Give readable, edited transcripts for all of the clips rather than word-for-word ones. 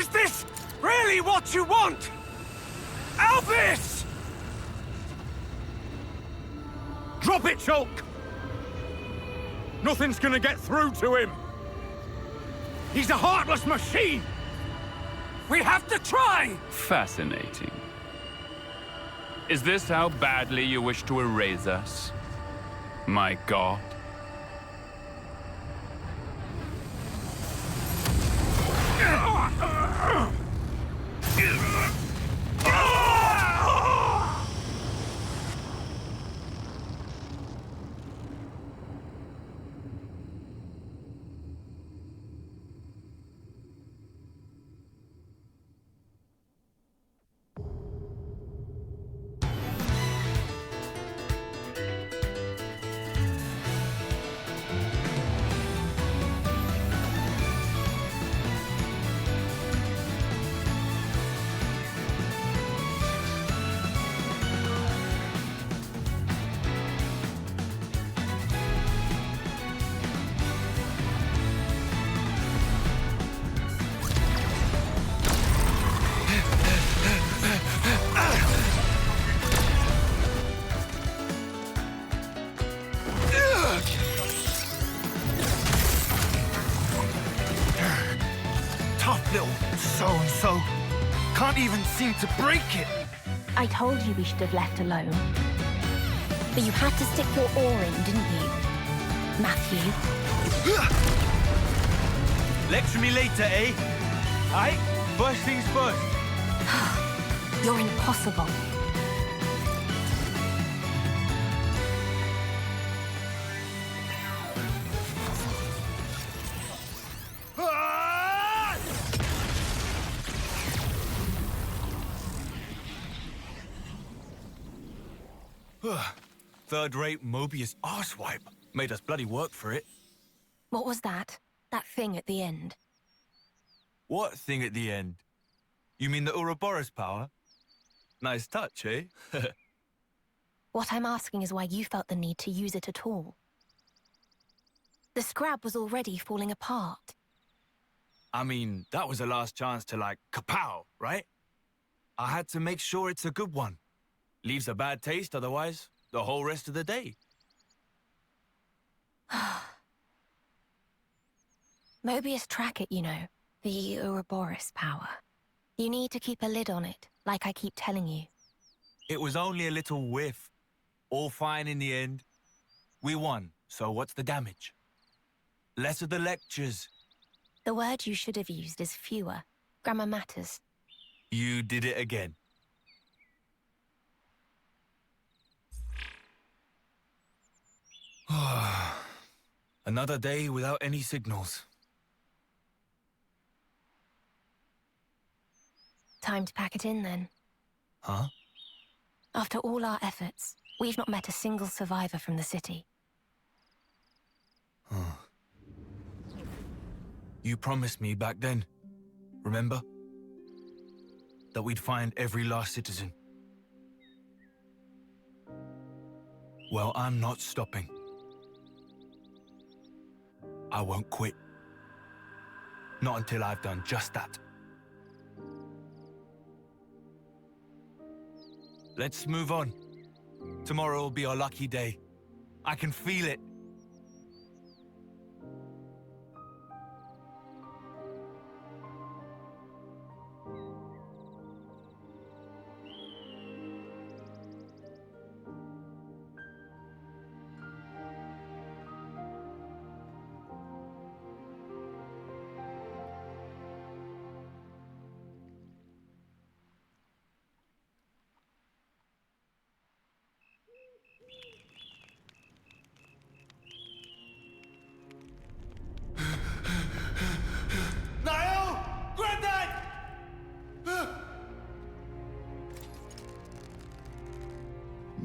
Is this really what you want? Albus! Drop it, Shulk! Nothing's gonna get through to him! He's a heartless machine! We have to try! Fascinating. Is this how badly you wish to erase us? My god. Tough little so-and-so. Can't even seem to break it. I told you we should have left alone. But you had to stick your oar in, didn't you? Matthew? Lecture me later, eh? Aight? First things first. You're impossible. Third-rate Mobius arsewipe. Made us bloody work for it. What was that? That thing at the end? What thing at the end? You mean the Ouroboros power? Nice touch, eh? What I'm asking is why you felt the need to use it at all. The scrab was already falling apart. I mean, that was the last chance to, like, kapow, right? I had to make sure it's a good one. Leaves a bad taste otherwise, the whole rest of the day. Mobius track it, you know. The Ouroboros power. You need to keep a lid on it, like I keep telling you. It was only a little whiff. All fine in the end. We won, so what's the damage? Less of the lectures. The word you should have used is fewer. Grammar matters. You did it again. Another day without any signals. Time to pack it in, then. Huh? After all our efforts, we've not met a single survivor from the city. You promised me back then, remember? That we'd find every last citizen. Well, I'm not stopping. I won't quit. Not until I've done just that. Let's move on. Tomorrow will be our lucky day. I can feel it.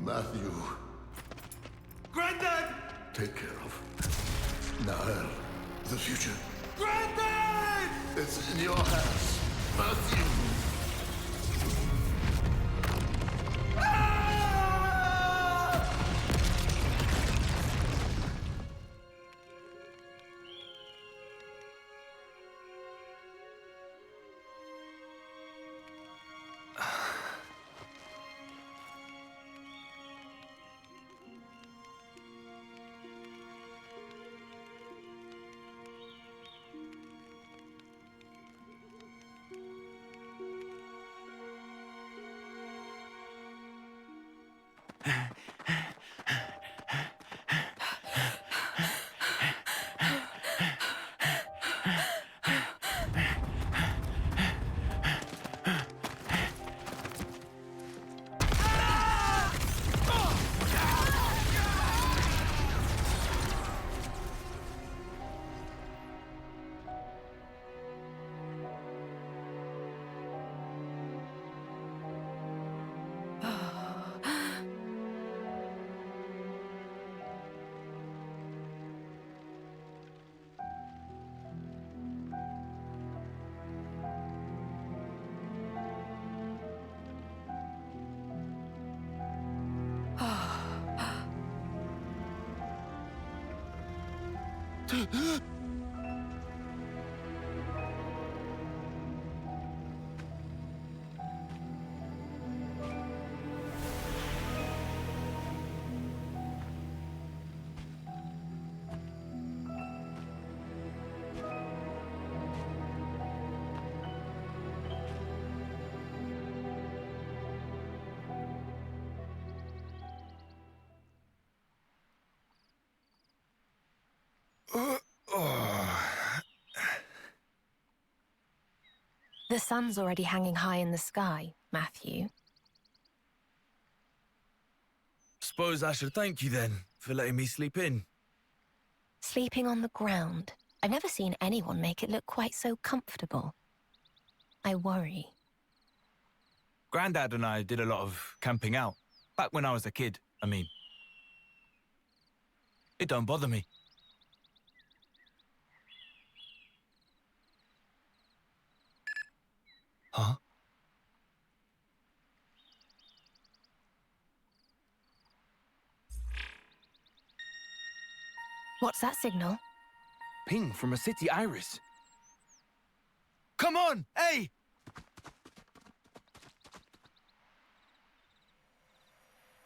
Matthew. Granddad! Take care of Nael, the future. Granddad! It's in your hands, Matthew. The sun's already hanging high in the sky, Matthew. Suppose I should thank you then for letting me sleep in. Sleeping on the ground. I've never seen anyone make it look quite so comfortable. I worry. Grandad and I did a lot of camping out. Back when I was a kid, I mean. It don't bother me. Huh? What's that signal? Ping from a city iris. Come on, hey!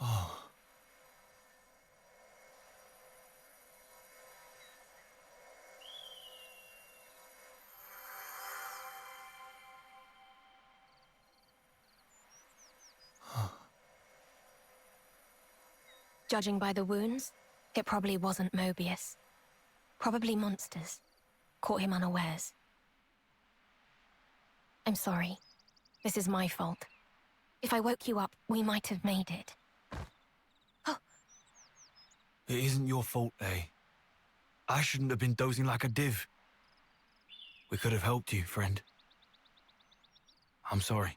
Oh. Judging by the wounds, it probably wasn't Mobius. Probably monsters. Caught him unawares. I'm sorry. This is my fault. If I woke you up, we might have made it. Oh. It isn't your fault, eh? I shouldn't have been dozing like a div. We could have helped you, friend. I'm sorry.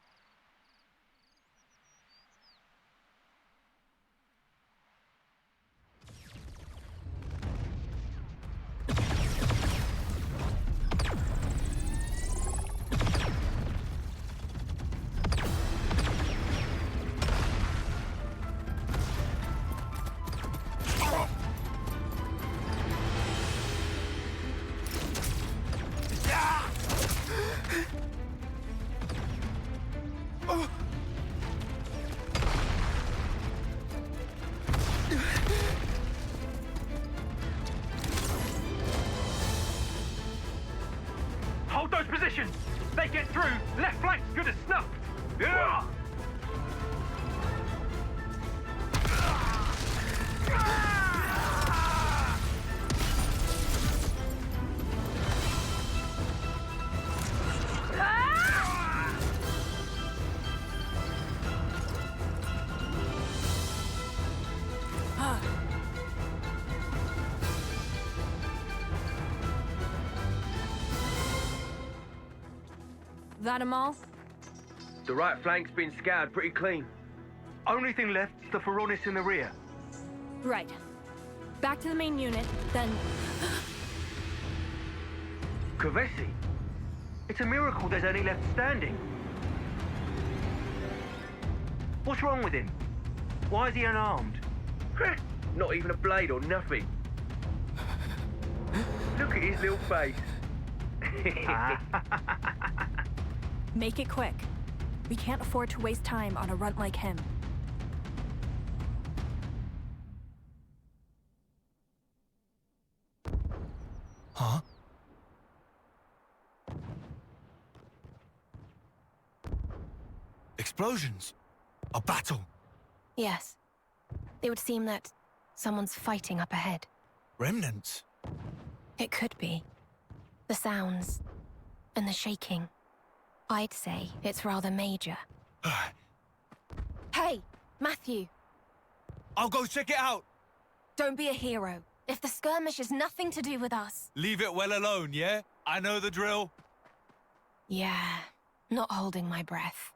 Hold those positions! They get through! Left flank's good as snuff! Yeah! That 'em all? The right flank's been scoured pretty clean. Only thing left is the Feronis in the rear. Right. Back to the main unit, then... Kavesi? It's a miracle there's any left standing. What's wrong with him? Why is he unarmed? Not even a blade or nothing. Look at his little face. Make it quick. We can't afford to waste time on a runt like him. Huh? Explosions? A battle? Yes. It would seem that someone's fighting up ahead. Remnants? It could be. The sounds and the shaking. I'd say it's rather major. Hey, Matthew! I'll go check it out! Don't be a hero. If the skirmish has nothing to do with us... Leave it well alone, yeah? I know the drill. Yeah, not holding my breath.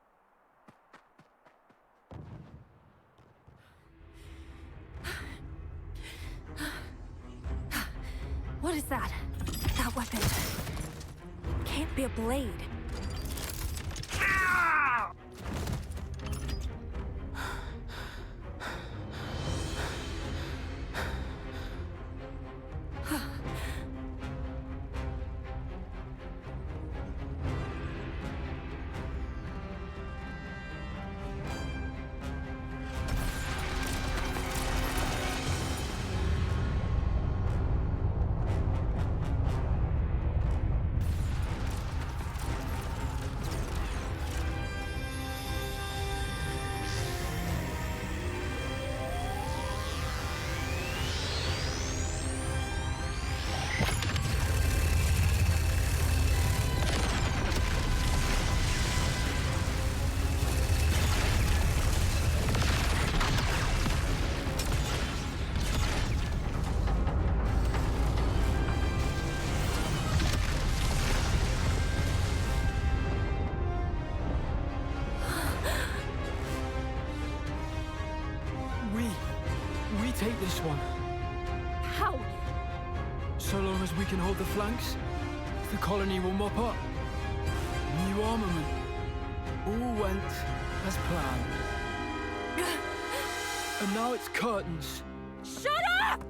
What is that? That weapon. Can't be a blade. one. How? So long as we can hold the flanks, the colony will mop up. New armament. All went as planned. And now it's curtains. Shut up!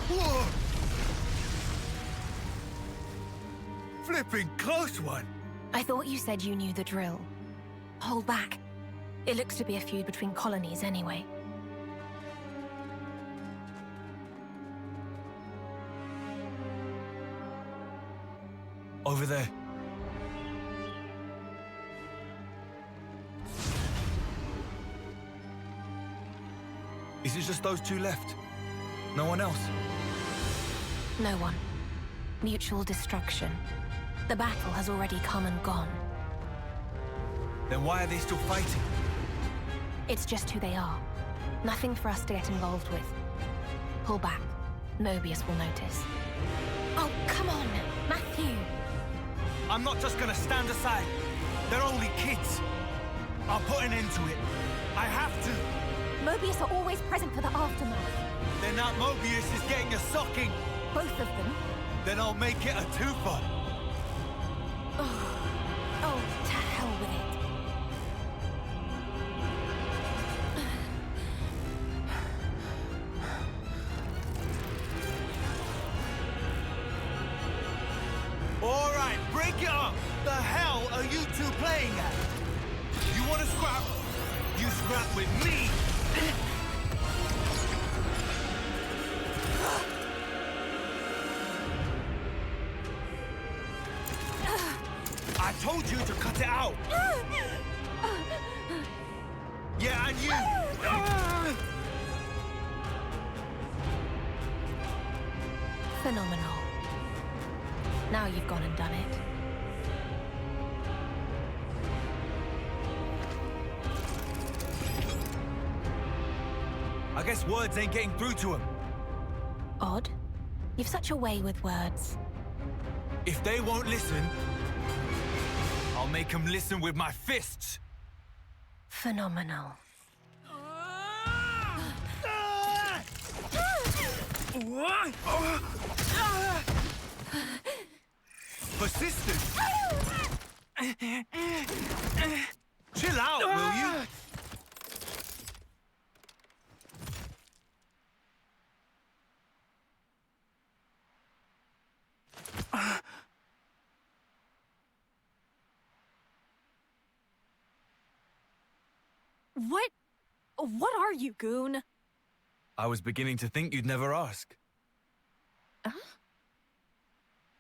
Whoa! Flipping close one. I thought you said you knew the drill. Hold back. It looks to be a feud between colonies anyway. Over there. Is it just those two left? No one else? No one. Mutual destruction. The battle has already come and gone. Then why are they still fighting? It's just who they are. Nothing for us to get involved with. Pull back. Mobius will notice. Oh, come on, Matthew. I'm not just gonna stand aside. They're only kids. I'll put an end to it. I have to. Mobius are always present for the aftermath. Then that Mobius is getting a socking. Both of them. Then I'll make it a twofer. Oh, to hell with it. All right, break it up. The hell are you two playing at? You want to scrap? You scrap with me. I told you to cut it out. Yeah, and you. Phenomenal. Now you've gone and done it. I guess words ain't getting through to him. Odd. You've such a way with words. If they won't listen, I'll make them listen with my fists. Phenomenal. Persistent. Chill out, will you? What are you, goon? I was beginning to think you'd never ask.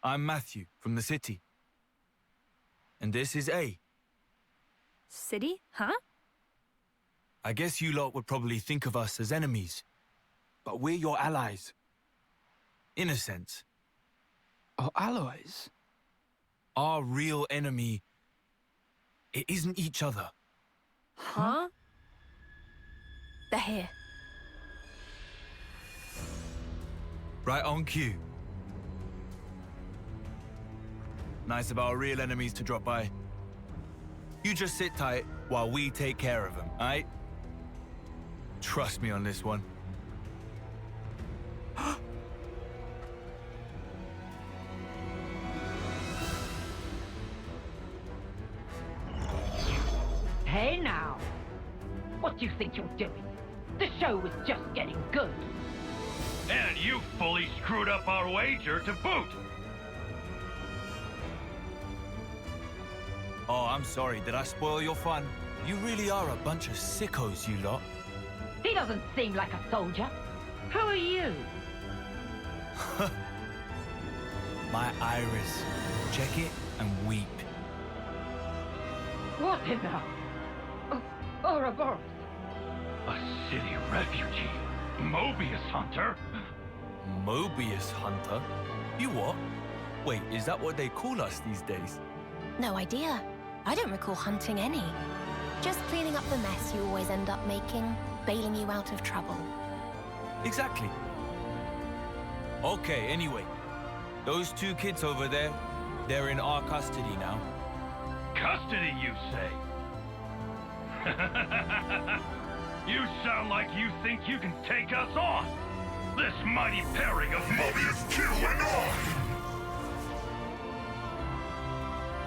I'm Matthew, from the city. And this is A. City? Huh? I guess you lot would probably think of us as enemies. But we're your allies. In a sense. Our allies? Our real enemy, it isn't each other. Huh? They're here. Right on cue. Nice of our real enemies to drop by. You just sit tight while we take care of them, aight? Trust me on this one. Hey now! What do you think you're doing? The show was just getting good. And you fully screwed up our wager to boot. Oh, I'm sorry. Did I spoil your fun? You really are a bunch of sickos, you lot. He doesn't seem like a soldier. Who are you? My iris. Check it and weep. What in the... Ouroboros? A city refugee. Mobius hunter. Mobius hunter? You what? Wait, is that what they call us these days? No idea. I don't recall hunting any. Just cleaning up the mess you always end up making, bailing you out of trouble. Exactly. Okay, anyway. Those two kids over there, they're in our custody now. Custody, you say? You sound like you think you can take us on! This mighty pairing of Mobius Q and I!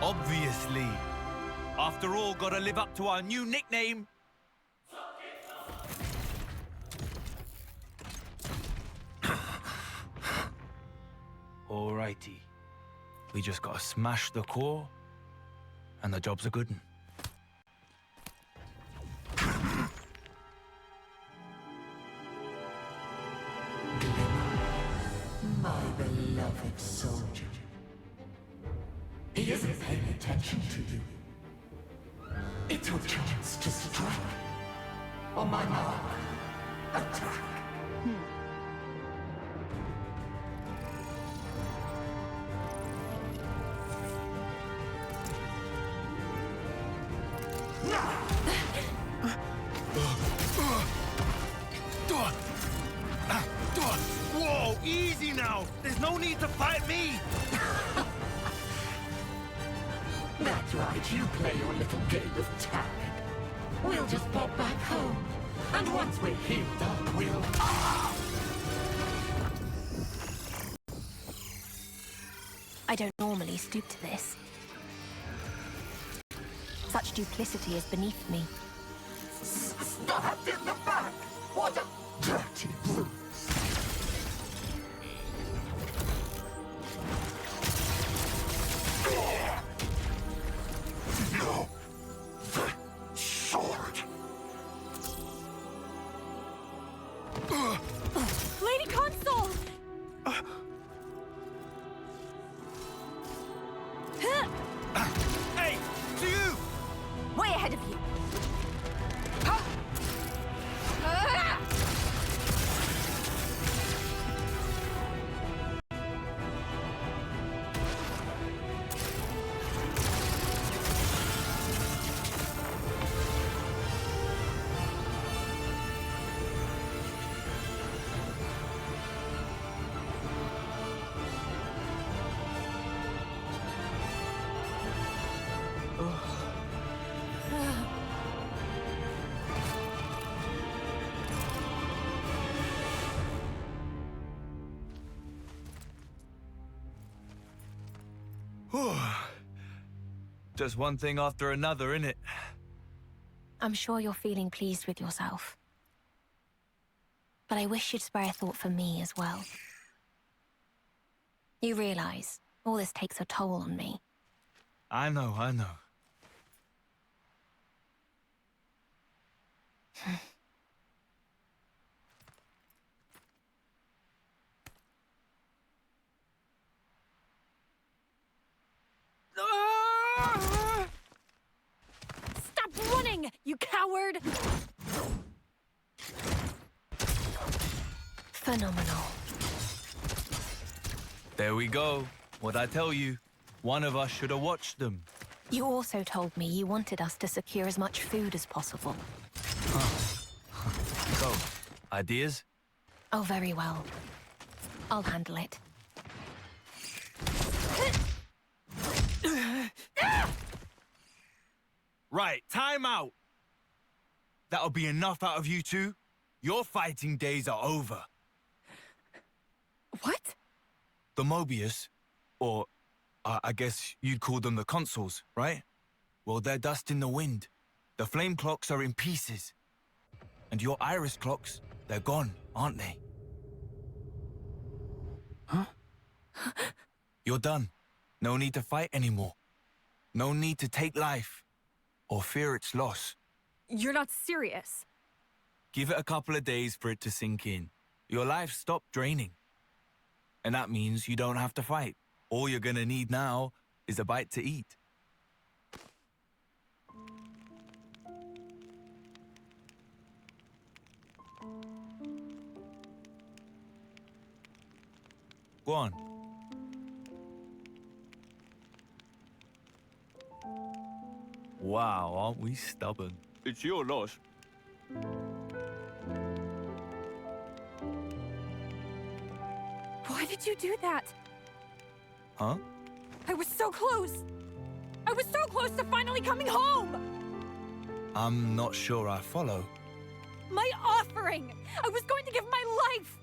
Obviously. After all, gotta live up to our new nickname. Alrighty. We just gotta smash the core, and the job's a good one. My beloved soldier. He isn't paying attention to you. It's your chance to strike. On my mark, attack. Whoa, easy now! There's no need to fight me! That's right, you play your little game of tag. We'll just pop back home. And once we're healed up, we'll... I don't normally stoop to this. Such duplicity is beneath me. Stabbed in the back! What a dirty brute! No! The sword! Lady Consul! Hey, to you! Way ahead of you! Just one thing after another, innit? I'm sure you're feeling pleased with yourself. But I wish you'd spare a thought for me as well. You realize all this takes a toll on me. I know. Stop running, you coward! Phenomenal. There we go. What'd I tell you? One of us should have watched them. You also told me you wanted us to secure as much food as possible. So, ideas? Oh, very well. I'll handle it. Right, time out! That'll be enough out of you two. Your fighting days are over. What? The Mobius, or I guess you'd call them the consoles, right? Well, they're dust in the wind. The flame clocks are in pieces. And your iris clocks, they're gone, aren't they? Huh? You're done. No need to fight anymore. No need to take life or fear its loss. You're not serious. Give it a couple of days for it to sink in. Your life stopped draining. And that means you don't have to fight. All you're gonna need now is a bite to eat. Go on. Wow, aren't we stubborn? It's your loss. Why did you do that? Huh? I was so close! I was so close to finally coming home! I'm not sure I follow. My offering! I was going to give my life!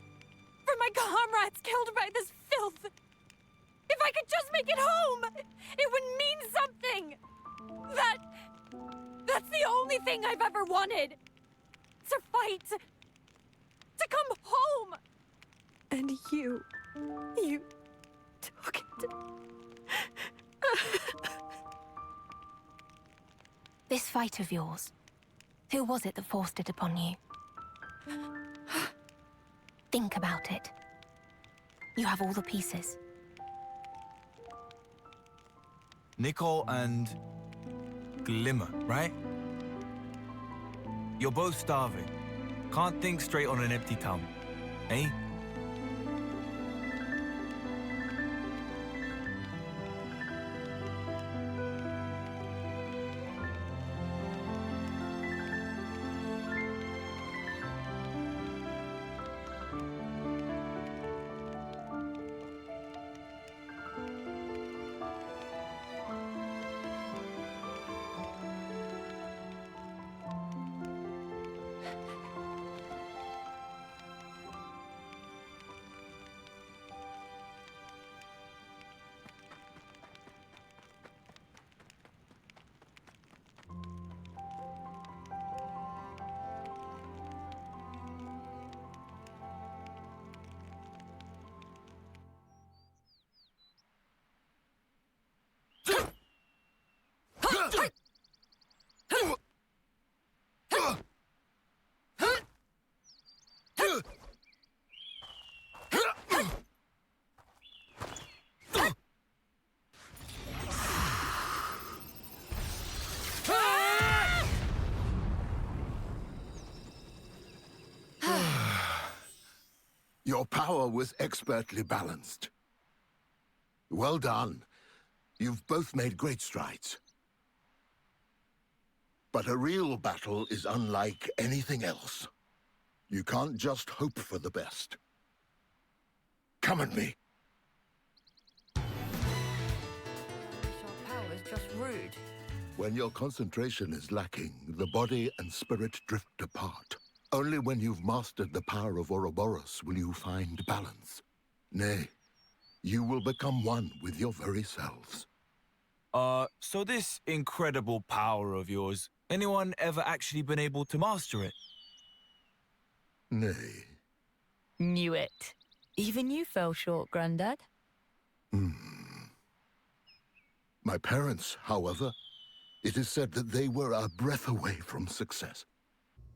For my comrades killed by this filth! If I could just make it home! It would mean something! That's the only thing I've ever wanted! To fight! To come home! And you took it. This fight of yours, who was it that forced it upon you? Think about it. You have all the pieces. Nicole and Glimmer, right? You're both starving. Can't think straight on an empty tongue, eh? Your power was expertly balanced. Well done. You've both made great strides. But a real battle is unlike anything else. You can't just hope for the best. Come at me. Sharp power is just rude. When your concentration is lacking, the body and spirit drift apart. Only when you've mastered the power of Ouroboros will you find balance. Nay, you will become one with your very selves. So this incredible power of yours, anyone ever actually been able to master it? Nay. Knew it. Even you fell short, Grandad. My parents, however, it is said that they were a breath away from success.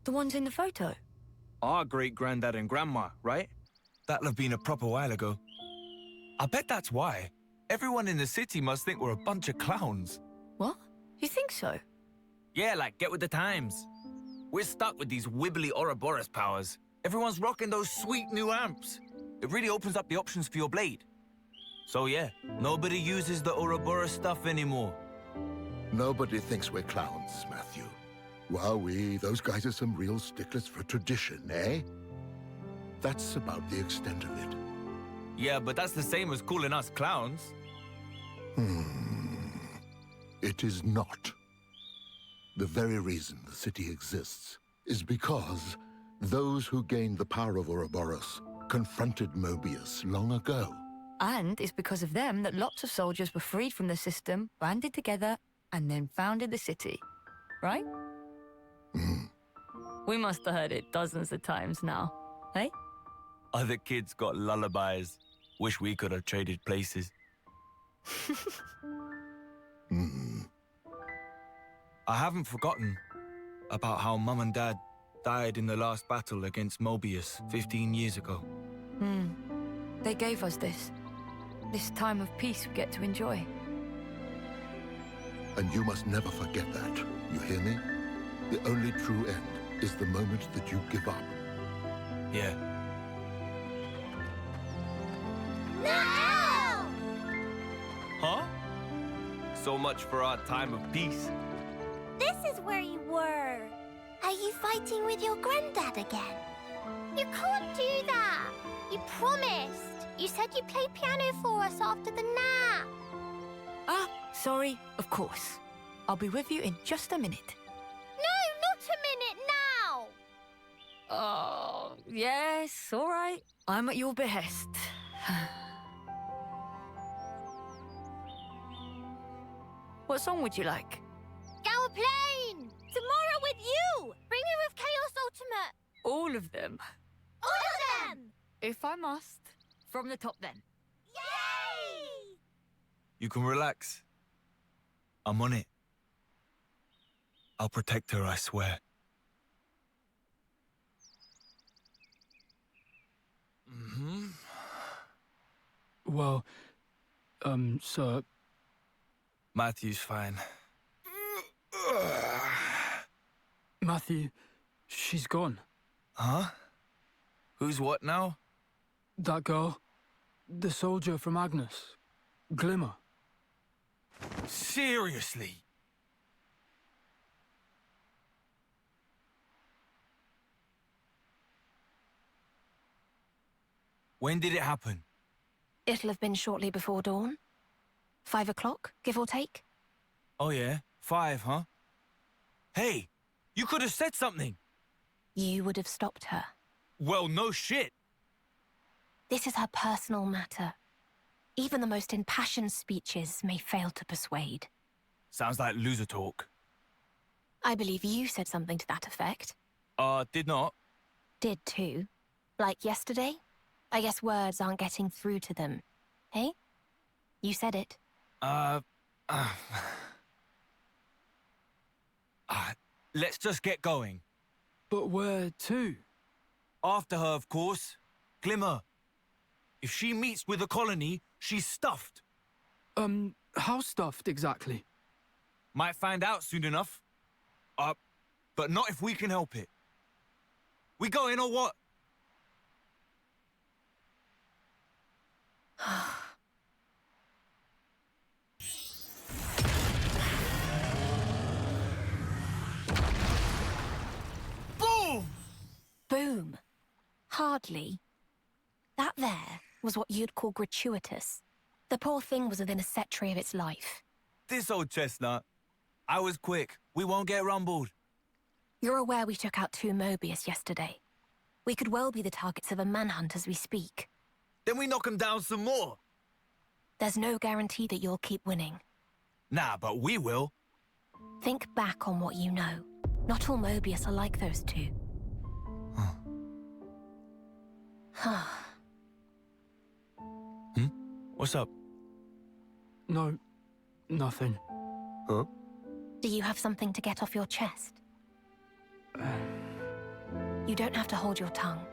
The ones in the photo? Our great-granddad and grandma, right? That'll have been a proper while ago. I bet that's why. Everyone in the city must think we're a bunch of clowns. What? You think so? Yeah, like, get with the times. We're stuck with these wibbly Ouroboros powers. Everyone's rocking those sweet new amps. It really opens up the options for your blade. So yeah, nobody uses the Ouroboros stuff anymore. Nobody thinks we're clowns, Matthew. Wowee, those guys are some real sticklers for tradition, eh? That's about the extent of it. Yeah, but that's the same as calling us clowns. It is not. The very reason the city exists is because those who gained the power of Ouroboros confronted Mobius long ago. And it's because of them that lots of soldiers were freed from the system, banded together, and then founded the city. Right? We must have heard it dozens of times now, eh? Other kids got lullabies. Wish we could have traded places. I haven't forgotten about how Mum and Dad died in the last battle against Mobius 15 years ago. They gave us this time of peace we get to enjoy. And you must never forget that. You hear me? The only true end is the moment that you give up. Yeah. No! Huh? So much for our time of peace. This is where you were. Are you fighting with your granddad again? You can't do that. You promised. You said you'd play piano for us after the nap. Ah, sorry, of course. I'll be with you in just a minute. No, not a minute now! Oh, yes, all right. I'm at your behest. What song would you like? Galplane! Tomorrow with you! Bring me with Chaos Ultimate! All of them. All of them! If I must. From the top then. Yay! You can relax. I'm on it. I'll protect her, I swear. Well, sir. Matthew's fine. Matthew, she's gone. Huh? Who's what now? That girl. The soldier from Agnes. Glimmer. Seriously? When did it happen? It'll have been shortly before dawn. 5 o'clock, give or take. Oh yeah, 5, huh? Hey, you could have said something. You would have stopped her. Well, no shit. This is her personal matter. Even the most impassioned speeches may fail to persuade. Sounds like loser talk. I believe you said something to that effect. Did not. Did too. Like yesterday? I guess words aren't getting through to them. Hey? You said it. Let's just get going. But where to? After her, of course. Glimmer. If she meets with the colony, she's stuffed. How stuffed exactly? Might find out soon enough. But not if we can help it. We going or what? Boom! Boom. Hardly. That there was what you'd call gratuitous. The poor thing was within a century of its life. This old chestnut. I was quick. We won't get rumbled. You're aware we took out 2 Mobius yesterday. We could well be the targets of a manhunt as we speak. Then we knock 'em down some more. There's no guarantee that you'll keep winning. Nah, but we will. Think back on what you know. Not all Mobius are like those 2. What's up? No, nothing. Huh? Do you have something to get off your chest? You don't have to hold your tongue.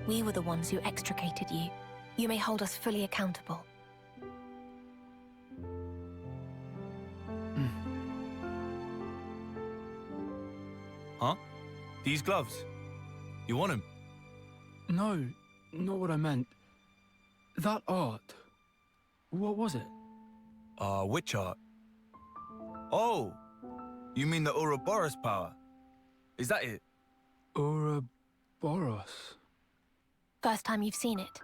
We were the ones who extricated you. You may hold us fully accountable. Huh? These gloves? You want them? No, not what I meant. That art. What was it? Which art? Oh, you mean the Ouroboros power? Is that it? Ouroboros. First time you've seen it.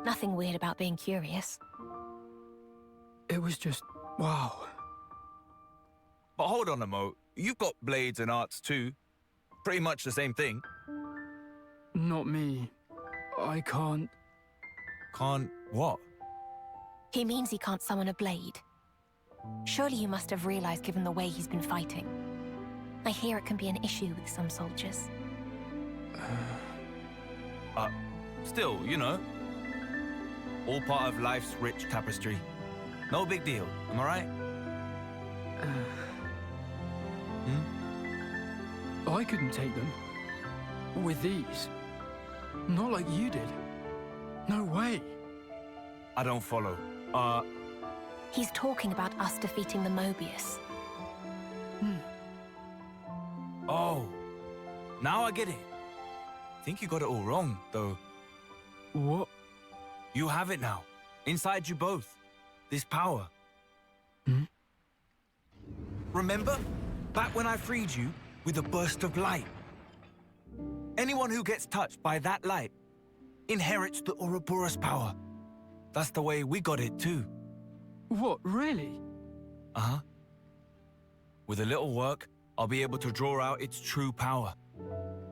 Nothing weird about being curious. It was just, wow. But hold on a mo. You've got blades and arts too. Pretty much the same thing. Not me. I can't... Can't what? He means he can't summon a blade. Surely you must have realized given the way he's been fighting. I hear it can be an issue with some soldiers. Still, you know. All part of life's rich tapestry. No big deal, am I right? I couldn't take them. With these. Not like you did. No way. I don't follow. He's talking about us defeating the Mobius. Oh. Now I get it. Think you got it all wrong, though. What? You have it now. Inside you both. This power. Remember? Back when I freed you with a burst of light. Anyone who gets touched by that light inherits the Ouroboros power. That's the way we got it too. What, really? Uh-huh. With a little work, I'll be able to draw out its true power.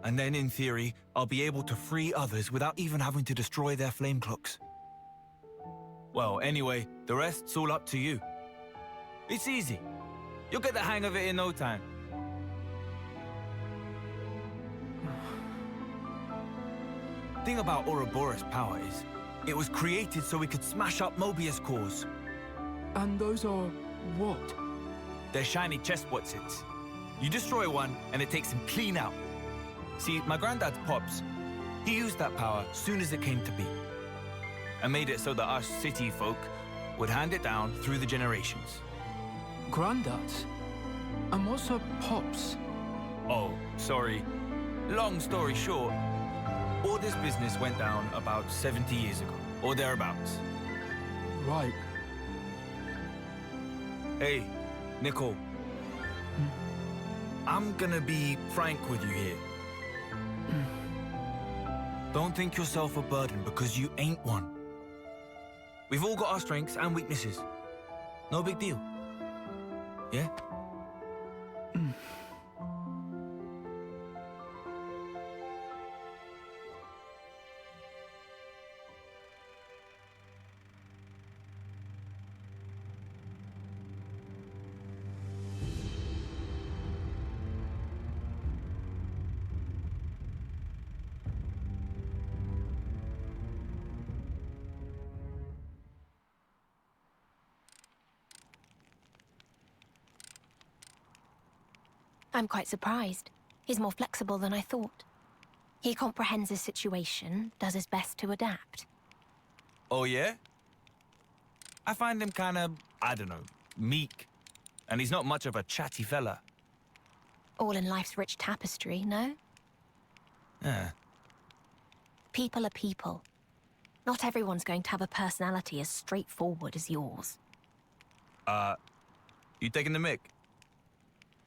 And then, in theory, I'll be able to free others without even having to destroy their flame clocks. Well, anyway, the rest's all up to you. It's easy. You'll get the hang of it in no time. Thing about Ouroboros' power is, it was created so we could smash up Mobius cores. And those are what? They're shiny chest Watsits. You destroy one, and it takes him clean out. See, my granddad's Pops, he used that power soon as it came to be. And made it so that us city folk would hand it down through the generations. Granddads? And what's a Pops? Oh, sorry. Long story short, all this business went down about 70 years ago, or thereabouts. Right. Hey, Nicole. I'm gonna be frank with you here. Don't think yourself a burden because you ain't one. We've all got our strengths and weaknesses. No big deal. Yeah? I'm quite surprised. He's more flexible than I thought. He comprehends his situation, does his best to adapt. Oh, yeah? I find him kinda, I don't know, meek. And he's not much of a chatty fella. All in life's rich tapestry, no? Yeah. People are people. Not everyone's going to have a personality as straightforward as yours. You taking the mick?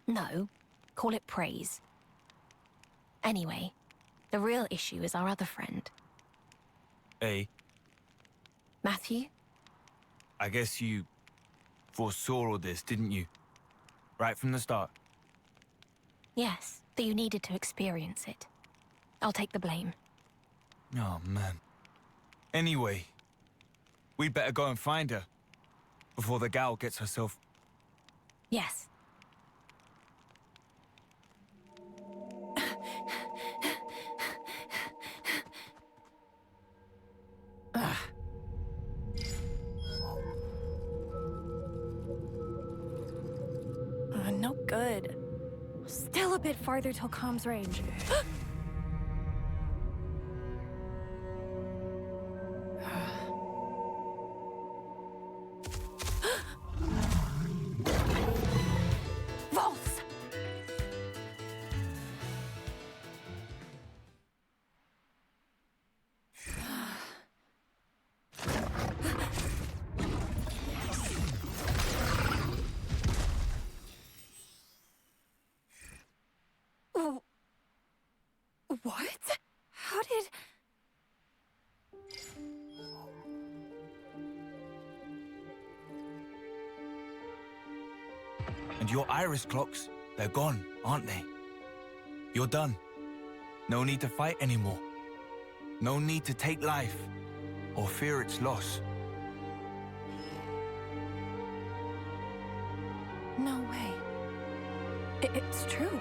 No. Call it praise. Anyway, the real issue is our other friend. Hey, Matthew? I guess you foresaw all this, didn't you? Right from the start. Yes, that you needed to experience it. I'll take the blame. Oh, man. Anyway, we'd better go and find her before the gal gets herself... Yes. No good. Still a bit farther till comms range. Volts! What? How did... And your iris clocks, they're gone, aren't they? You're done. No need to fight anymore. No need to take life or fear its loss. No way. It's true.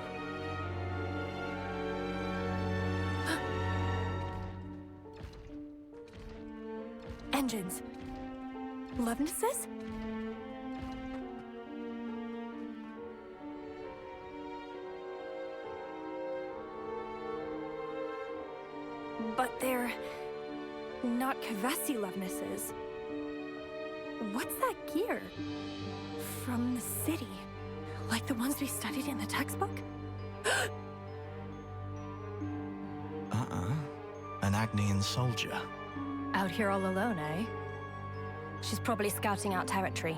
Engines. Lovnesses? But they're not Kavesi Lovnesses. What's that gear? From the city. Like the ones we studied in the textbook? An Agnian soldier. Out here all alone, eh? She's probably scouting out territory.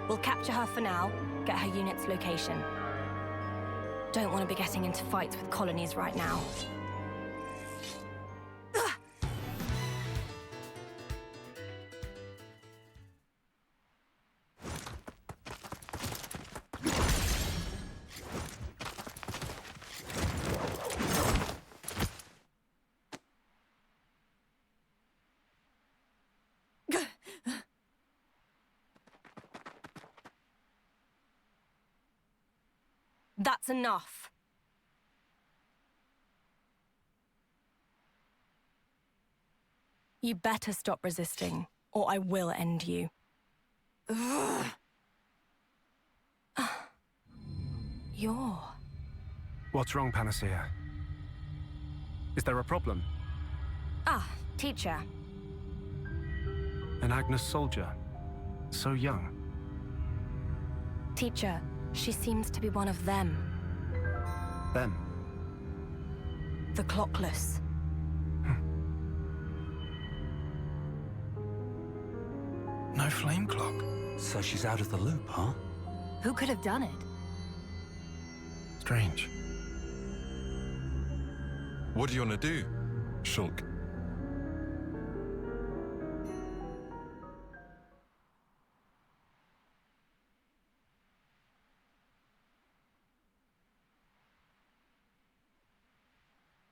We'll capture her for now, get her unit's location. Don't want to be getting into fights with colonies right now. That's enough. You better stop resisting, or I will end you. You're... What's wrong, Panacea? Is there a problem? Ah, teacher. An Agnes soldier. So young. Teacher, she seems to be one of them. Them? The clockless. No flame clock. So she's out of the loop, huh? Who could have done it? Strange. What do you want to do, Shulk?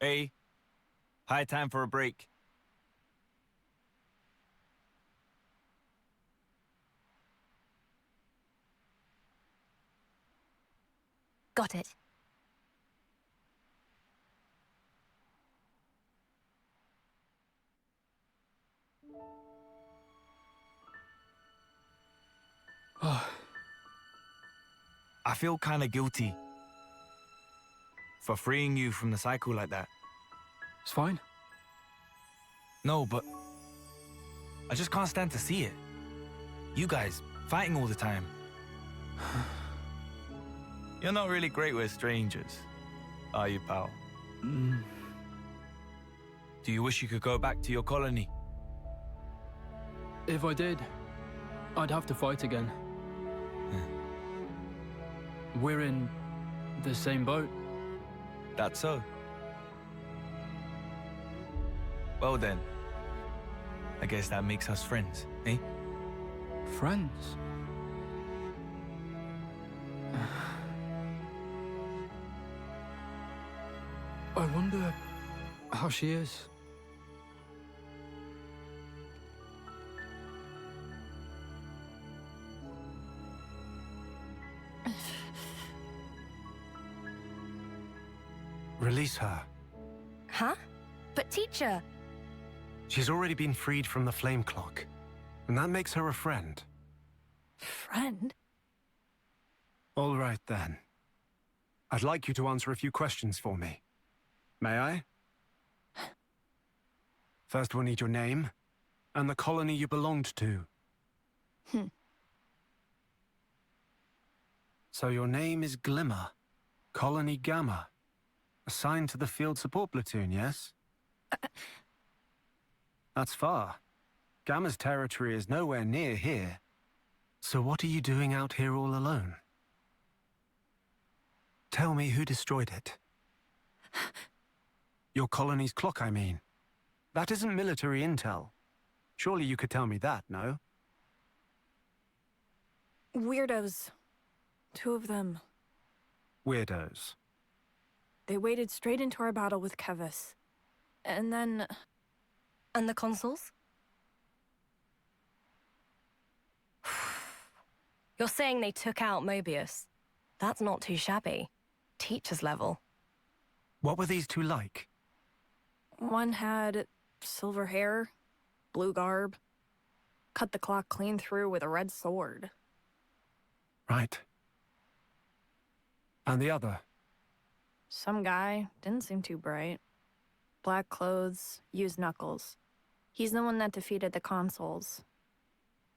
Hey, high time for a break. Got it. I feel kinda guilty for freeing you from the cycle like that. It's fine. No, but I just can't stand to see it. You guys fighting all the time. You're not really great with strangers, are you, pal? Do you wish you could go back to your colony? If I did, I'd have to fight again. We're in the same boat. That's so. Well then, I guess that makes us friends, eh? Friends? I wonder how she is. Release her. Huh? But teacher... She's already been freed from the flame clock, and that makes her a friend. Friend? All right, then. I'd like you to answer a few questions for me. May I? First, we'll need your name, and the colony you belonged to. So your name is Glimmer, Colony Gamma. Assigned to the field support platoon, yes? That's far. Gamma's territory is nowhere near here. So what are you doing out here all alone? Tell me who destroyed it. Your colony's clock, I mean. That isn't military intel. Surely you could tell me that, no? Weirdos. 2 of them. Weirdos. They waded straight into our battle with Kevis. And then... And the consuls? You're saying they took out Mobius. That's not too shabby. Teacher's level. What were these 2 like? One had silver hair, blue garb, cut the clock clean through with a red sword. Right. And the other? Some guy, didn't seem too bright. Black clothes, used knuckles. He's the one that defeated the consuls.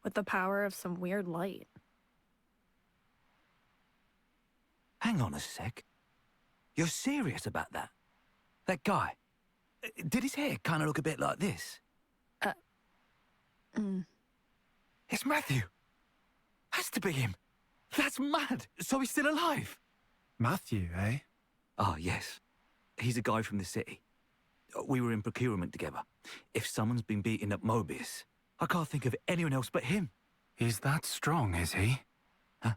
With the power of some weird light. Hang on a sec. You're serious about that? That guy? Did his hair kind of look a bit like this? It's Matthew. Has to be him. That's mad. So he's still alive. Matthew, eh? Ah, yes. He's a guy from the city. We were in procurement together. If someone's been beating up Mobius, I can't think of anyone else but him. He's that strong, is he? Huh?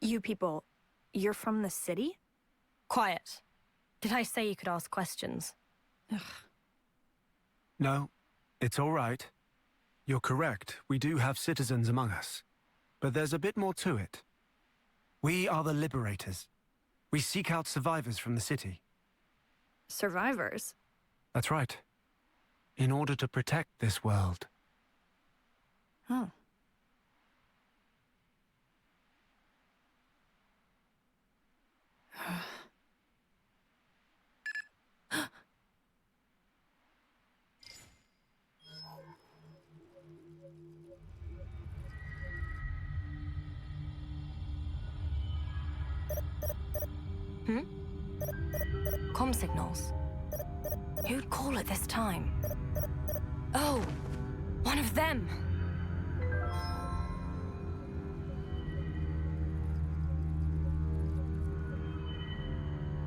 You people, you're from the city? Quiet. Did I say you could ask questions? Ugh. No, it's all right. You're correct. We do have citizens among us. But there's a bit more to it. We are the Liberators, We seek out survivors from the city. Survivors? That's right. In order to protect this world. Oh. Comm signals. Who'd call at this time? Oh, one of them.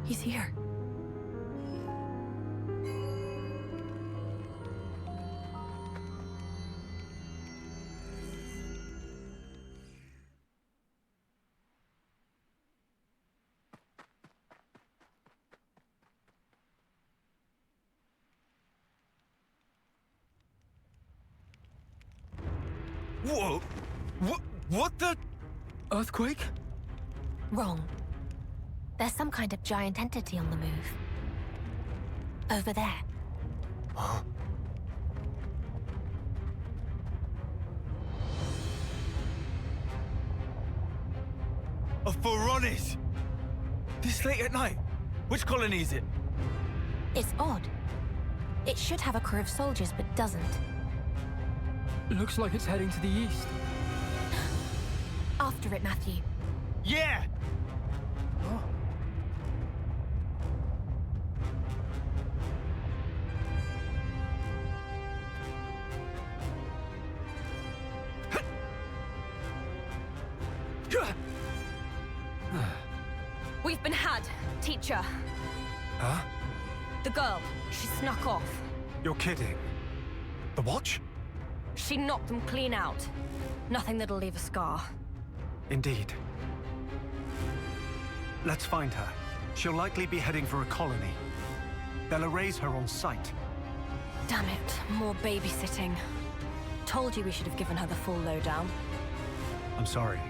He's here. Whoa! What the? Earthquake? Wrong. There's some kind of giant entity on the move. Over there. Huh? A Pharaonis! This late at night? Which colony is it? It's odd. It should have a crew of soldiers, but doesn't. Looks like it's heading to the east. After it, Matthew. Yeah! We've been had, teacher. Huh? The girl, she snuck off. You're kidding. The watch? She knocked them clean out. Nothing that'll leave a scar. Indeed. Let's find her. She'll likely be heading for a colony. They'll erase her on sight. Damn it, more babysitting. Told you we should have given her the full lowdown. I'm sorry.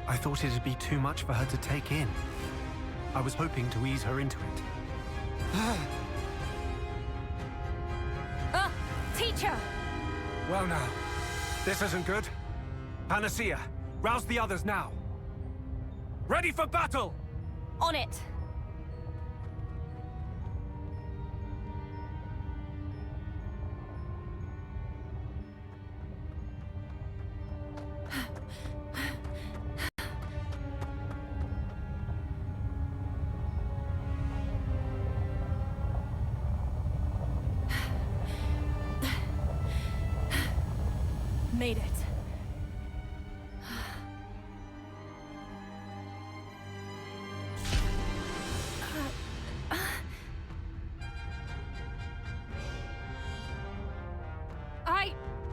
I thought it'd be too much for her to take in. I was hoping to ease her into it. Teacher! Well now, this isn't good. Panacea, rouse the others now. Ready for battle! On it! Made it.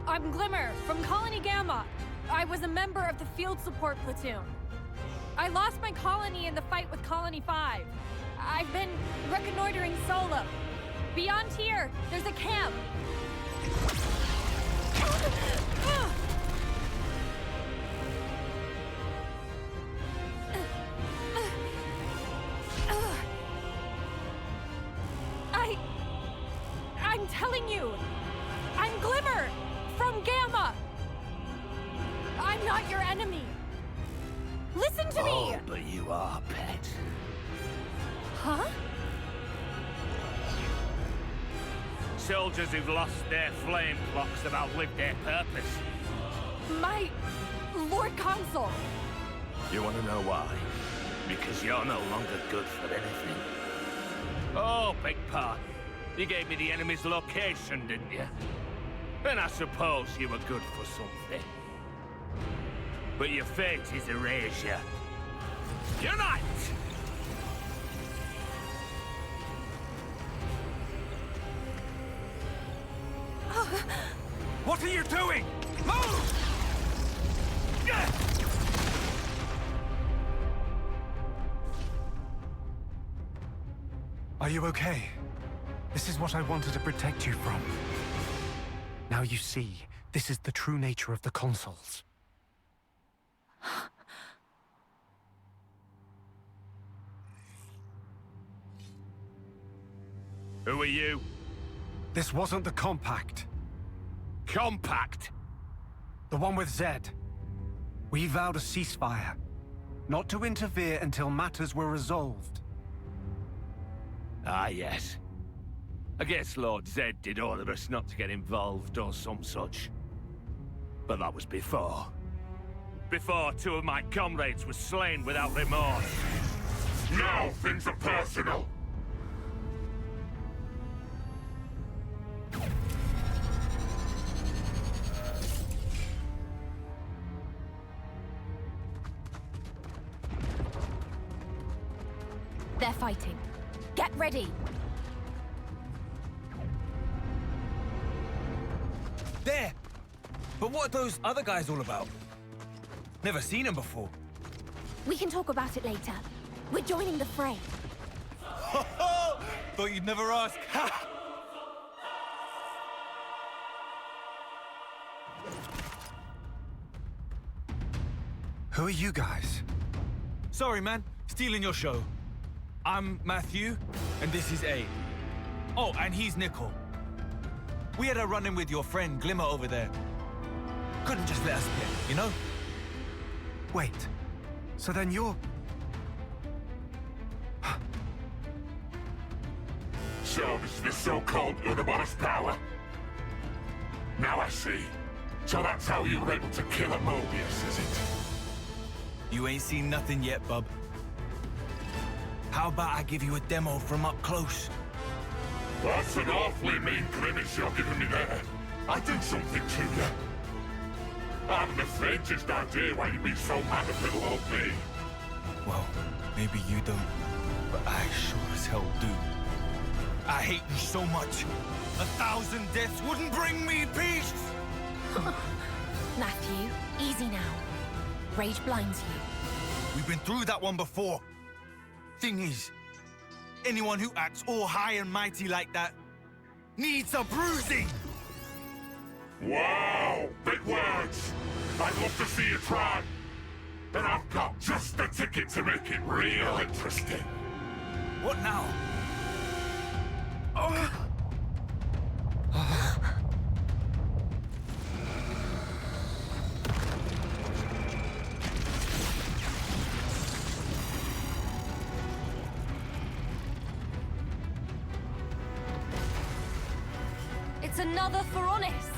I'm Glimmer, from Colony Gamma. I was a member of the field support platoon. I lost my colony in the fight with Colony 5. I've been reconnoitering solo. Beyond here, there's a camp. I'm telling you, I'm Glimmer from Gamma. I'm not your enemy. Listen to me. Oh, but you are, pet. Huh? Soldiers who've lost their flame clocks have outlived their purpose. My Lord Consul. You want to know why? Because you're no longer good for anything. Oh, beg pardon. You gave me the enemy's location, didn't you? And I suppose you were good for something. But your fate is erasure. Unite! What are you doing? Move! Are you okay? This is what I wanted to protect you from. Now you see, this is the true nature of the consoles. Who are you? This wasn't the compact. Compact? The one with Zed. We vowed a ceasefire, not to interfere until matters were resolved. Ah, yes. I guess Lord Zed did order us not to get involved or some such. But that was before. Before 2 of my comrades were slain without remorse. Now things are personal. They're fighting. Get ready! There! But what are those other guys all about? Never seen them before. We can talk about it later. We're joining the fray. Thought you'd never ask. Who are you guys? Sorry, man. Stealing your show. I'm Matthew, and this is Abe. Oh, and he's Nickel. We had a run-in with your friend Glimmer over there. Couldn't just let us play, you know? Wait, so then you're... So this is the so-called Ouroboros power. Now I see. So that's how you were able to kill a Mobius, is it? You ain't seen nothing yet, bub. How about I give you a demo from up close? That's an awfully mean grimace you're giving me there. I did something to you. I haven't the faintest idea why you'd be so mad at little old me. Well, maybe you don't, but I sure as hell do. I hate you so much. 1,000 deaths wouldn't bring me peace! Matthew, easy now. Rage blinds you. We've been through that one before. Thing is, anyone who acts all high and mighty like that needs a bruising! Wow, big words. I'd love to see you try. And I've got just the ticket to make it real interesting. What now? It's another Phoronis!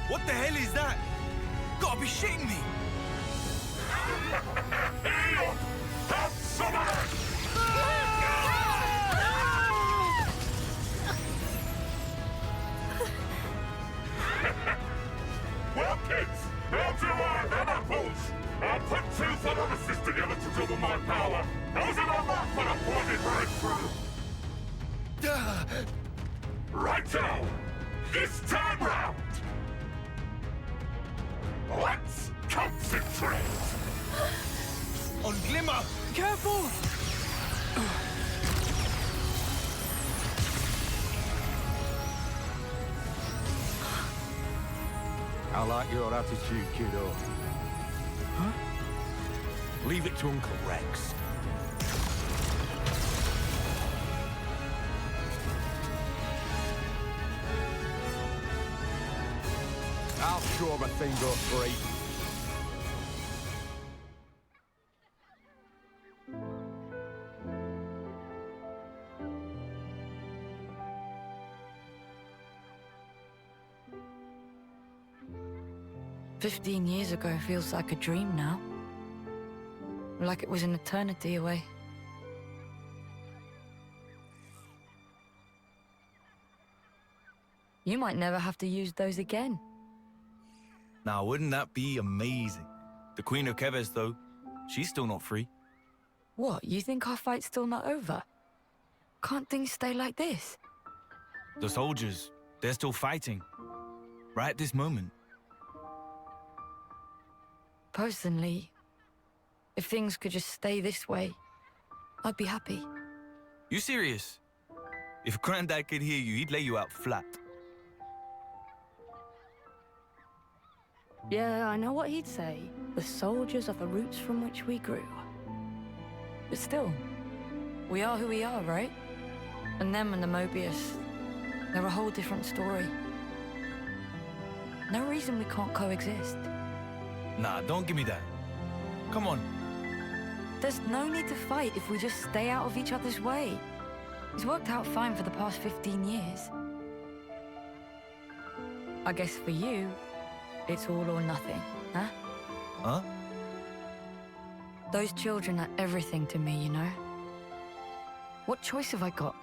What the hell is that? Gotta be shitting me! Have some of it! Well, kids, now do I have apples? I'll put 2 Phoronis together to double my power. How's it all that for a bloody breakthrough? Righto! This time round! Let's concentrate! On Glimmer! Careful! I like your attitude, kiddo. Huh? Leave it to Uncle Rex. I'll show him a thing or three. "15 years ago feels like a dream now. Like it was an eternity away. You might never have to use those again. Now, wouldn't that be amazing? The Queen of Keves, though, she's still not free. What, you think our fight's still not over? Can't things stay like this? The soldiers, they're still fighting. Right at this moment. Personally, if things could just stay this way, I'd be happy. You serious? If Granddad could hear you, he'd lay you out flat. Yeah, I know what he'd say. The soldiers are the roots from which we grew. But still, we are who we are, right? And them and the Mobius, they're a whole different story. No reason we can't coexist. Nah, don't give me that. Come on. There's no need to fight if we just stay out of each other's way. It's worked out fine for the past 15 years. I guess for you, it's all or nothing, huh? Huh? Those children are everything to me, you know? What choice have I got?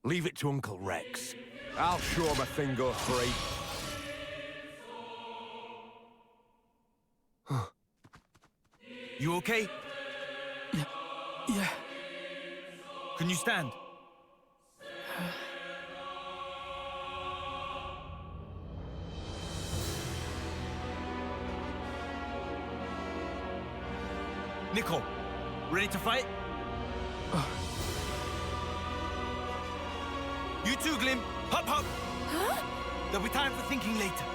Leave it to Uncle Rex. I'll show him a thing goes free. You okay? Yeah. Can you stand? Nico, ready to fight? You too, Glim. Hop, hop. Huh? There'll be time for thinking later.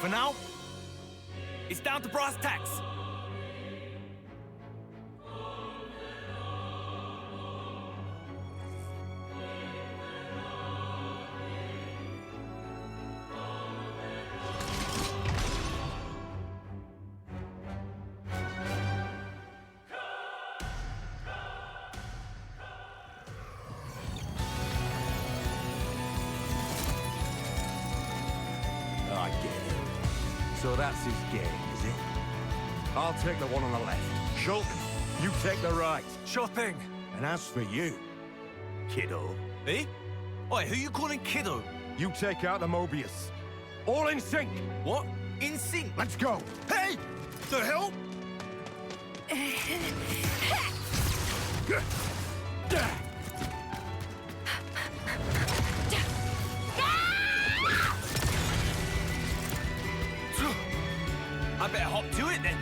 For now, it's down to brass tacks. I get it. So that's his game, is it? I'll take the one on the left. Shulk, you take the right. Sure thing. And as for you, kiddo... Eh? Oi, who you calling kiddo? You take out the Mobius. All in sync! What? In sync? Let's go! Hey! The hell? I better hop to it then.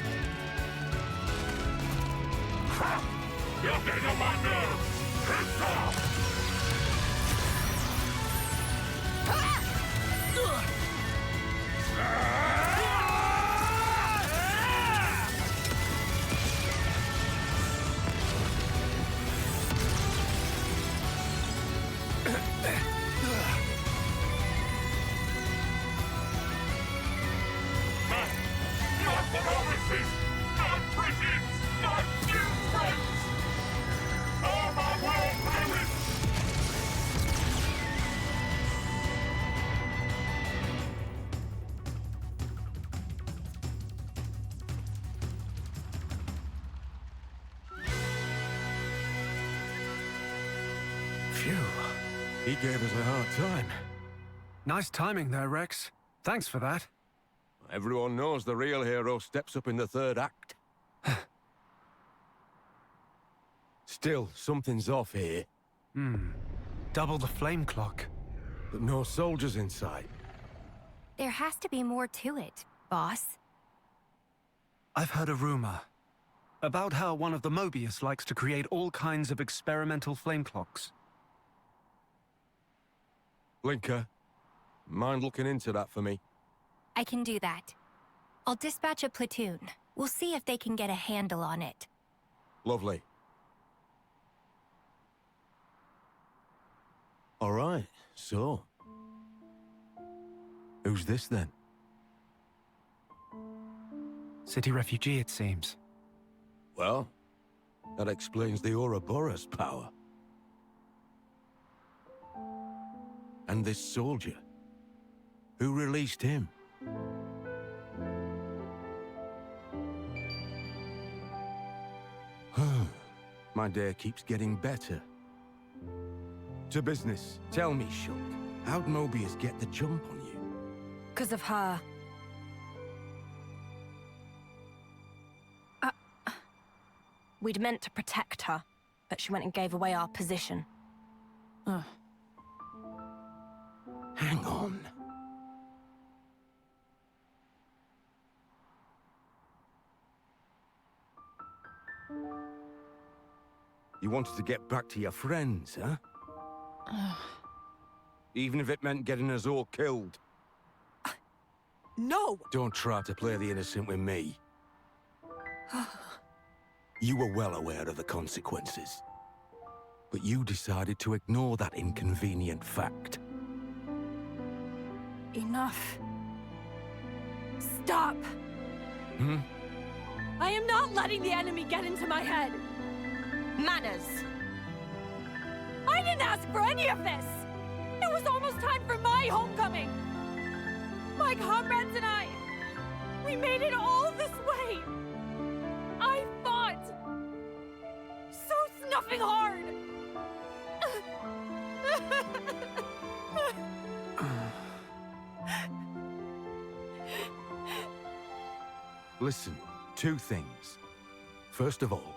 You're getting on my nerves! Hands up! Phew. He gave us a hard time. Nice timing there, Rex. Thanks for that. Everyone knows the real hero steps up in the third act. Still, something's off here. Double the flame clock. But no soldiers in sight. There has to be more to it, boss. I've heard a rumor about how one of the Mobius likes to create all kinds of experimental flame clocks. Linker, mind looking into that for me? I can do that. I'll dispatch a platoon. We'll see if they can get a handle on it. Lovely. All right, so... who's this then? City refugee, it seems. Well, that explains the Ouroboros power. And this soldier. Who released him? My day keeps getting better. To business. Tell me, Shulk, how'd Mobius get the jump on you? 'Cause of her. We'd meant to protect her, but she went and gave away our position. Hang on. You wanted to get back to your friends, huh? Even if it meant getting us all killed. No! Don't try to play the innocent with me. You were well aware of the consequences. But you decided to ignore that inconvenient fact. Enough. Stop! Hmm? I am not letting the enemy get into my head! Manners! I didn't ask for any of this! It was almost time for my homecoming! My comrades and I, we made it all this way! I fought! So snuffing hard! Listen, two things. First of all,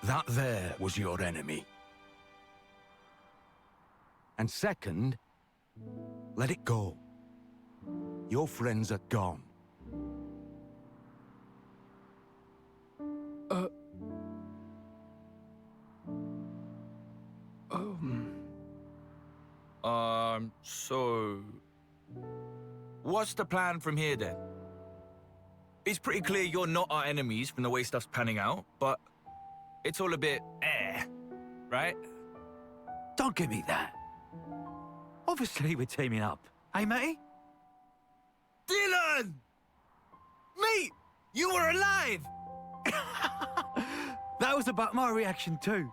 that there was your enemy. And second, let it go. Your friends are gone. So... what's the plan from here, then? It's pretty clear you're not our enemies from the way stuff's panning out, but it's all a bit right? Don't give me that. Obviously, we're teaming up. Hey, matey? Dylan! Mate, you were alive! That was about my reaction too.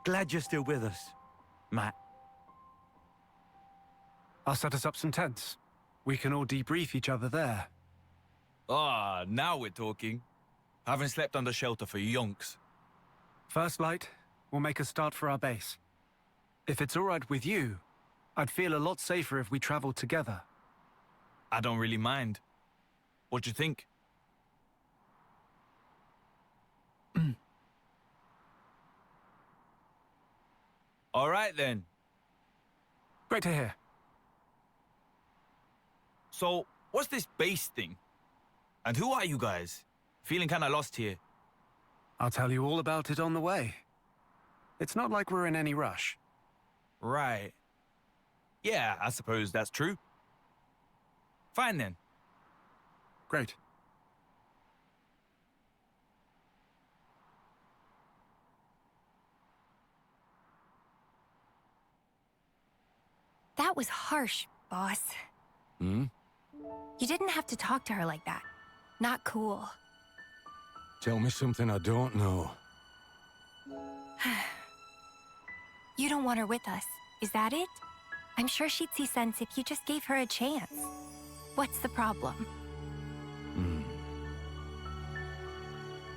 Glad you're still with us, Matt. I'll set us up some tents. We can all debrief each other there. Ah, now we're talking. Haven't slept under shelter for yonks. First light, we'll make a start for our base. If it's all right with you, I'd feel a lot safer if we traveled together. I don't really mind. What do you think? All right, then. Great to hear. So, what's this base thing? And who are you guys? Feeling kinda lost here. I'll tell you all about it on the way. It's not like we're in any rush. Right. Yeah, I suppose that's true. Fine, then. Great. That was harsh, boss. Hmm? You didn't have to talk to her like that. Not cool. Tell me something I don't know. You don't want her with us, is that it? I'm sure she'd see sense if you just gave her a chance. What's the problem?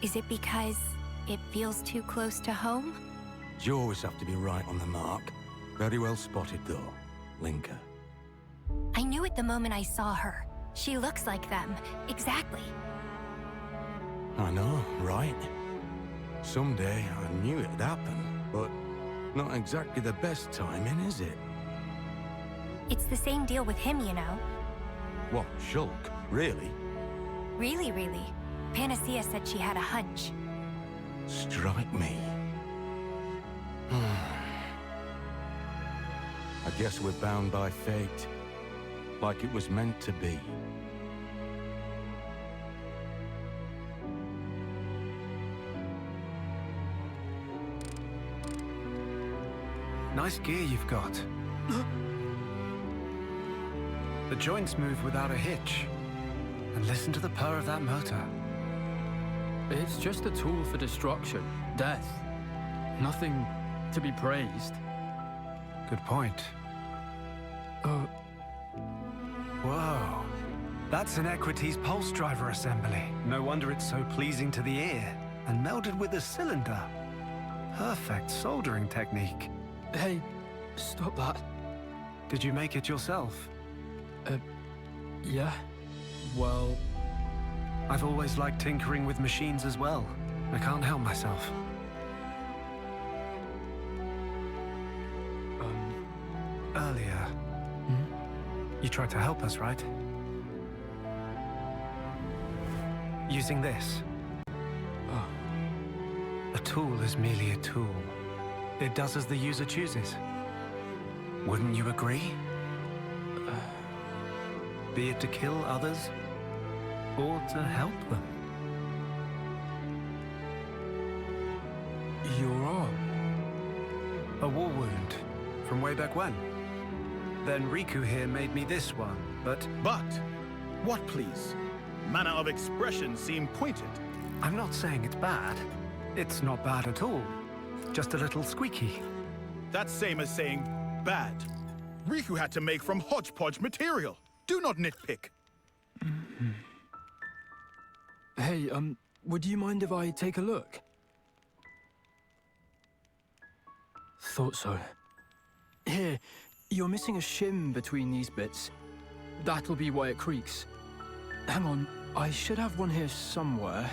Is it because it feels too close to home? You always have to be right on the mark. Very well spotted, though, Linka. I knew it the moment I saw her. She looks like them. Exactly. I know, right? Someday I knew it'd happen, but not exactly the best timing, is it? It's the same deal with him, you know. What, Shulk? Really? Really, really. Panacea said she had a hunch. Strike me. I guess we're bound by fate. Like it was meant to be. Nice gear you've got. The joints move without a hitch. And listen to the purr of that motor. It's just a tool for destruction, death. Nothing to be praised. Good point. Whoa. That's an Equities pulse driver assembly. No wonder it's so pleasing to the ear. And melded with a cylinder. Perfect soldering technique. Hey, stop that. Did you make it yourself? Yeah. Well... I've always liked tinkering with machines as well. I can't help myself. Earlier, you tried to help us, right? Using this. A tool is merely a tool. It does as the user chooses. Wouldn't you agree? Be it to kill others, or to help them. Your arm? A war wound, from way back when. Then Riku here made me this one, but... But? What, please? Manner of expression seemed pointed. I'm not saying it's bad. It's not bad at all. Just a little squeaky. That's same as saying bad. Riku had to make from hodgepodge material. Do not nitpick. Hey, would you mind if I take a look? Thought so. Here, you're missing a shim between these bits. That'll be why it creaks. Hang on, I should have one here somewhere.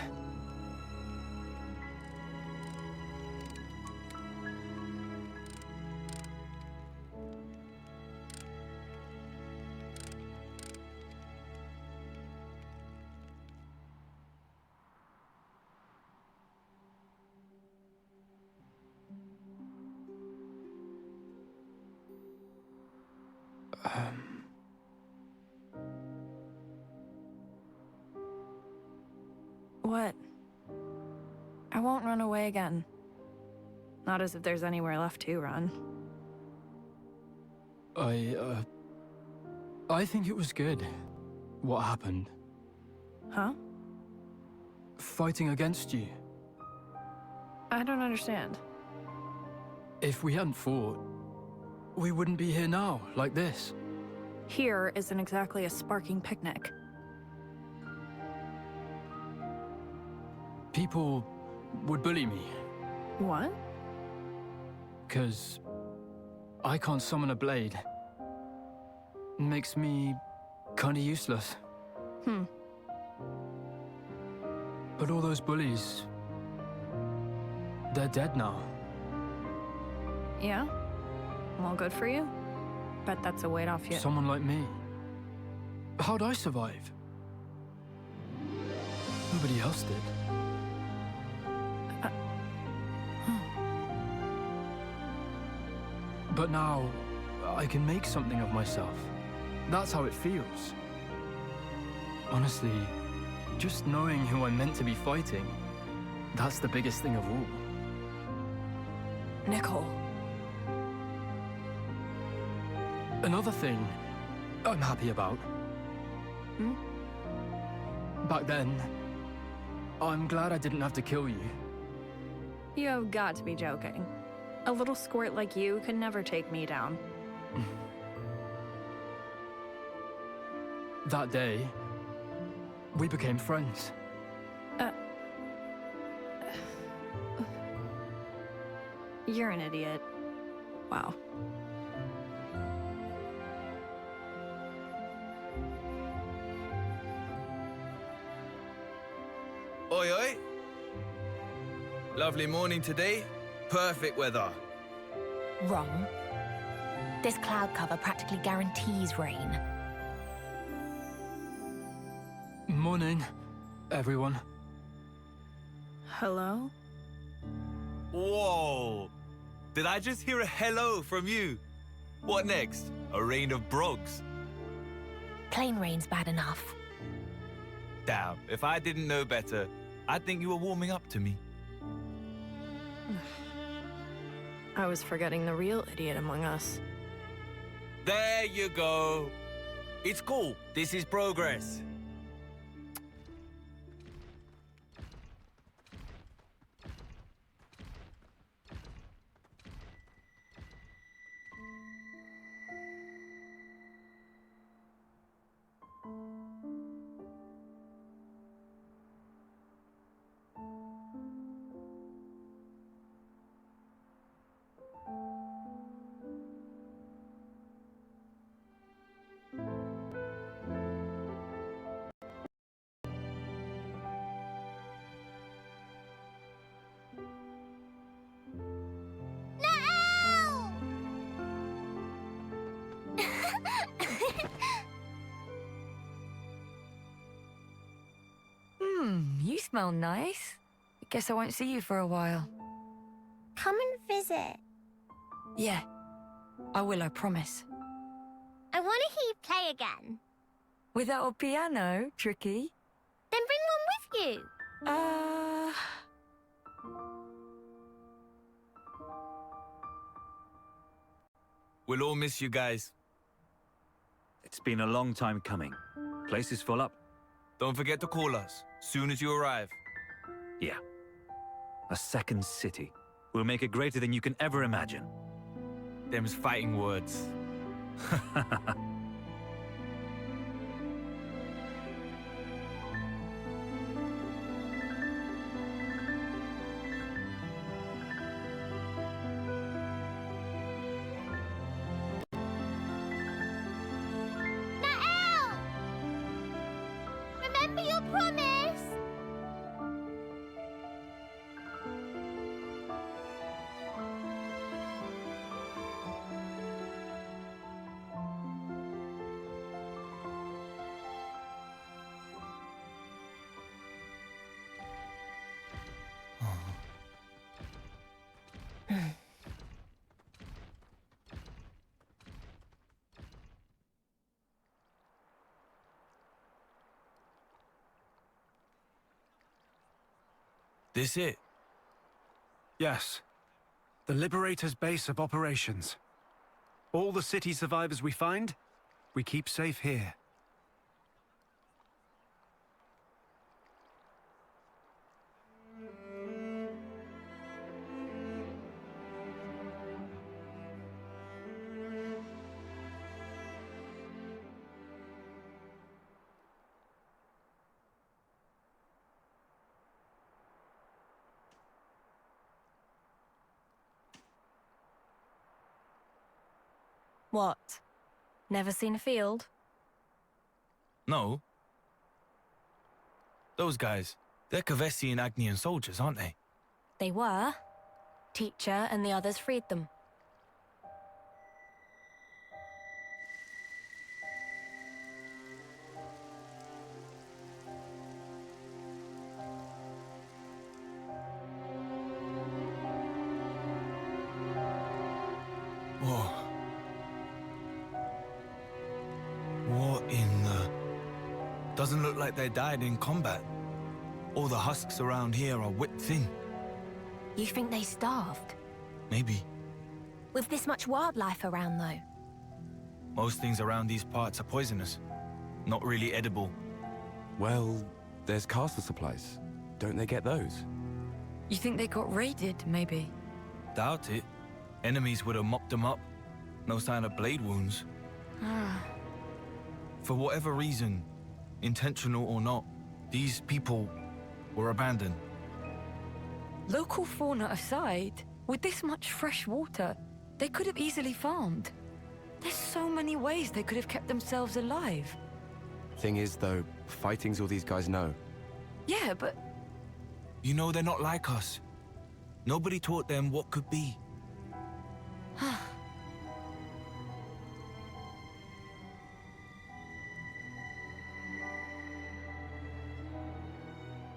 What? I won't run away again. Not as if there's anywhere left to run. I think it was good. What happened? Huh? Fighting against you. I don't understand. If we hadn't fought, we wouldn't be here now, like this. Here isn't exactly a sparking picnic. People would bully me. What? 'Cause I can't summon a blade. Makes me kinda useless. But all those bullies, they're dead now. Yeah? Well, good for you. Bet that's a weight off you. Someone like me. How'd I survive? Nobody else did. But now, I can make something of myself. That's how it feels. Honestly, just knowing who I'm meant to be fighting, that's the biggest thing of all. Nicole. Another thing I'm happy about. Back then, I'm glad I didn't have to kill you. You have got to be joking. A little squirt like you could never take me down. That day, we became friends. You're an idiot. Wow. Oi, oi. Lovely morning today. Perfect weather. Wrong. This cloud cover practically guarantees rain. Morning, everyone. Hello? Whoa! Did I just hear a hello from you? What next? A rain of brogs? Plain rain's bad enough. Damn, if I didn't know better, I'd think you were warming up to me. I was forgetting the real idiot among us. There you go. It's cool. This is progress. You smell nice. I guess I won't see you for a while. Come and visit. Yeah, I will, I promise. I want to hear you play again. Without a piano, Tricky? Then bring one with you. We'll all miss you guys. It's been a long time coming. Place is full up. Don't forget to call us soon as you arrive. Yeah. A second city. We'll make it greater than you can ever imagine. Them's fighting words. Nael! Remember your promise! This it? Yes. The Liberator's base of operations. All the city survivors we find, we keep safe here. What? Never seen a field? No. Those guys, they're Kavesi and Agnian soldiers, aren't they? They were. Teacher and the others freed them. Whoa. What in the... Doesn't look like they died in combat. All the husks around here are whipped thin. You think they starved? Maybe. With this much wildlife around, though? Most things around these parts are poisonous. Not really edible. Well, there's castle supplies. Don't they get those? You think they got raided, maybe? Doubt it. Enemies would have mopped them up. No sign of blade wounds. Ah. For whatever reason, intentional or not, these people were abandoned. Local fauna aside, with this much fresh water, they could have easily farmed. There's so many ways they could have kept themselves alive. Thing is, though, fighting's all these guys know. Yeah, but... You know, they're not like us. Nobody taught them what could be.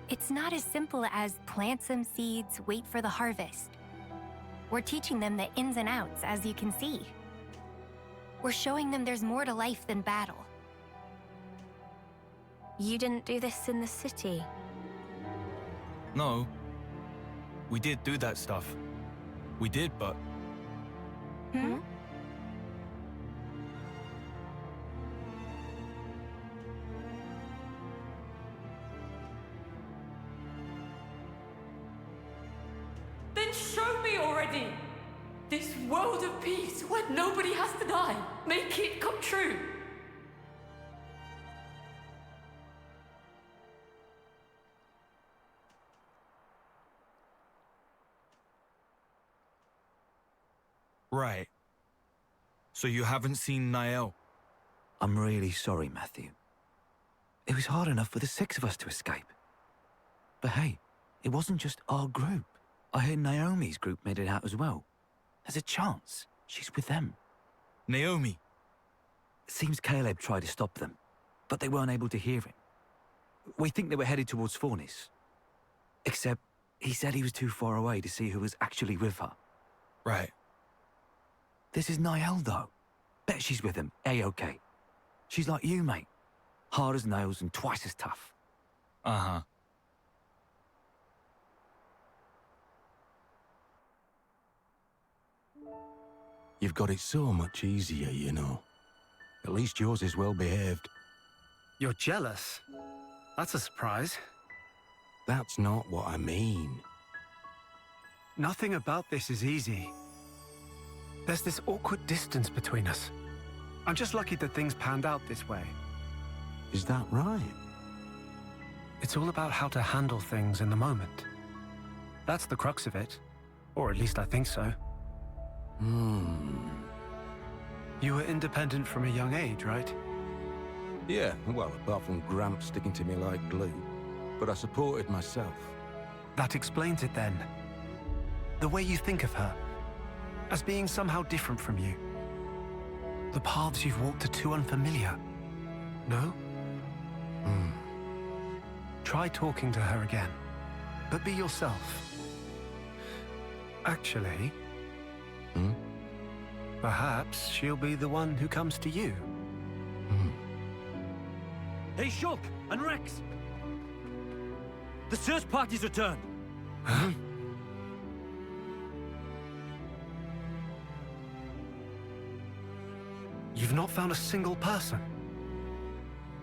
It's not as simple as plant some seeds, wait for the harvest. We're teaching them the ins and outs, as you can see. We're showing them there's more to life than battle. You didn't do this in the city. No. We did do that stuff. We did, but... Hmm? Then show me already! This world of peace where nobody has to die. Make it come true. Right. So you haven't seen Nael? I'm really sorry, Matthew. It was hard enough for the 6 of us to escape. But hey, it wasn't just our group. I heard Naomi's group made it out as well. There's a chance she's with them. Naomi? Seems Caleb tried to stop them, but they weren't able to hear him. We think they were headed towards Fornis. Except he said he was too far away to see who was actually with her. Right. This is Niall, though. Bet she's with him, A-OK. She's like you, mate. Hard as nails and twice as tough. Uh-huh. You've got it so much easier, you know. At least yours is well behaved. You're jealous? That's a surprise. That's not what I mean. Nothing about this is easy. There's this awkward distance between us. I'm just lucky that things panned out this way. Is that right? It's all about how to handle things in the moment. That's the crux of it. Or at least I think so. You were independent from a young age, right? Yeah, well, apart from Gramps sticking to me like glue. But I supported myself. That explains it then. The way you think of her. As being somehow different from you. The paths you've walked are too unfamiliar. No? Try talking to her again. But be yourself. Actually... Perhaps she'll be the one who comes to you. Hey, Shulk and Rex! The search party's returned! You've not found a single person?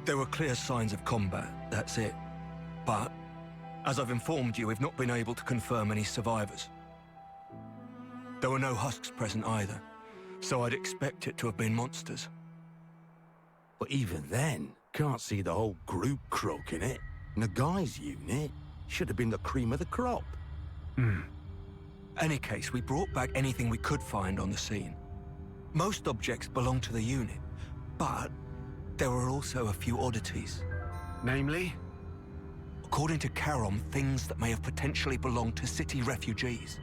There were clear signs of combat, that's it. But, as I've informed you, we've not been able to confirm any survivors. There were no husks present either, so I'd expect it to have been monsters. But even then, can't see the whole group croaking it. Nagai's unit should have been the cream of the crop. Any case, we brought back anything we could find on the scene. Most objects belong to the unit, but there were also a few oddities. Namely? According to Charon, things that may have potentially belonged to city refugees.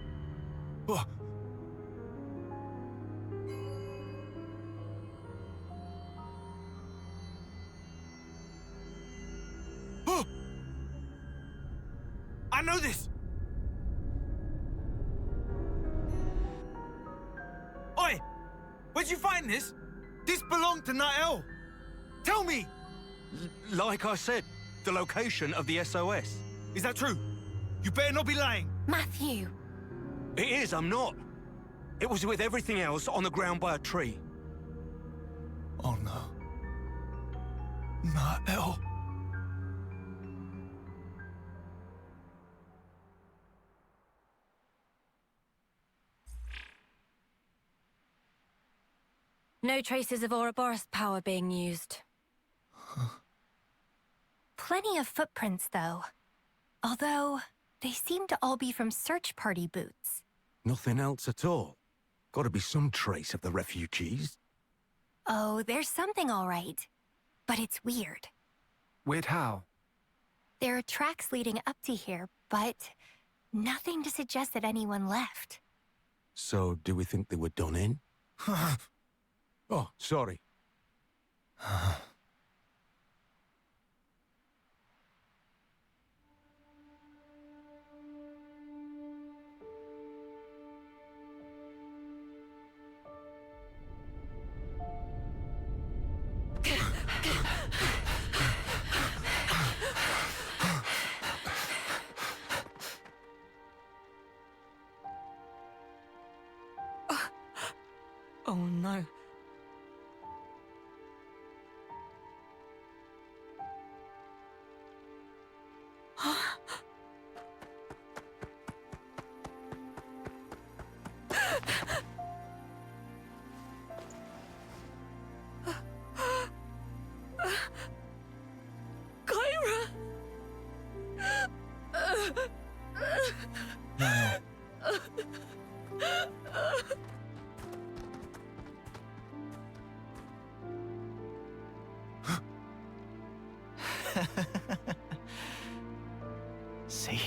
I know this! Oi! Where'd you find this? This belonged to Niall! Tell me! Like I said, the location of the SOS. Is that true? You better not be lying! Matthew! It is, I'm not. It was with everything else on the ground by a tree. Oh no. Niall. No traces of Ouroboros power being used. Plenty of footprints, though. Although, they seem to all be from search party boots. Nothing else at all. Gotta be some trace of the refugees. Oh, there's something all right. But it's weird. Weird how? There are tracks leading up to here, but nothing to suggest that anyone left. So, do we think they were done in? Oh, sorry. Oh no. Kyra! Niall. See?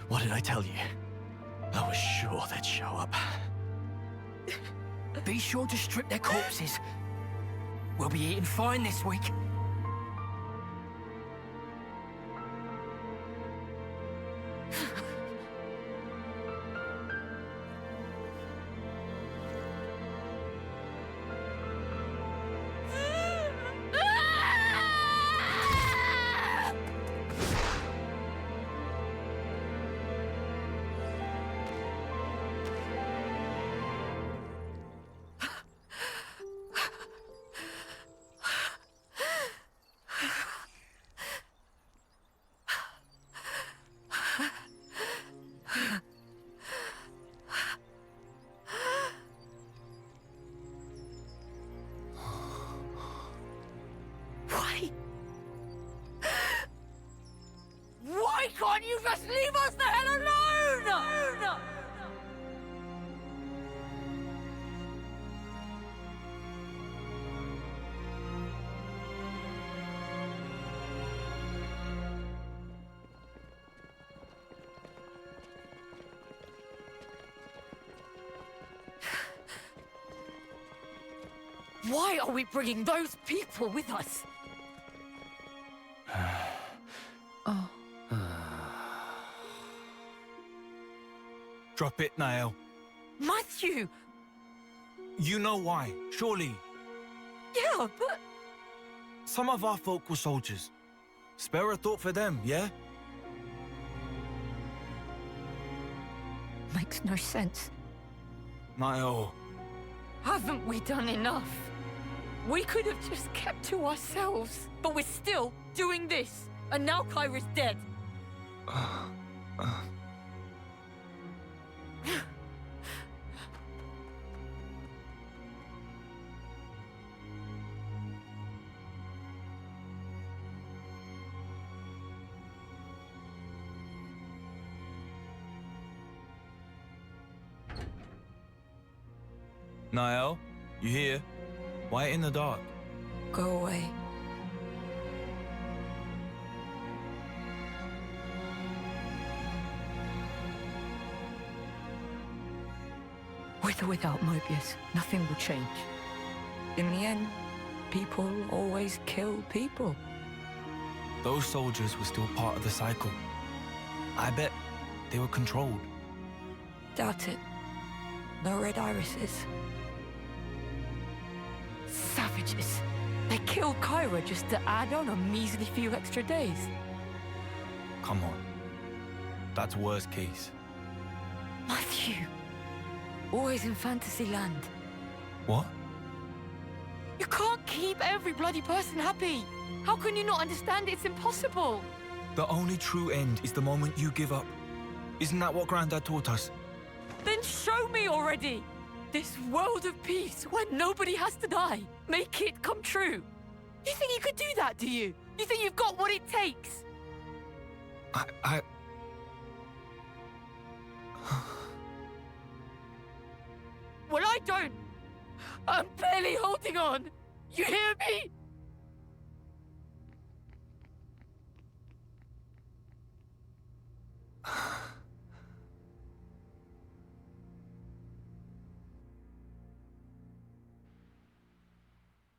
What did I tell you? I was sure they'd show up. Be sure to strip their corpses. We'll be eating fine this week. Why are we bringing those people with us? Oh. Drop it, Niall. Matthew! You know why, surely. Yeah, but... Some of our folk were soldiers. Spare a thought for them, yeah? Makes no sense. Niall. Haven't we done enough? We could have just kept to ourselves, but we're still doing this. And now Kyra's dead. Niall, you here? Why in the dark? Go away. With or without Mobius, nothing will change. In the end, people always kill people. Those soldiers were still part of the cycle. I bet they were controlled. Doubt it. No red irises. Savages. They killed Kyra just to add on a measly few extra days. Come on. That's worst case. Matthew. Always in fantasy land. What? You can't keep every bloody person happy. How can you not understand it's impossible? The only true end is the moment you give up. Isn't that what Grandad taught us? Then show me already! This world of peace where nobody has to die. Make it come true. You think you could do that, do you? You think you've got what it takes? Well, I don't. I'm barely holding on. You hear me?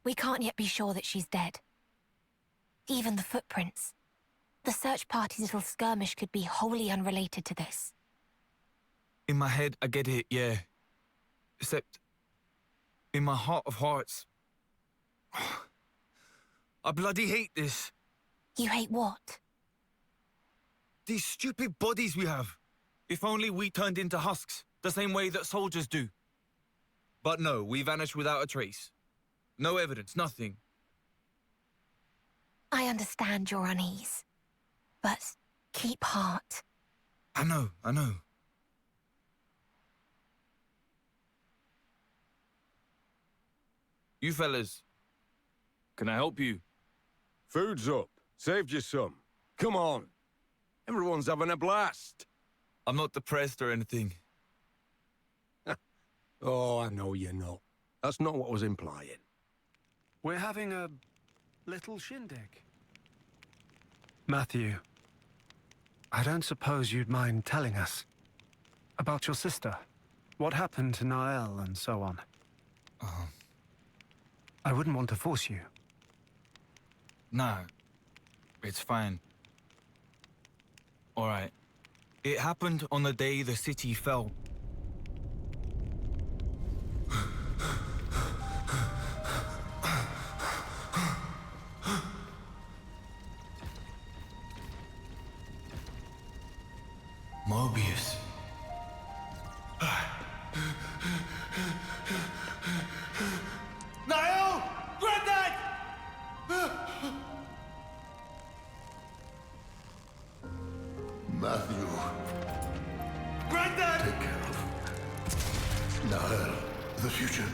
We can't yet be sure that she's dead. Even the footprints. The search party's little skirmish could be wholly unrelated to this. In my head, I get it, yeah. Except, in my heart of hearts, I bloody hate this. You hate what? These stupid bodies we have. If only we turned into husks, the same way that soldiers do. But no, we vanished without a trace. No evidence, nothing. I understand your unease. But keep heart. I know. You fellas, can I help you? Food's up. Saved you some. Come on. Everyone's having a blast. I'm not depressed or anything. Oh, I know you're not. That's not what I was implying. We're having a little shindig. Matthew, I don't suppose you'd mind telling us about your sister. What happened to Niall and so on. I wouldn't want to force you. Nah, it's fine. All right. It happened on the day the city fell. Mobius. Niall! Granddad! Matthew. Granddad! Take care of Niall, the future.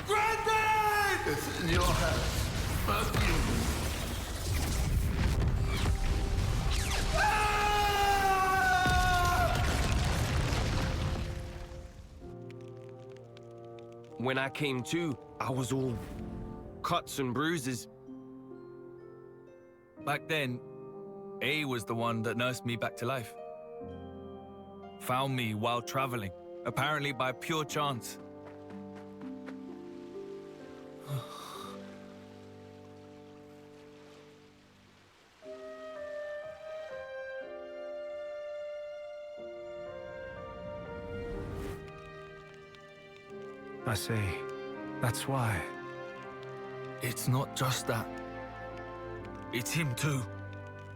Granddad! It's in your hands, Matthew. When I came to, I was all cuts and bruises. Back then, A was the one that nursed me back to life. Found me while traveling, apparently by pure chance. I see. That's why. It's not just that. It's him too.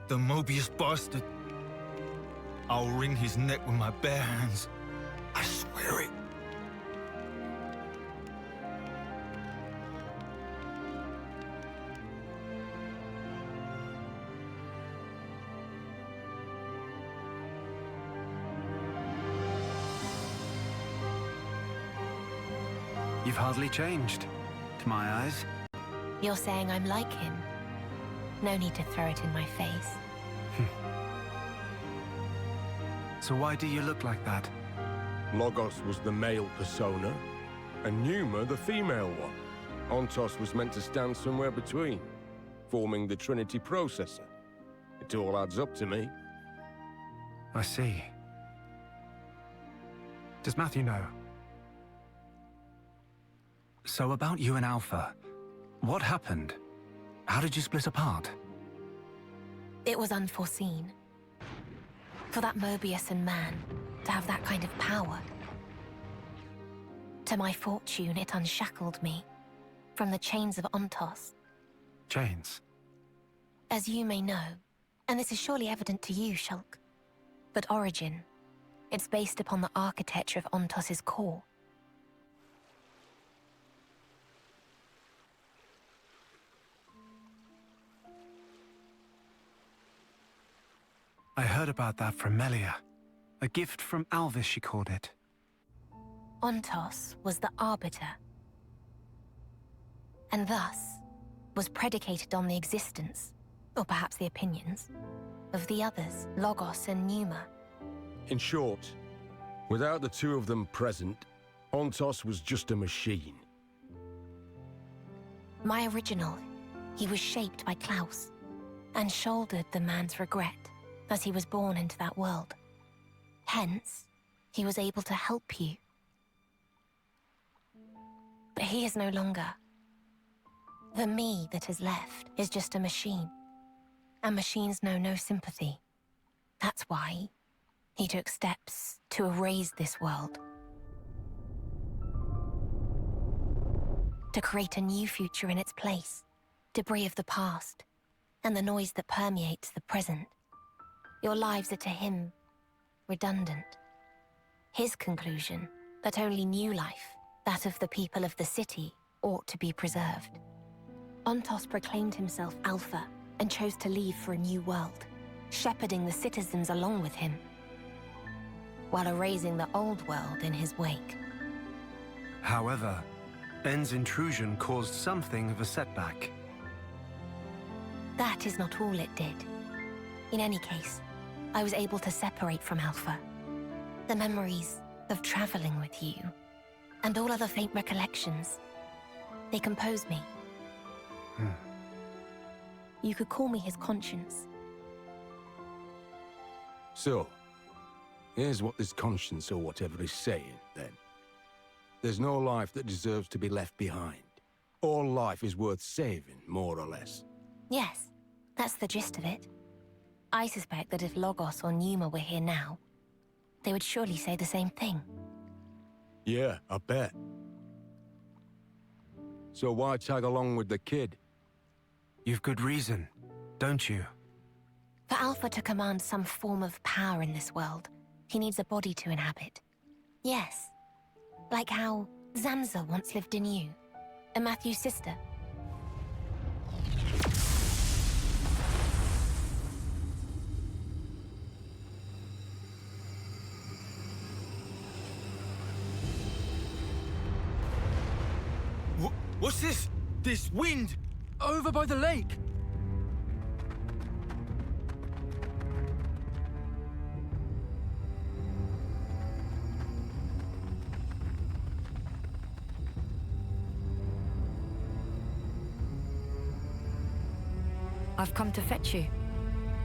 The Mobius bastard. I'll wring his neck with my bare hands. I swear it. You've hardly changed, to my eyes. You're saying I'm like him? No need to throw it in my face. So why do you look like that? Logos was the male persona, and Numa the female one. Ontos was meant to stand somewhere between, forming the Trinity processor. It all adds up to me. I see. Does Matthew know? So about you and Alpha, what happened? How did you split apart? It was unforeseen. For that Mobius and man to have that kind of power. To my fortune, it unshackled me from the chains of Ontos. Chains? As you may know, and this is surely evident to you, Shulk, but Origin, it's based upon the architecture of Ontos's core. I heard about that from Melia. A gift from Alvis, she called it. Ontos was the Arbiter, and thus was predicated on the existence, or perhaps the opinions, of the others, Logos and Numa. In short, without the two of them present, Ontos was just a machine. My original, he was shaped by Klaus, and shouldered the man's regret as he was born into that world. Hence, he was able to help you. But he is no longer. The me that is left is just a machine. And machines know no sympathy. That's why he took steps to erase this world. To create a new future in its place. Debris of the past, and the noise that permeates the present. Your lives are to him redundant. His conclusion that only new life, that of the people of the city, ought to be preserved. Ontos proclaimed himself Alpha and chose to leave for a new world, shepherding the citizens along with him, while erasing the old world in his wake. However, N's intrusion caused something of a setback. That is not all it did. In any case, I was able to separate from Alpha. The memories of traveling with you, and all other faint recollections, they compose me. You could call me his conscience. So, here's what this conscience or whatever is saying, then. There's no life that deserves to be left behind. All life is worth saving, more or less. Yes, that's the gist of it. I suspect that if Logos or Numa were here now, they would surely say the same thing. Yeah, I bet. So why tag along with the kid? You've good reason, don't you? For Alpha to command some form of power in this world, he needs a body to inhabit. Yes, like how Zamza once lived in you, and Matthew's sister. What's this? This wind? Over by the lake! I've come to fetch you,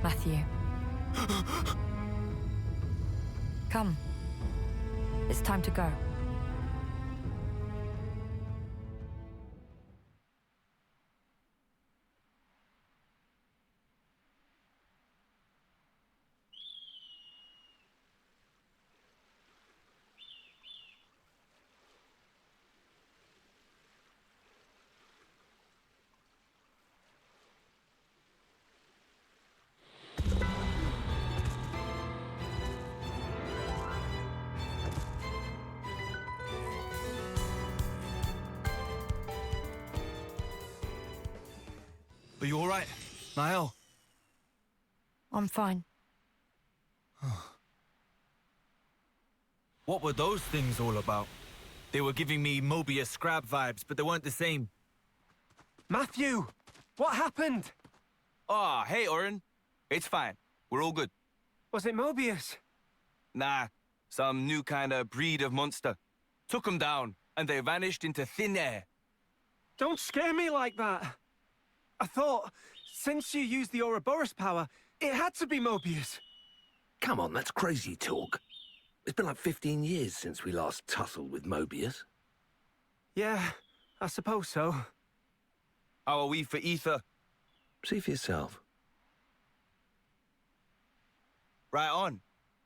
Matthew. Come. It's time to go. Are you all right, Niall? I'm fine. What were those things all about? They were giving me Mobius Scrab vibes, but they weren't the same. Matthew! What happened? Ah, hey, Oren. It's fine. We're all good. Was it Mobius? Nah, some new kind of breed of monster. Took them down, and they vanished into thin air. Don't scare me like that. I thought, since you used the Ouroboros power, it had to be Mobius. Come on, that's crazy talk. It's been like 15 years since we last tussled with Mobius. Yeah, I suppose so. How are we for ether? See for yourself. Right on.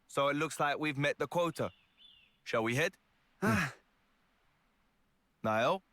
So it looks like we've met the quota. Shall we head? Niall?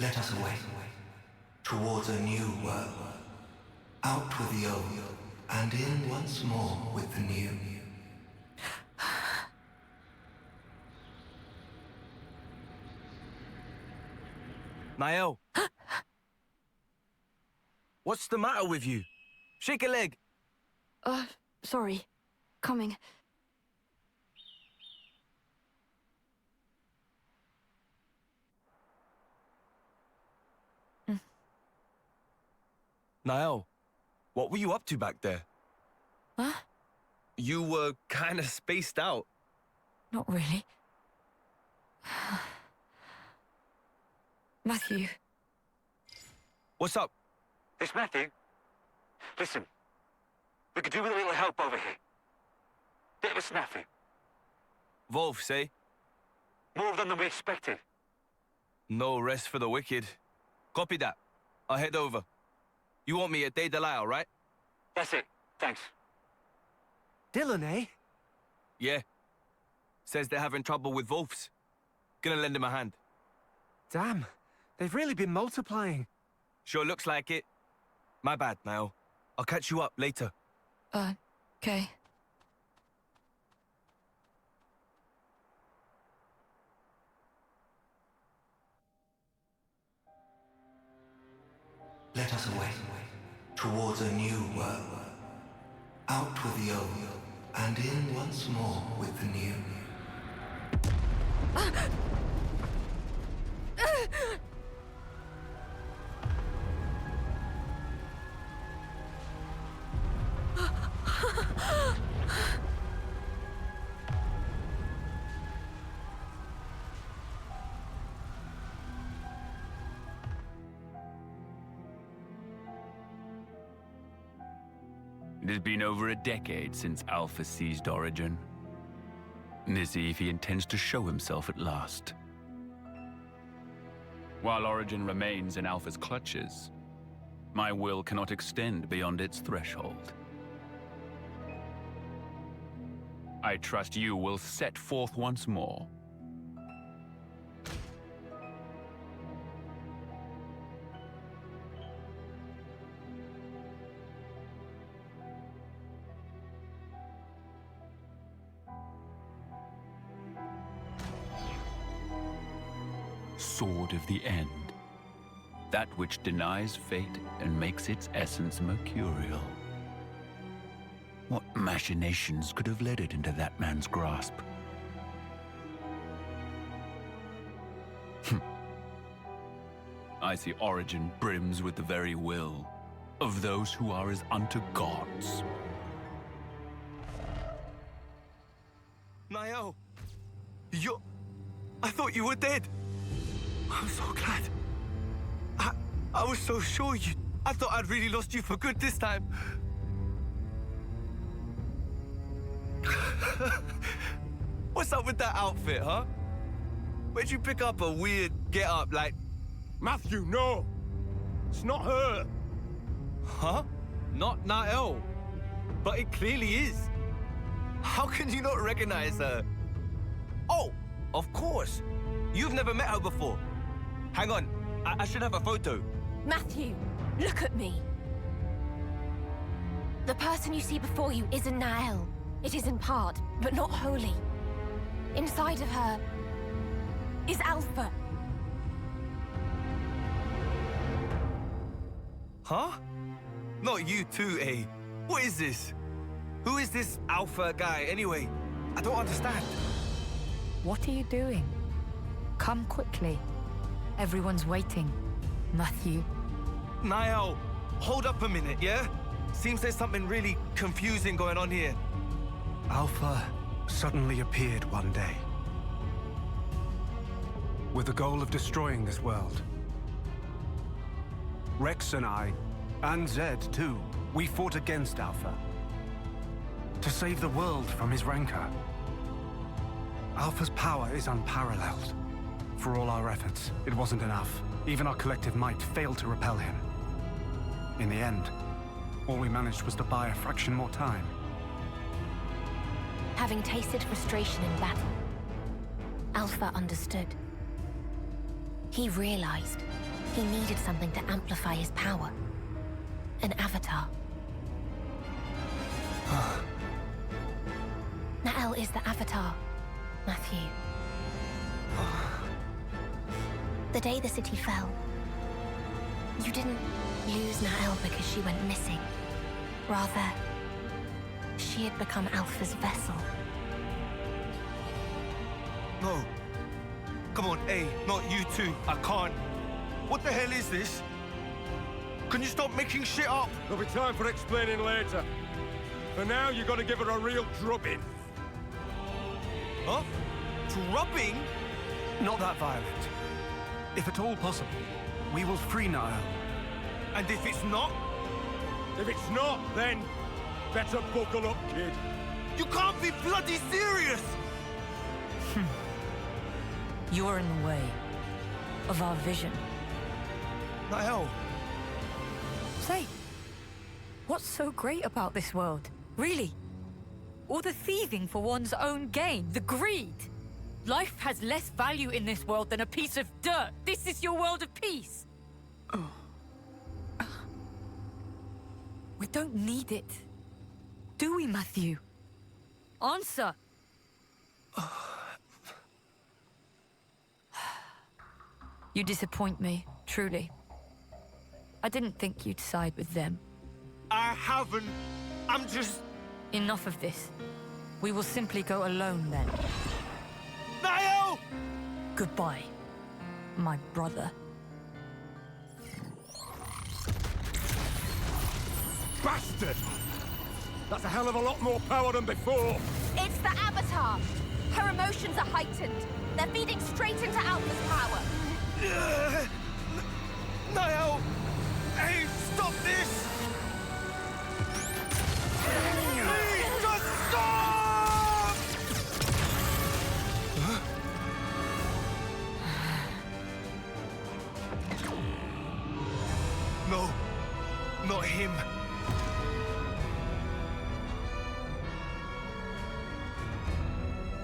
Let us away, towards a new world, out with the old, and in once more with the new. Niall? What's the matter with you? Shake a leg. Sorry. Coming. Niall, what were you up to back there? Huh? You were kind of spaced out. Not really. Matthew. What's up? It's Matthew. Listen, we could do with a little help over here. Bit of a snafu. Wolf, say? More of them than we expected. No rest for the wicked. Copy that. I'll head over. You want me at Day Delisle, right? That's it. Thanks. Dylan, eh? Yeah. Says they're having trouble with Wolves. Gonna lend him a hand. Damn, they've really been multiplying. Sure looks like it. My bad, Niall. I'll catch you up later. Okay. Let us away, towards a new world, out with the old, and in once more with the new. It has been over a decade since Alpha seized Origin. Let's see if he intends to show himself at last. While Origin remains in Alpha's clutches, my will cannot extend beyond its threshold. I trust you will set forth once more. Sword of the End. That which denies fate and makes its essence mercurial. What machinations could have led it into that man's grasp? I see Origin brims with the very will of those who are as unto gods. Niall! I thought you were dead! I'm so glad. I was so sure I thought I'd really lost you for good this time. What's up with that outfit, huh? Where'd you pick up a weird get-up like... Matthew, no! It's not her! Huh? Not Nael. But it clearly is. How can you not recognize her? Oh, of course. You've never met her before. Hang on, I should have a photo. Matthew, look at me. The person you see before you isn't Nael. It is in part, but not wholly. Inside of her is Alpha. Huh? Not you too, eh? What is this? Who is this Alpha guy, anyway? I don't understand. What are you doing? Come quickly. Everyone's waiting. Matthew. Niall, hold up a minute, yeah? Seems there's something really confusing going on here. Alpha suddenly appeared one day, with the goal of destroying this world. Rex and I, and Zed too, we fought against Alpha, to save the world from his rancor. Alpha's power is unparalleled. For all our efforts, it wasn't enough. Even our collective might failed to repel him. In the end, all we managed was to buy a fraction more time. Having tasted frustration in battle, Alpha understood. He realized he needed something to amplify his power. An avatar. Nael is the avatar, Matthew. The day the city fell, you didn't lose Nael because she went missing. Rather, she had become Alpha's vessel. No. Come on, hey, not you two. I can't. What the hell is this? Can you stop making shit up? There'll be time for explaining later. For now, you gotta give her a real drubbing. Huh? Drubbing? Not that violent. If at all possible, we will free Nael. And if it's not? If it's not, then better buckle up, kid. You can't be bloody serious! You're in the way of our vision. Nael. Say, what's so great about this world? Really? All the thieving for one's own gain, the greed. Life has less value in this world than a piece of dirt. This is your world of peace. We don't need it. Do we, Matthew? Answer. You disappoint me, truly. I didn't think you'd side with them. I haven't. I'm just... Enough of this. We will simply go alone then. Nael! Goodbye, my brother. Bastard! That's a hell of a lot more power than before. It's the Avatar! Her emotions are heightened. They're feeding straight into Alpha's power. Nael! Hey, stop this! Please, just stop! Huh? No, not him.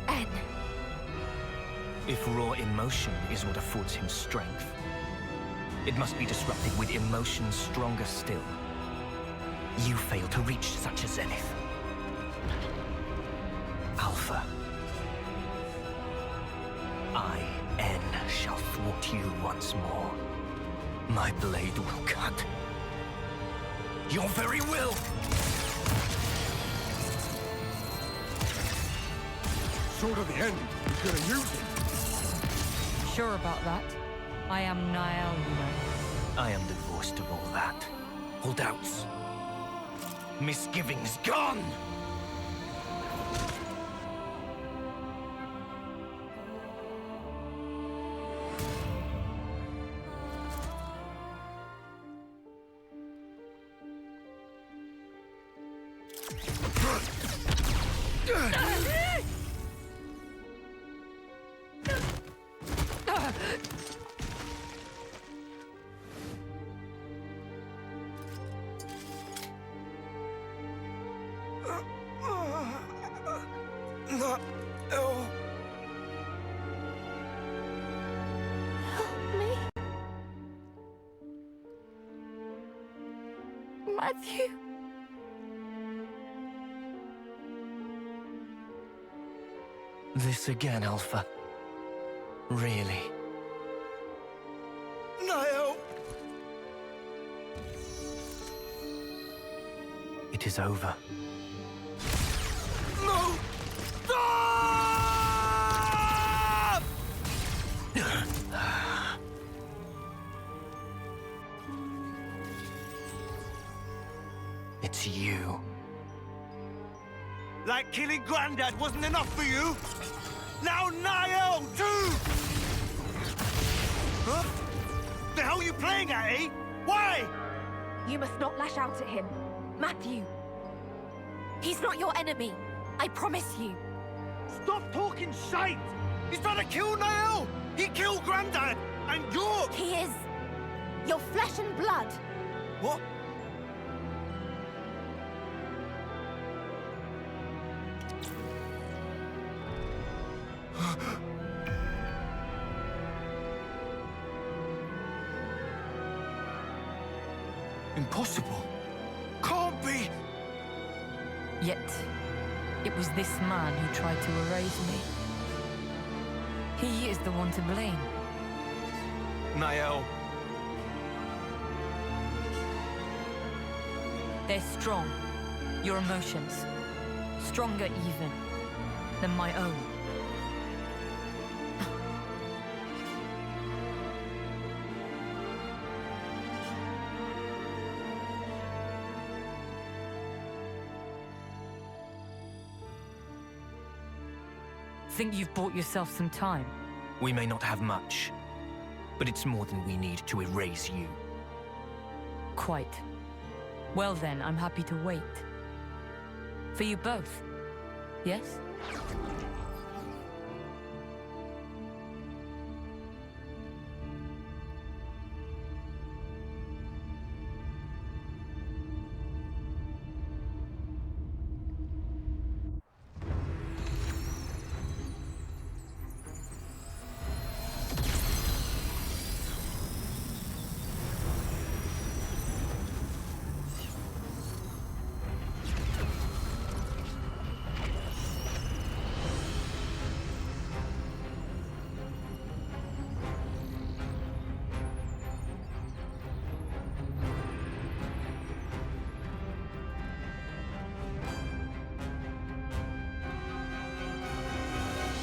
N. If raw emotion is what affords him strength, it must be disrupted with emotions stronger still. You fail to reach such a zenith. Alpha. I, N, shall thwart you once more. My blade will cut your very will! Sword of the end. He's gonna use it. Sure about that? I am Nael, you know. I am divorced of all that. All doubts. Misgivings gone! Matthew. This again, Alpha. Really? Niall! It is over. No! Stop! It's you. Like killing Grandad wasn't enough for you? Now Niall, too! Huh? The hell are you playing at, eh? Why? You must not lash out at him. Matthew. He's not your enemy. I promise you. Stop talking shite! He's trying to kill Niall! He killed Grandad! And you're... He is your flesh and blood. What? Impossible. Can't be! Yet, it was this man who tried to erase me. He is the one to blame. Niall. They're strong. Your emotions. Stronger even than my own. Think you've bought yourself some time? We may not have much, but it's more than we need to erase you. Quite. Well then, I'm happy to wait. For you both, yes?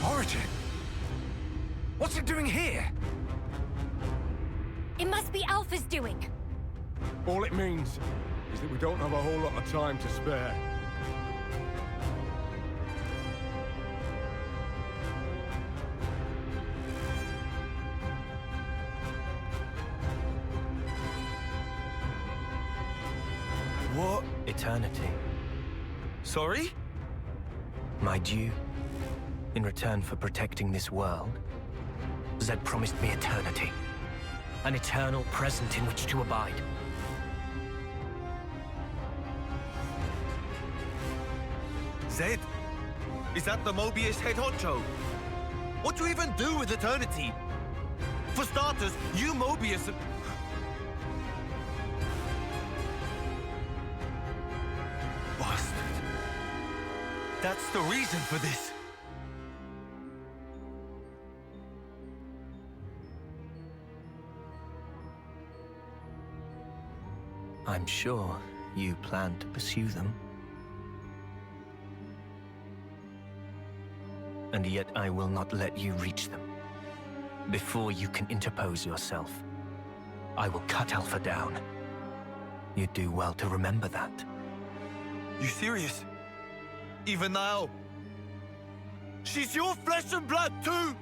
Origin? What's it doing here? It must be Alpha's doing. All it means is that we don't have a whole lot of time to spare. What? Eternity. Sorry? My due? In return for protecting this world, Zed promised me eternity. An eternal present in which to abide. Zed? Is that the Mobius head honcho? What do you even do with eternity? For starters, you Mobius... Bastard. That's the reason for this. I'm sure you plan to pursue them. And yet I will not let you reach them. Before you can interpose yourself, I will cut Alpha down. You do well to remember that. You serious? Even now? She's your flesh and blood too!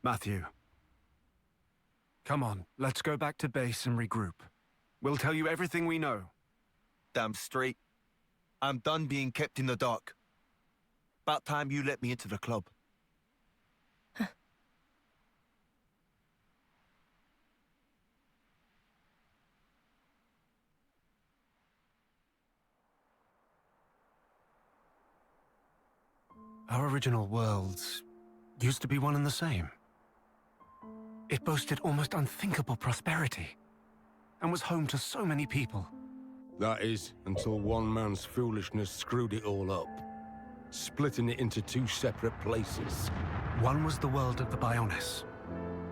Matthew. Come on, let's go back to base and regroup. We'll tell you everything we know. Damn straight. I'm done being kept in the dark. About time you let me into the club. Our original worlds used to be one and the same. It boasted almost unthinkable prosperity, and was home to so many people. That is, until one man's foolishness screwed it all up, splitting it into two separate places. One was the world of the Bionis,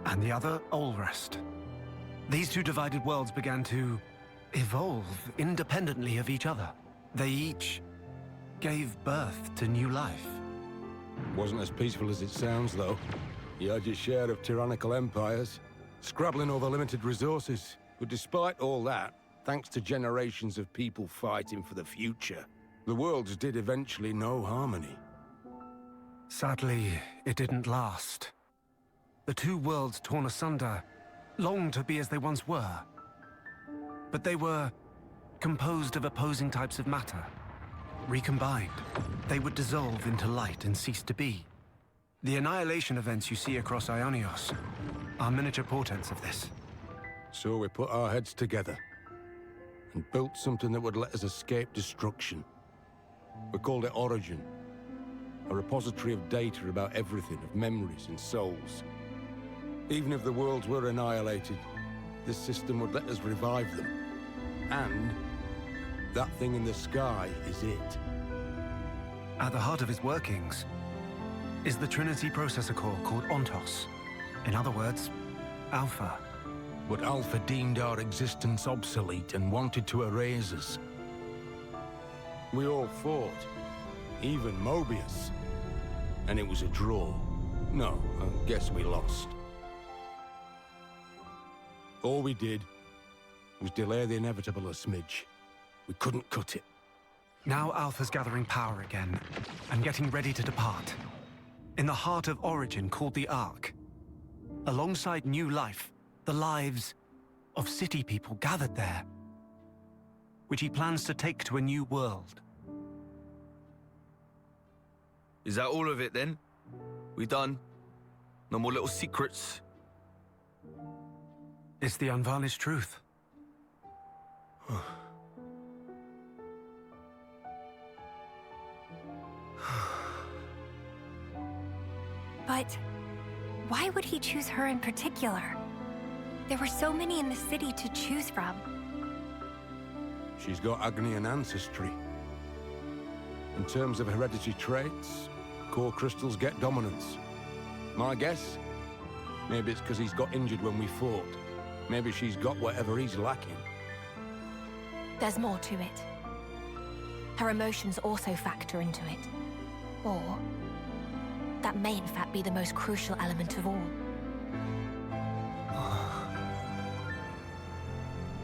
and the other, Olrest. These two divided worlds began to evolve independently of each other. They each gave birth to new life. Wasn't as peaceful as it sounds, though. You had your share of tyrannical empires, scrabbling over limited resources. But despite all that, thanks to generations of people fighting for the future, the worlds did eventually know harmony. Sadly, it didn't last. The two worlds torn asunder longed to be as they once were. But they were composed of opposing types of matter. Recombined, they would dissolve into light and cease to be. The annihilation events you see across Ionios are miniature portents of this. So we put our heads together and built something that would let us escape destruction. We called it Origin, a repository of data about everything, of memories and souls. Even if the worlds were annihilated, this system would let us revive them. And that thing in the sky is it. At the heart of its workings is the Trinity processor core called Ontos. In other words, Alpha. But Alpha deemed our existence obsolete and wanted to erase us. We all fought, even Mobius. And it was a draw. No, I guess we lost. All we did was delay the inevitable a smidge. We couldn't cut it. Now Alpha's gathering power again, and getting ready to depart. In the heart of Origin called the Ark. Alongside new life, the lives of city people gathered there, which he plans to take to a new world. Is that all of it then? We done? No more little secrets? It's the unvarnished truth. But why would he choose her in particular? There were so many in the city to choose from. She's got Agnian ancestry. In terms of hereditary traits, core crystals get dominance. My guess? Maybe it's because he's got injured when we fought. Maybe she's got whatever he's lacking. There's more to it. Her emotions also factor into it. Or that may in fact be the most crucial element of all.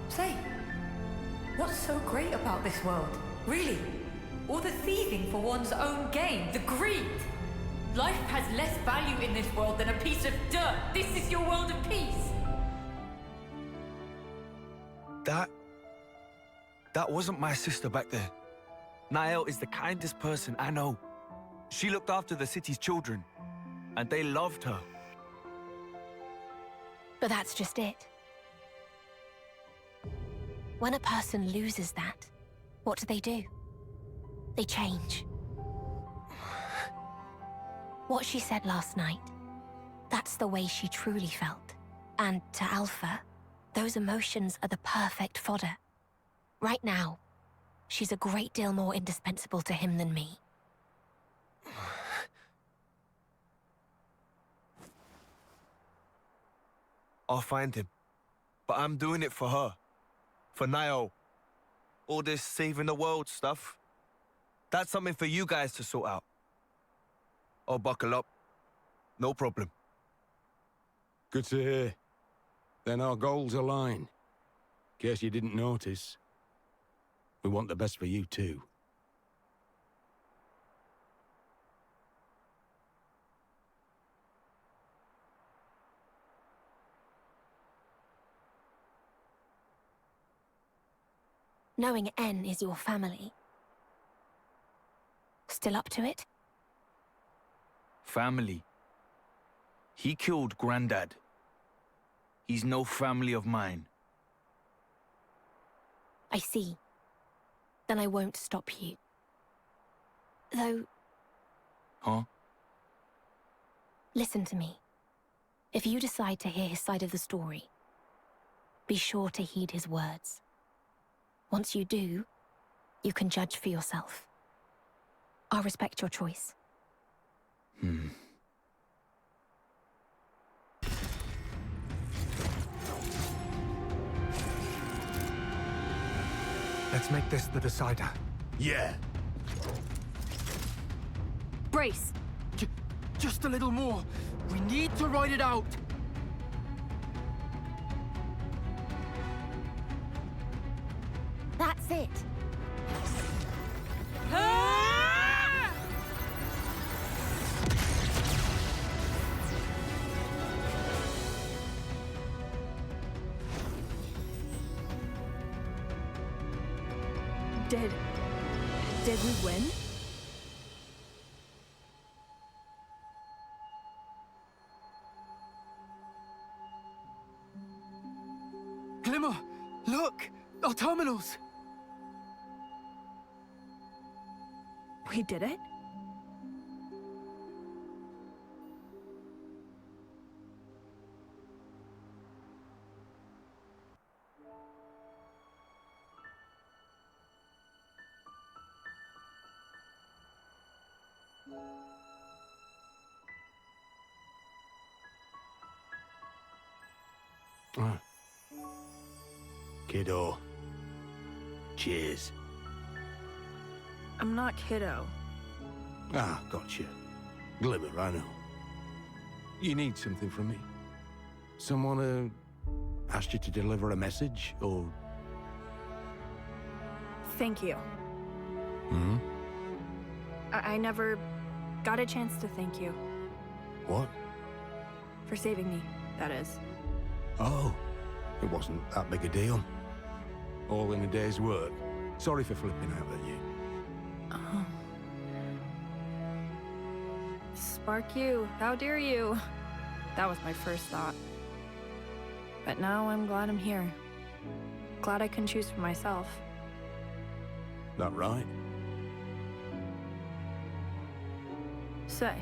Say, what's so great about this world? Really? All the thieving for one's own gain, the greed. Life has less value in this world than a piece of dirt. This is your world of peace. That wasn't my sister back there. Nael is the kindest person I know. She looked after the city's children, and they loved her. But that's just it. When a person loses that, what do? They change. What she said last night, that's the way she truly felt. And to Alpha, those emotions are the perfect fodder. Right now, she's a great deal more indispensable to him than me. I'll find him. But I'm doing it for her. For Nael. All this saving the world stuff, that's something for you guys to sort out. I'll buckle up. No problem. Good to hear. Then our goals align. In case you didn't notice, we want the best for you too. Knowing N is your family. Still up to it? Family. He killed Grandad. He's no family of mine. I see. Then I won't stop you. Though, Huh? Listen to me. If you decide to hear his side of the story, be sure to heed his words. Once you do, you can judge for yourself. I'll respect your choice. Let's make this the decider. Yeah. Brace! Just a little more. We need to ride it out. That's it. Did we win? Glimmer, look! Our terminals! We did it? Kiddo. Cheers. I'm not Kiddo. Ah, gotcha. Glimmer, I know. You need something from me? Someone asked you to deliver a message, or... Thank you. Hmm? I never got a chance to thank you. What? For saving me, that is. Oh, it wasn't that big a deal. All in a day's work. Sorry for flipping out at you. Oh. Spark you, how dare you? That was my first thought. But now I'm glad I'm here. Glad I can choose for myself. That right? Say.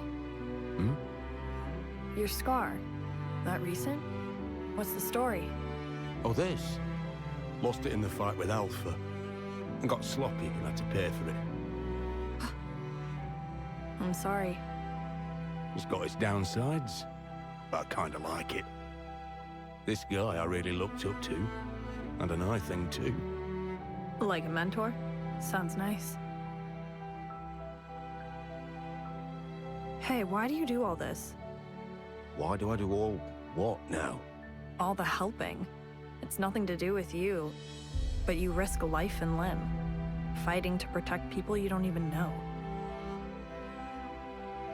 Hmm? Your scar. That recent? What's the story? Oh, this? Lost it in the fight with Alpha. And got sloppy and had to pay for it. I'm sorry. It's got its downsides, but I kinda like it. This guy I really looked up to. And an eye thing too. Like a mentor? Sounds nice. Hey, why do you do all this? Why do I do all what now? All the helping. It's nothing to do with you, but you risk life and limb, fighting to protect people you don't even know.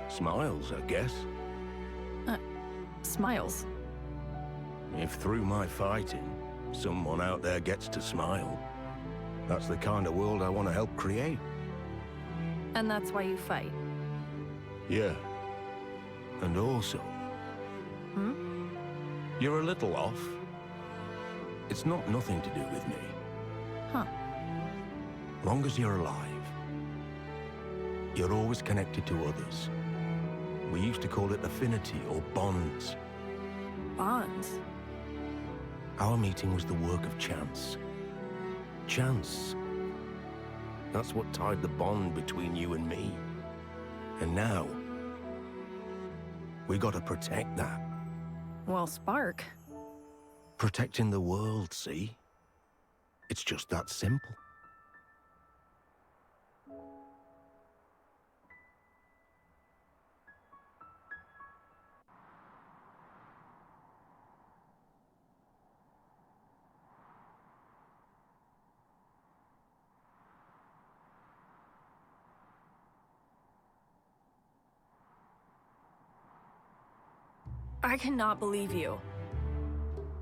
Smiles, I guess. Smiles. If through my fighting, someone out there gets to smile, that's the kind of world I want to help create. And that's why you fight. Yeah. And also... Hmm? You're a little off. It's not nothing to do with me. Huh. Long as you're alive, you're always connected to others. We used to call it affinity or bonds. Bonds? Our meeting was the work of chance. Chance. That's what tied the bond between you and me. And now, we gotta protect that. Well, Spark. Protecting the world, see? It's just that simple. I cannot believe you.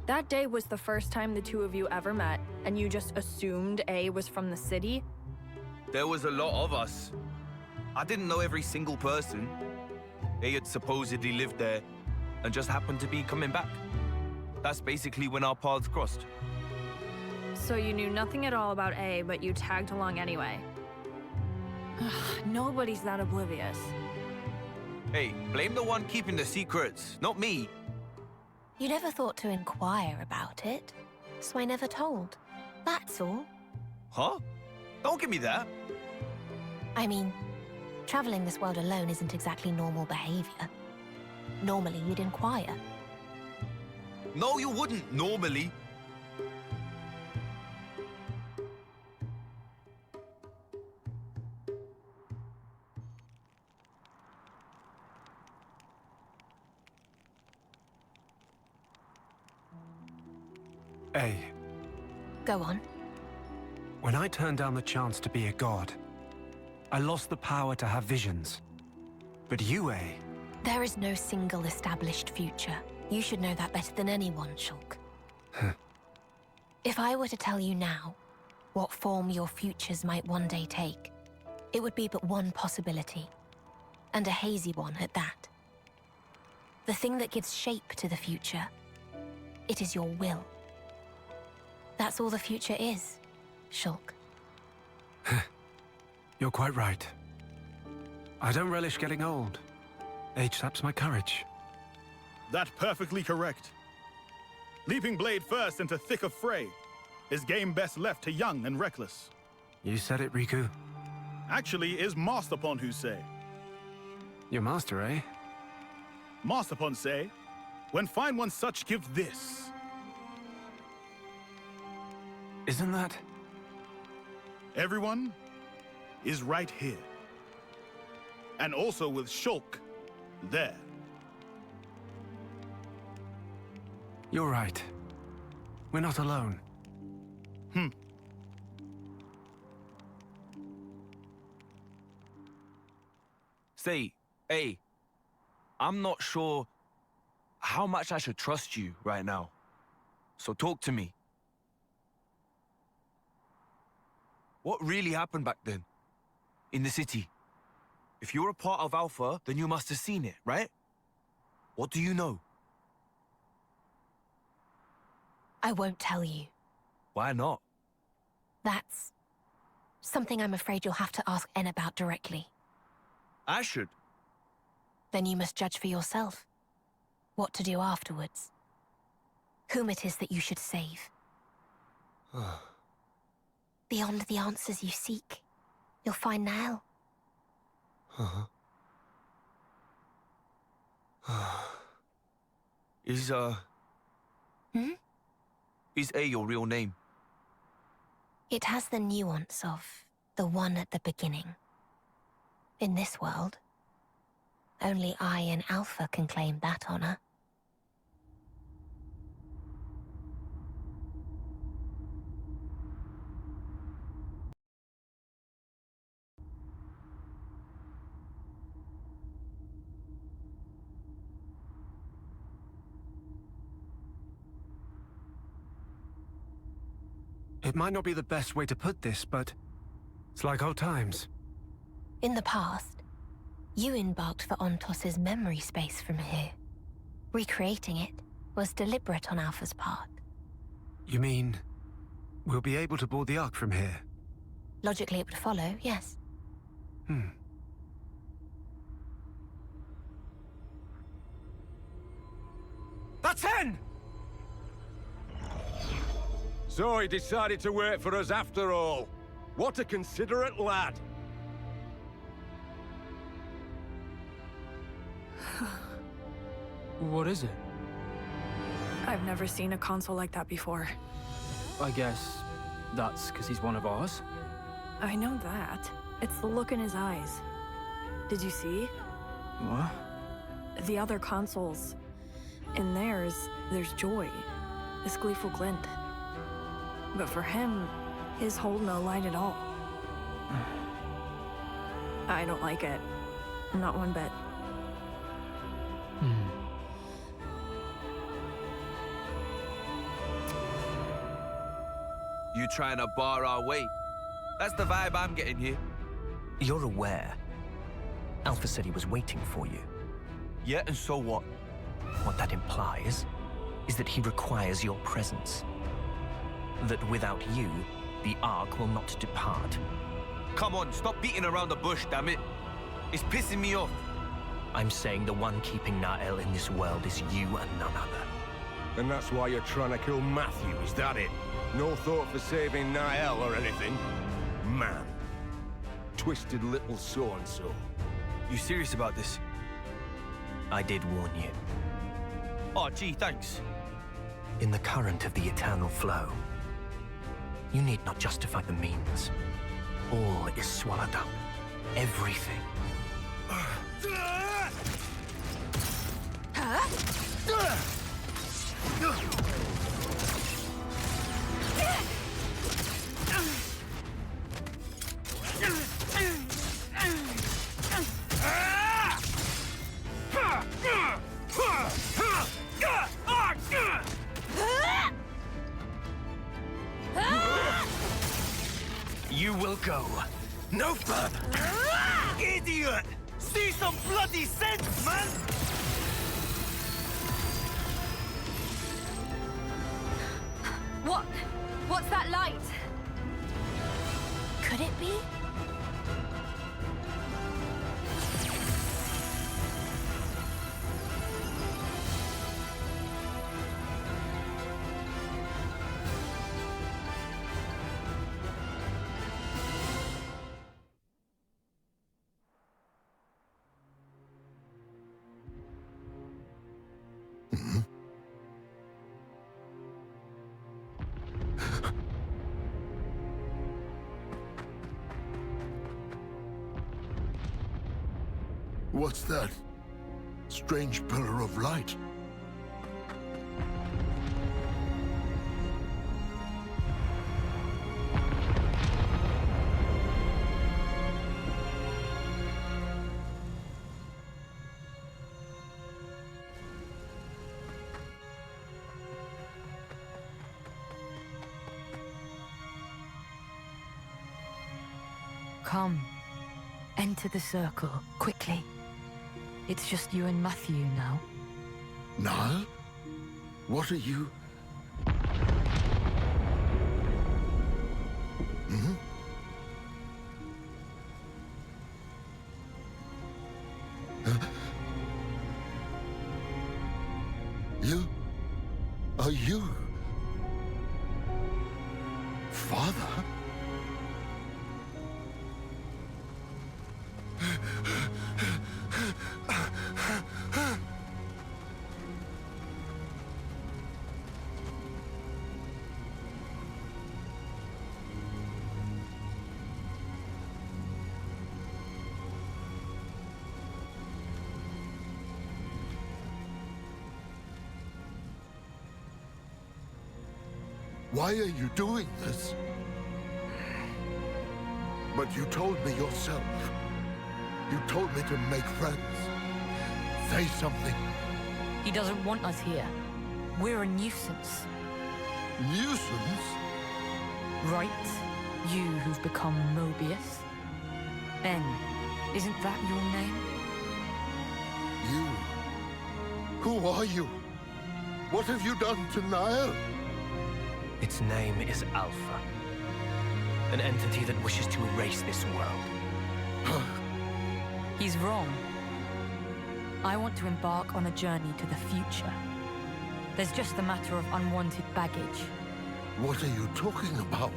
That day was the first time the two of you ever met, and you just assumed A was from the city? There was a lot of us. I didn't know every single person. They had supposedly lived there and just happened to be coming back. That's basically when our paths crossed. So you knew nothing at all about A, but you tagged along anyway. Ugh, nobody's that oblivious. Hey, blame the one keeping the secrets, not me. You never thought to inquire about it, so I never told. That's all. Huh? Don't give me that. I mean, traveling this world alone isn't exactly normal behavior. Normally, you'd inquire. No, you wouldn't, normally. Hey, Go on. when I turned down the chance to be a god, I lost the power to have visions. But you, There is no single established future. You should know that better than anyone, Shulk. If I were to tell you now what form your futures might one day take, it would be but one possibility, and a hazy one at that. The thing that gives shape to the future, it is your will. That's all the future is, Shulk. You're quite right. I don't relish getting old. Age saps my courage. That's perfectly correct. Leaping blade first into thick of fray is game best left to young and reckless. You said it, Riku. Actually, is masked upon who say. Your master, eh? Masked upon say, when find one such, give this. Isn't that? Everyone is right here. And also with Shulk there. You're right. We're not alone. Say, hey, I'm not sure how much I should trust you right now. So talk to me. What really happened back then? In the city? If you're a part of Alpha, then you must have seen it, right? What do you know? I won't tell you. Why not? That's something I'm afraid you'll have to ask En about directly. I should. Then you must judge for yourself what to do afterwards. Whom it is that you should save. Beyond the answers you seek, you'll find Nael. Is A your real name? It has the nuance of the one at the beginning. In this world, only I and Alpha can claim that honor. It might not be the best way to put this, but it's like old times. In the past, you embarked for Ontos's memory space from here. Recreating it was deliberate on Alpha's part. You mean we'll be able to board the Ark from here? Logically, it would follow, yes. That's En! So he decided to wait for us after all. What a considerate lad. What is it? I've never seen a console like that before. I guess that's because he's one of ours. I know that. It's the look in his eyes. Did you see? What? The other consoles. In theirs, there's joy. This gleeful glint. But for him, his hold no light at all. I don't like it. Not one bit. You trying to bar our way? That's the vibe I'm getting here. You're aware. Alpha said he was waiting for you. Yeah, and so what? What that implies is that he requires your presence. That without you, the Ark will not depart. Come on, stop beating around the bush, damn it. It's pissing me off. I'm saying the one keeping Nael in this world is you and none other. And that's why you're trying to kill Matthew, is that it? No thought for saving Nael or anything? Man. Twisted little so-and-so. You serious about this? I did warn you. Oh, gee, thanks. In the current of the eternal flow, you need not justify the means. All is swallowed up. Everything. You will go no further. Idiot! See some bloody sense, man! What? What's that light? Could it be? What's that? Strange pillar of light. Come. Enter the circle, quickly. It's just you and Matthew now. Niall? What are you? Hmm? You? Are you? Father? Why are you doing this? But you told me yourself. You told me to make friends. Say something. He doesn't want us here. We're a nuisance. Nuisance? Right? You who've become Mobius? Ben, isn't that your name? You? Who are you? What have you done to Niall? Its name is Alpha. An entity that wishes to erase this world. He's wrong. I want to embark on a journey to the future. There's just a matter of unwanted baggage. What are you talking about?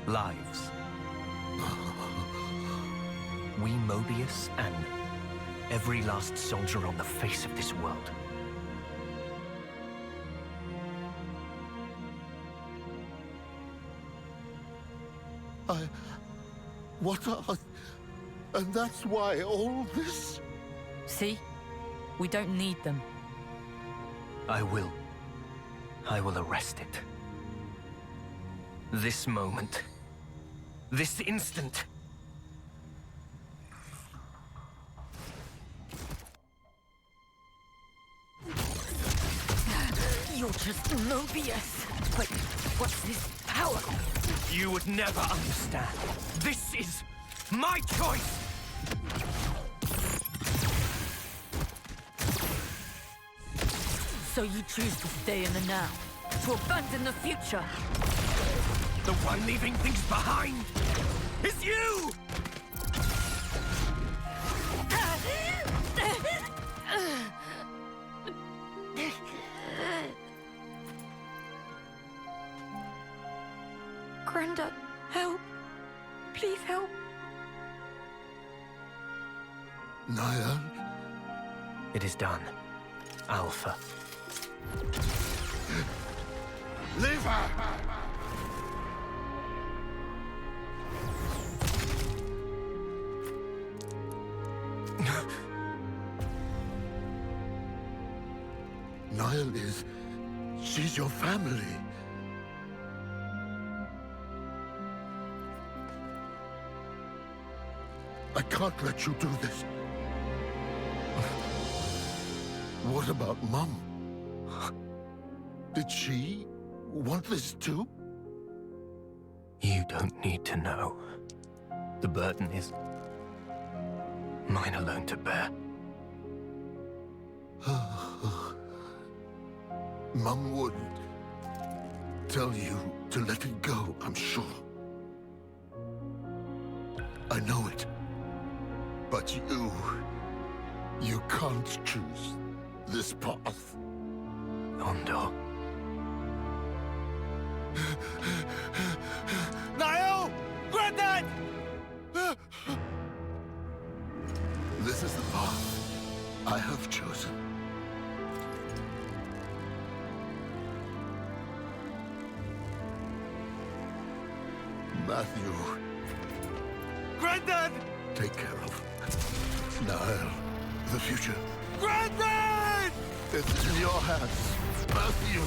Lives. We Mobius and every last soldier on the face of this world. What are... And that's why all this... See? We don't need them. I will arrest it. This moment. This instant. You're just Mobius. Wait, what's this power? You would never understand. This is my choice! So you choose to stay in the now, to abandon the future. The one leaving things behind is you! Please help. Niall? It is done. Alpha. Leave her! Niall is... she's your family. I can't let you do this. What about Mum? Did she want this too? You don't need to know. The burden is mine alone to bear. Mum would tell you to let it go, I'm sure. I know it. But you can't choose this path. Ondo. Niall! Granddad! This is the path I have chosen. Matthew. Granddad! Take care of Niall, the future. Granddad! It's in your hands, Matthew.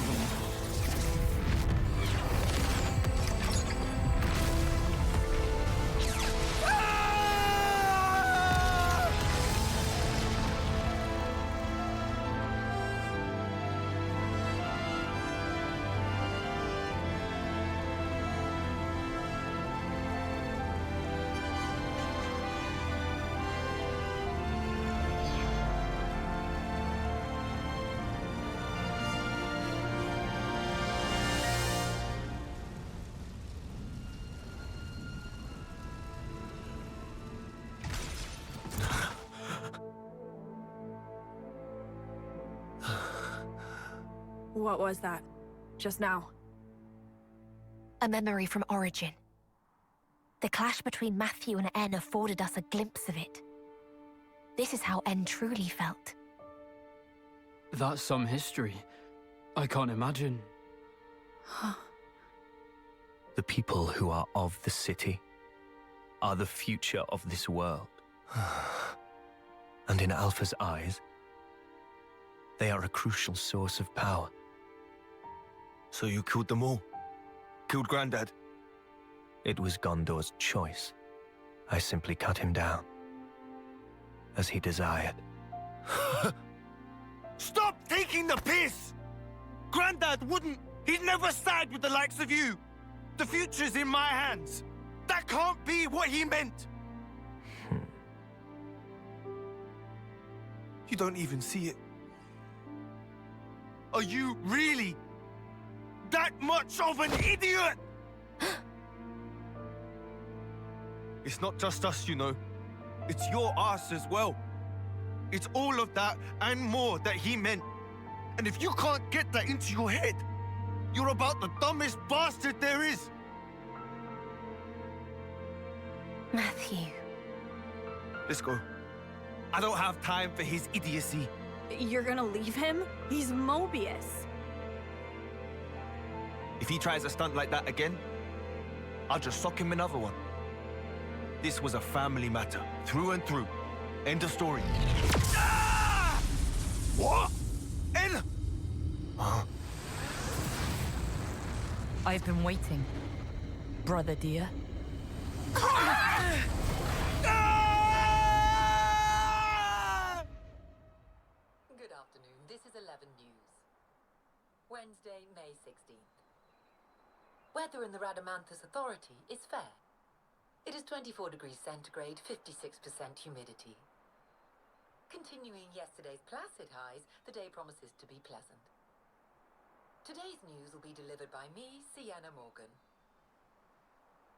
What was that? Just now? A memory from Origin. The clash between Matthew and N afforded us a glimpse of it. This is how N truly felt. That's some history. I can't imagine. The people who are of the city are the future of this world. And in Alpha's eyes, they are a crucial source of power. So you killed them all? Killed Granddad? It was Gondor's choice. I simply cut him down, as he desired. Stop taking the piss! Granddad wouldn't. He'd never side with the likes of you. The future's in my hands. That can't be what he meant. You don't even see it. Are you really that much of an idiot? It's not just us, you know. It's your ass as well. It's all of that and more that he meant. And if you can't get that into your head, you're about the dumbest bastard there is. Matthew. Let's go. I don't have time for his idiocy. You're gonna leave him? He's Mobius. If he tries a stunt like that again, I'll just sock him another one. This was a family matter, through and through. End of story. Ah! What? N? Huh? I've been waiting, brother dear. Good afternoon. This is 11 News. Wednesday, May 16th. Weather in the Radamanthus Authority is fair. It is 24 degrees centigrade, 56% humidity. Continuing yesterday's placid highs, the day promises to be pleasant. Today's news will be delivered by me, Sienna Morgan,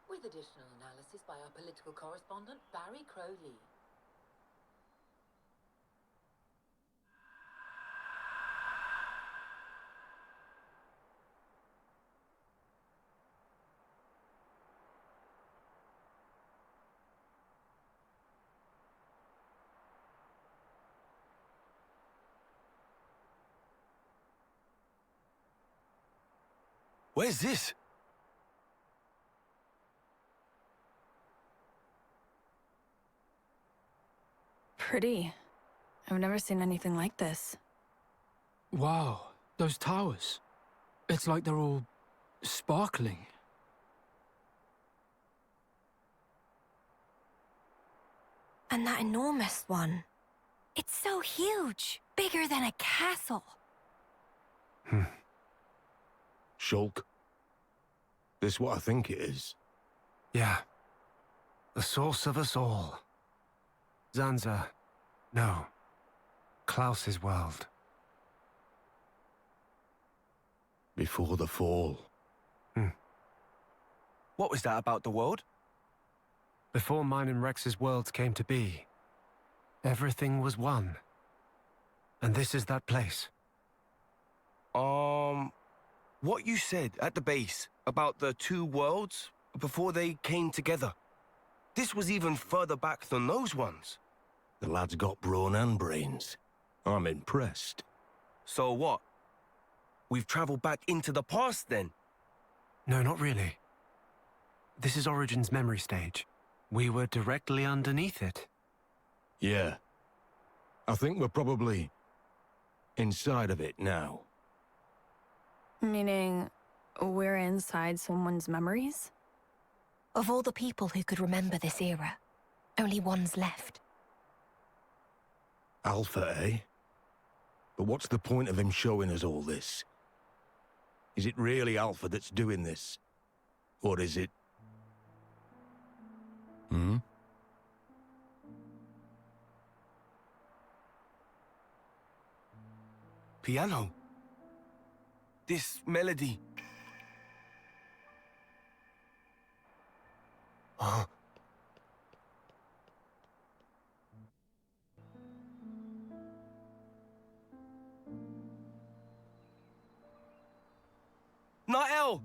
with additional analysis by our political correspondent, Barry Crowley. Where's this? Pretty. I've never seen anything like this. Wow, those towers. It's like they're all sparkling. And that enormous one. It's so huge. Bigger than a castle. Shulk. This what I think it is. Yeah. The source of us all. Zanza. No. Klaus's world. Before the fall. What was that about the world? Before mine and Rex's worlds came to be, everything was one. And this is that place. What you said at the base about the two worlds before they came together. This was even further back than those ones. The lad's got brawn and brains. I'm impressed. So what? We've traveled back into the past then? No, not really. This is Origin's memory stage. We were directly underneath it. Yeah. I think we're probably inside of it now. Meaning, we're inside someone's memories? Of all the people who could remember this era, only one's left. Alpha, eh? But what's the point of him showing us all this? Is it really Alpha that's doing this? Or is it... Piano. This melody. Huh? Nael!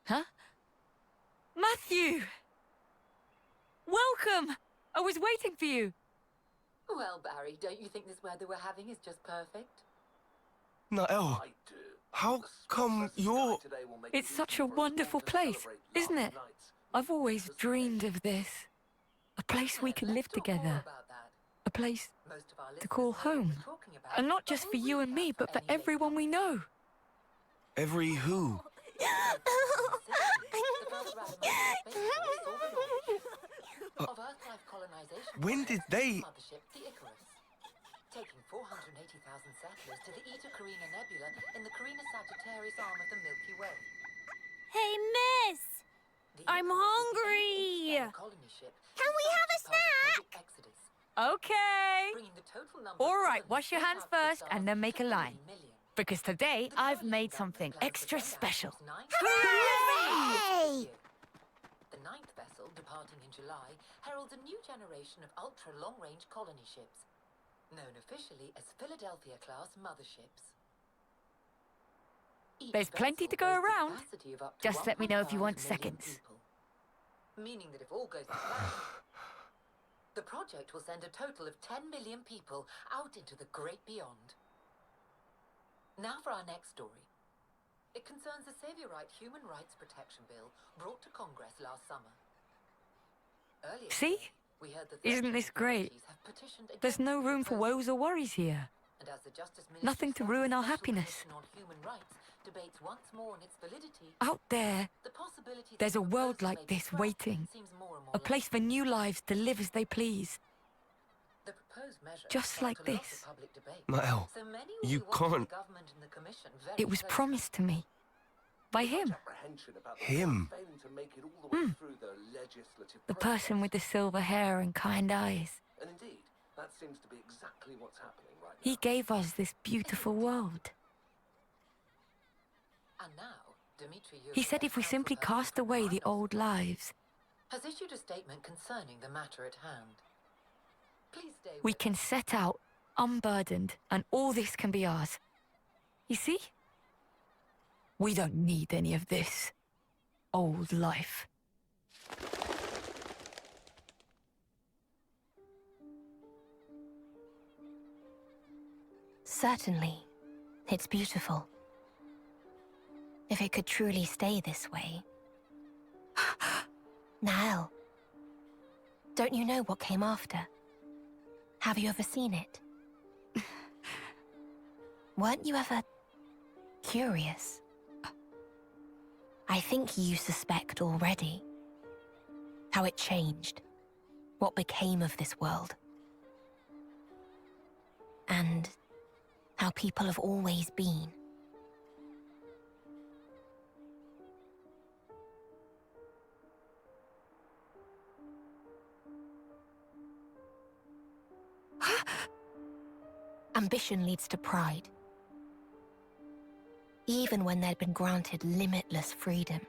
Huh? Matthew! Welcome! I was waiting for you. Well, Barry, don't you think this weather we're having is just perfect? Nael, how come you're... It's such a wonderful place, isn't it? I've always dreamed of this. A place we could live together. A place to call home. And not just for you and me, but for everyone we know. Every who? When did they... Taking 480,000 settlers to the Eta Carina Nebula in the Carina Sagittarius arm of the Milky Way. Hey, miss! I'm hungry! Can we have a snack? Okay. All right, wash your hands first and then make a line. Because today I've made something extra special. Hooray! The ninth vessel, departing in July, heralds a new generation of ultra-long-range colony ships, known officially as Philadelphia-class motherships. There's plenty to go around. Just let me know if you want seconds. Meaning that if all goes to plan, the project will send a total of 10 million people out into the great beyond. Now for our next story. It concerns a Saviorite human rights protection bill brought to Congress last summer. Earlier See? we heard that Isn't this great? There's no room for woes or worries here. and as the Justice Nothing to ruin our happiness. on human rights debates once more on its validity, Out there, the possibility there's a world like this waiting. A place for new lives to live as they please. the proposed measure Just like this. Nael, you can't... It was promised to me. By him. Him? The person with the silver hair and kind eyes. And indeed, that seems to be exactly what's happening right now. He gave us this beautiful world. And now, Dmitry He said if we simply cast away the old lives, has issued a statement concerning the matter at hand. Please stay we can set out unburdened and all this can be ours. You see? We don't need any of this old life. Certainly, it's beautiful. If it could truly stay this way. Nael, don't you know what came after? Have you ever seen it? Weren't you ever curious? I think you suspect already how it changed, what became of this world, and how people have always been. Ambition leads to pride. Even when they'd been granted limitless freedom.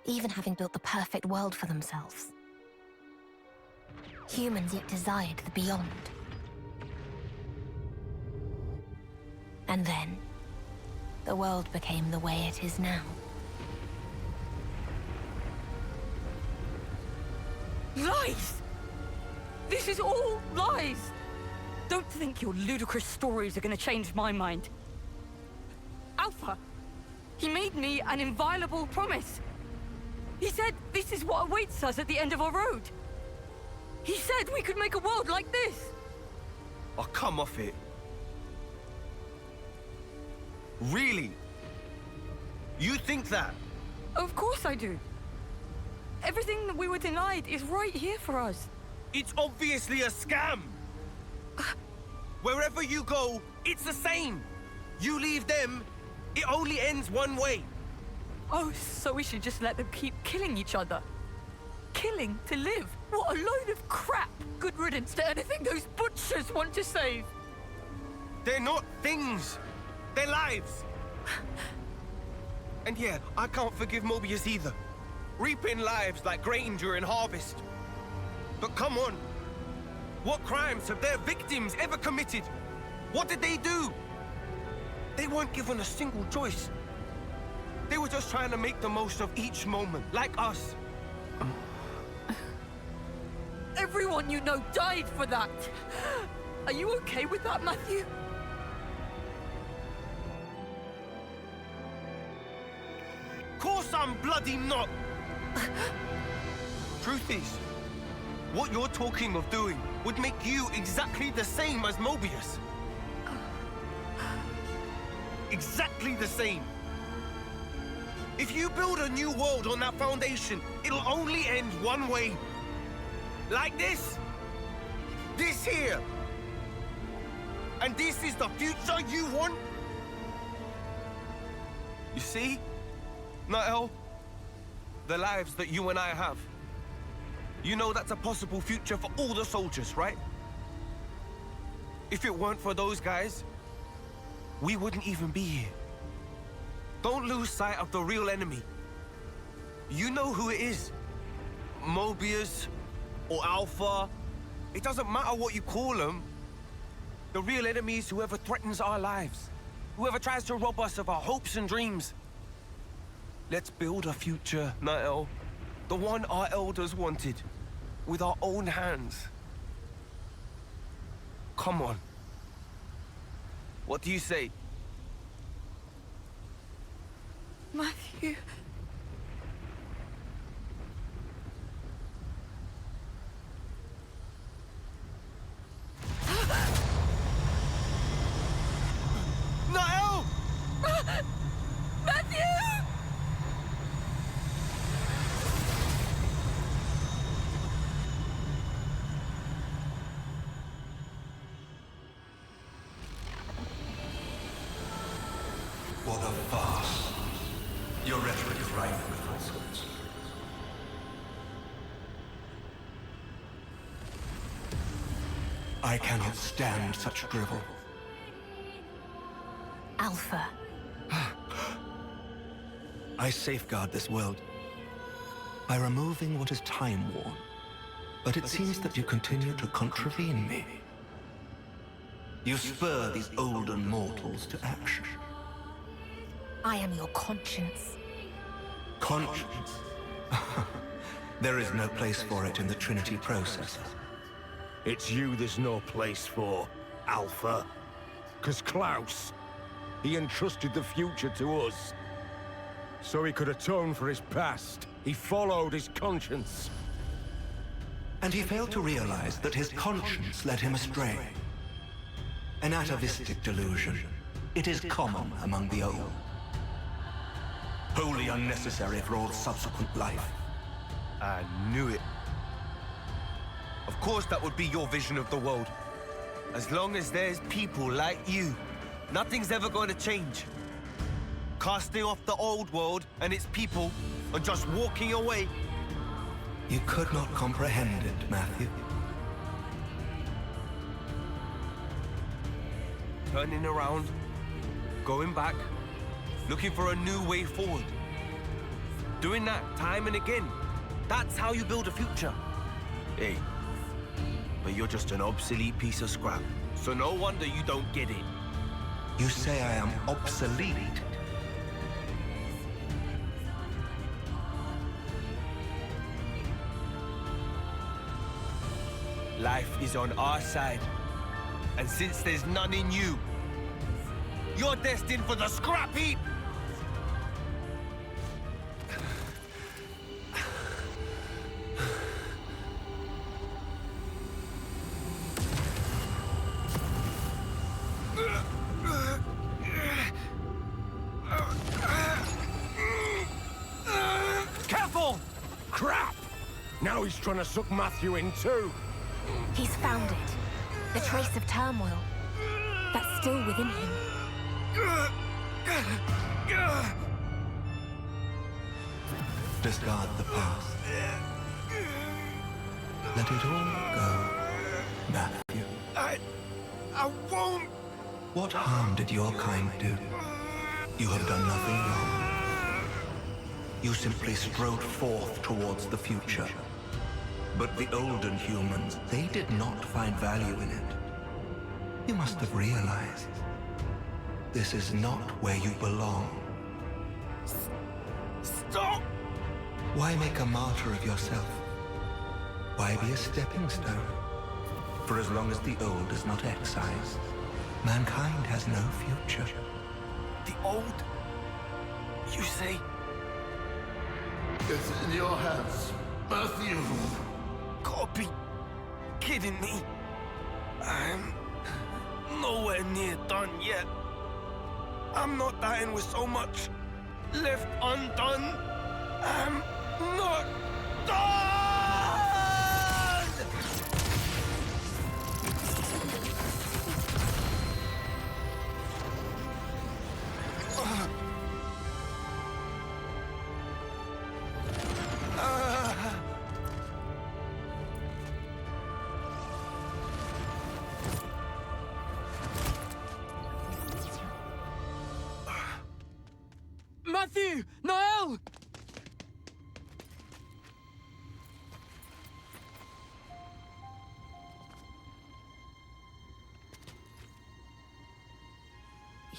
Even having built the perfect world for themselves. Humans yet desired the beyond. And then, the world became the way it is now. Lies! This is all lies! Don't think your ludicrous stories are gonna change my mind. Alpha, he made me an inviolable promise. He said this is what awaits us at the end of our road. He said we could make a world like this. Oh, come off it. Really? You think that? Of course I do. Everything that we were denied is right here for us. It's obviously a scam! Wherever you go, it's the same! You leave them, it only ends one way. Oh, so we should just let them keep killing each other? Killing to live? What a load of crap! Good riddance to anything those butchers want to save! They're not things! They're lives! And yeah, I can't forgive Mobius either. Reaping lives like grain during harvest. But come on. What crimes have their victims ever committed? What did they do? They weren't given a single choice. They were just trying to make the most of each moment, like us. Everyone you know died for that! Are you okay with that, Matthew? Course I'm bloody not! Truth is, what you're talking of doing would make you exactly the same as Mobius. Exactly the same. If you build a new world on that foundation, it'll only end one way. Like this. This here. And this is the future you want? You see, Nael, the lives that you and I have. You know that's a possible future for all the soldiers, right? If it weren't for those guys, we wouldn't even be here. Don't lose sight of the real enemy. You know who it is. Mobius or Alpha. It doesn't matter what you call them. The real enemy is whoever threatens our lives. Whoever tries to rob us of our hopes and dreams. Let's build a future, Nael. The one our elders wanted. With our own hands. Come on. What do you say? Matthew... Nael! Matthew! What a farce. Your rhetoric is rife with falsehoods. I cannot stand such drivel. Alpha. I safeguard this world by removing what is time-worn. But it seems that you continue to contravene me. You spur these olden mortals to action. I am your conscience. Conscience? There is no place for it in the Trinity processor. It's you there's no place for, Alpha. Marcus Klaus. He entrusted the future to us. So he could atone for his past. He followed his conscience. And he failed to realize that his conscience led him astray. An atavistic delusion. It is common among the old. Wholly unnecessary for all subsequent life. I knew it. Of course that would be your vision of the world. As long as there's people like you, nothing's ever going to change. Casting off the old world and its people and just walking away. You could not comprehend it, Matthew. Turning around, going back, looking for a new way forward. Doing that time and again. That's how you build a future. Hey, but you're just an obsolete piece of scrap. So no wonder you don't get it. You say I am obsolete? Life is on our side. And since there's none in you, you're destined for the scrap heap! Careful! Crap! Now he's trying to suck Matthew in too. He's found it. The trace of turmoil. That's still within him. Discard the past. Let it all go, Matthew. I won't! What harm did your kind do? You have done nothing wrong. You simply strode forth towards the future. But the olden humans, they did not find value in it. You must have realized. This is not where you belong. Stop! Why make a martyr of yourself? Why be a stepping stone? For as long as the old is not excised, mankind has no future. The old? You say? It's in your hands, Matthew. Gotta be kidding me. I'm nowhere near done yet. I'm not dying with so much left undone. I'm not done! Matthew! Niall!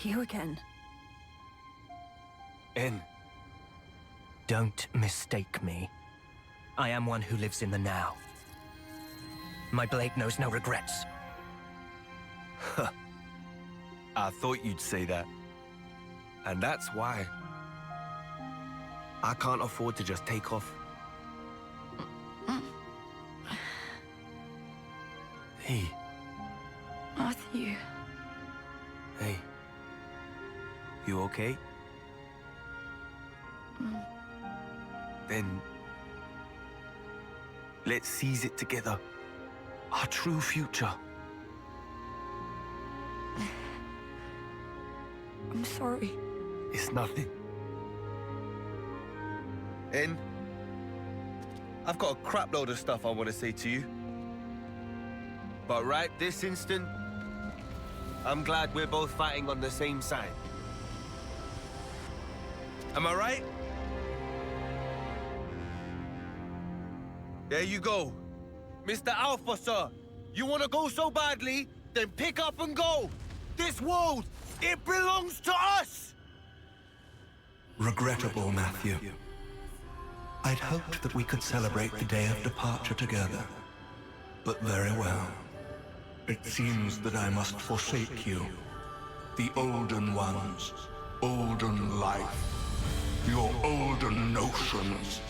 You again. En. Don't mistake me. I am one who lives in the now. My blade knows no regrets. Huh. I thought you'd say that. And that's why I can't afford to just take off. Hey. Matthew. Hey. You okay? Then let's seize it together. Our true future. I'm sorry. It's nothing. En, I've got a crap load of stuff I want to say to you. But right this instant, I'm glad we're both fighting on the same side. Am I right? There you go. Mr. Alpha, sir. You want to go so badly? Then pick up and go. This world, it belongs to us! Regrettable, Matthew. I'd hoped that we could celebrate the day of departure together. But very well. It seems that I must forsake you The Olden Ones, Olden life, your Olden notions.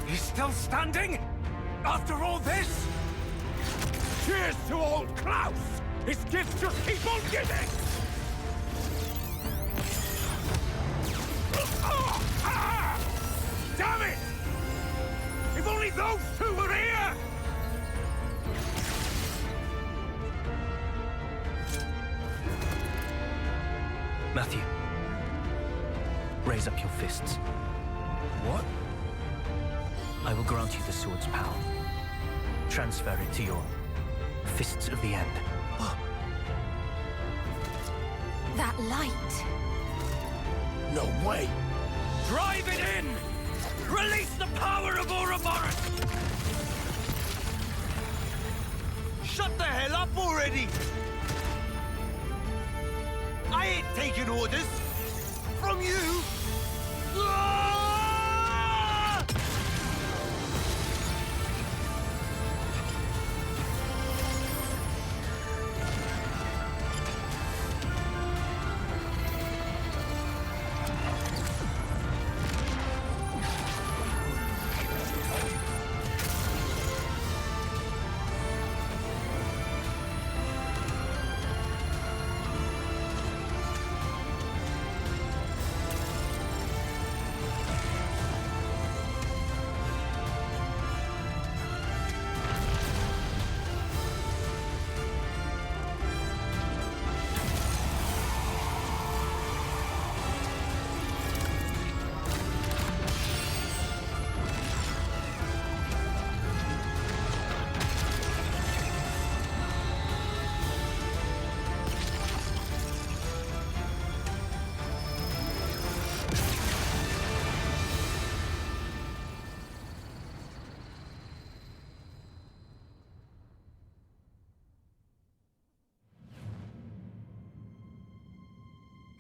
He's still standing? After all this? Cheers to old Klaus! His gifts just keep on giving! Damn it! If only those two were here! Matthew, raise up your fists. What? I will grant you the sword's power. Transfer it to your Fists of the End. That light. No way! Drive it in! Release the power of Ouroboros! Shut the hell up already! I ain't taking orders from you!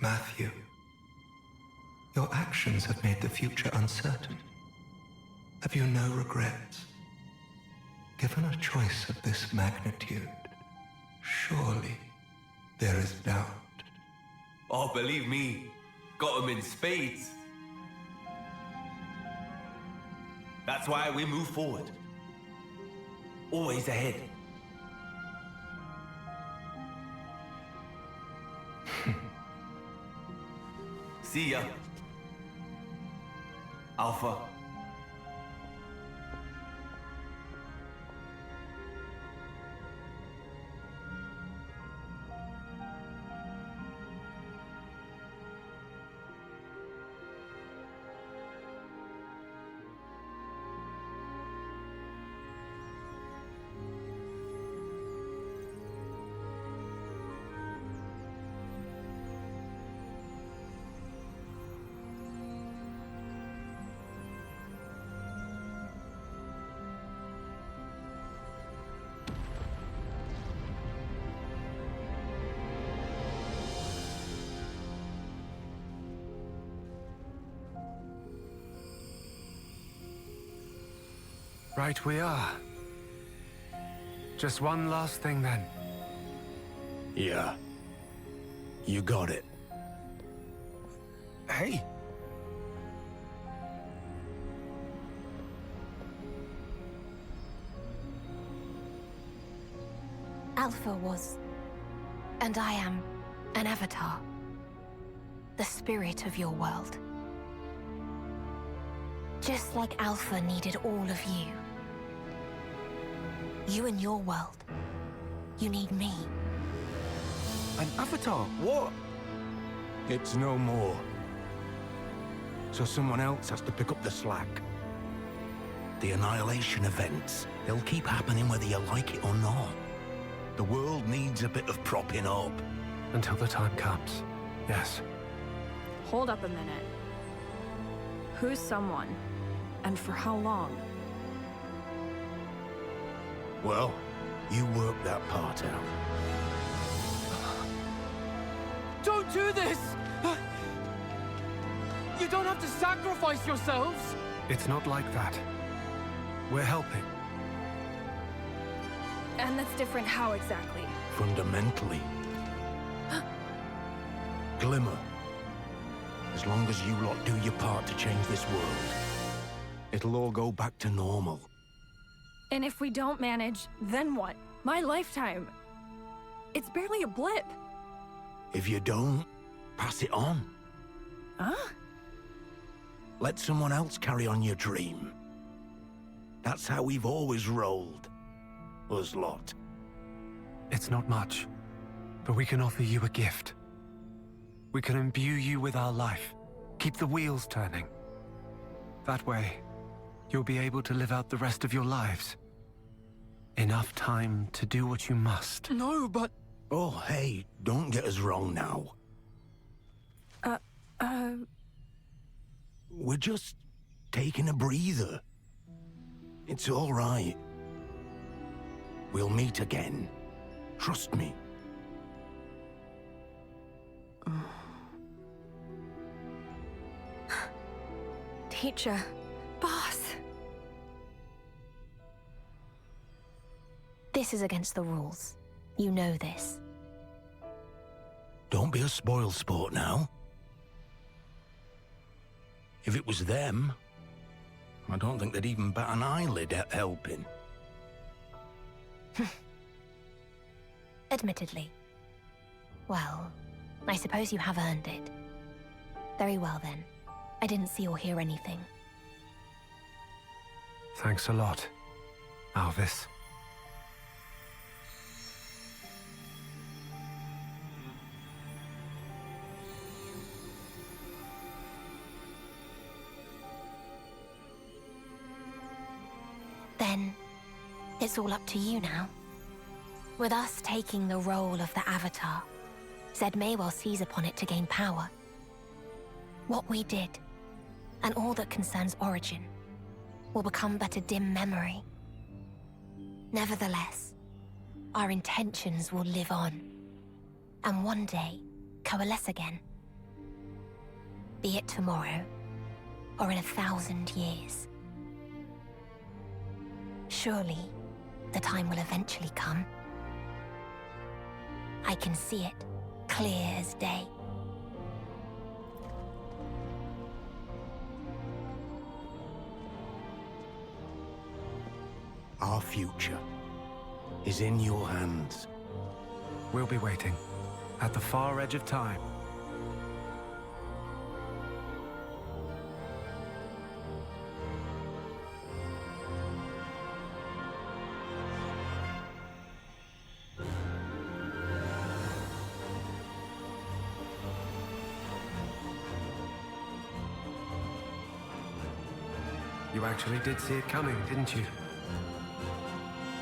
Matthew, your actions have made the future uncertain. Have you no regrets? Given a choice of this magnitude, surely there is doubt. Oh, believe me, got 'em in spades. That's why we move forward. Always ahead. See ya. Alpha. Right we are. Just one last thing then. Yeah. You got it. Hey. Alpha was, and I am, an avatar. The spirit of your world. Just like Alpha needed all of you. You and your world. You need me. An avatar? What? It's no more. So someone else has to pick up the slack. The annihilation events, they'll keep happening whether you like it or not. The world needs a bit of propping up. Until the time comes, yes. Hold up a minute. Who's someone? And for how long? Well, you work that part out. Don't do this! You don't have to sacrifice yourselves! It's not like that. We're helping. And that's different how exactly? Fundamentally. Glimmer. As long as you lot do your part to change this world, it'll all go back to normal. And if we don't manage, then what? My lifetime. It's barely a blip. If you don't, pass it on. Huh? Let someone else carry on your dream. That's how we've always rolled. Us lot. It's not much, but we can offer you a gift. We can imbue you with our life, keep the wheels turning. That way, you'll be able to live out the rest of your lives. Enough time to do what you must. No, but... Oh, hey, don't get us wrong now. We're just taking a breather. It's all right. We'll meet again. Trust me. Teacher. Boss. This is against the rules. You know this. Don't be a spoilsport now. If it was them, I don't think they'd even bat an eyelid at helping. Admittedly. Well, I suppose you have earned it. Very well then. I didn't see or hear anything. Thanks a lot, Alvis. Then, it's all up to you now. With us taking the role of the Avatar, Zed may well seize upon it to gain power. What we did, and all that concerns Origin, will become but a dim memory. Nevertheless, our intentions will live on, and one day coalesce again. Be it tomorrow, or in 1,000 years. Surely, the time will eventually come. I can see it, clear as day. Our future is in your hands. We'll be waiting, at the far edge of time. You actually did see it coming, didn't you?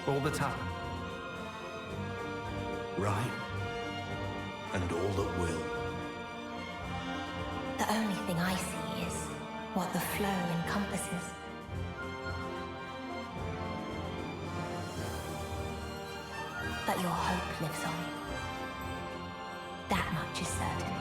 All that's happened. Right. And all that will. The only thing I see is what the flow encompasses. But your hope lives on. That much is certain.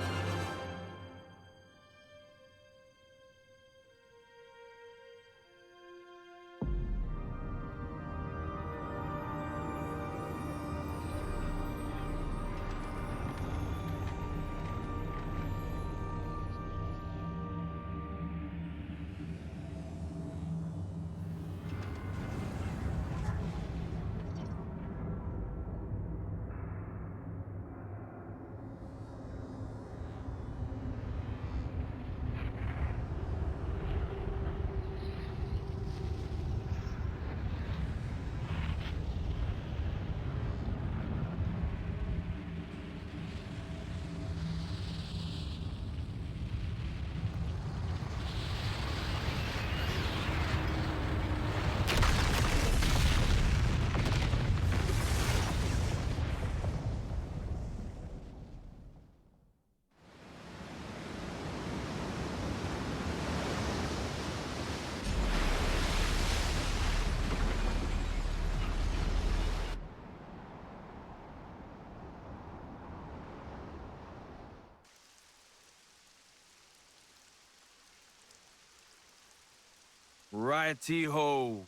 Righty-ho.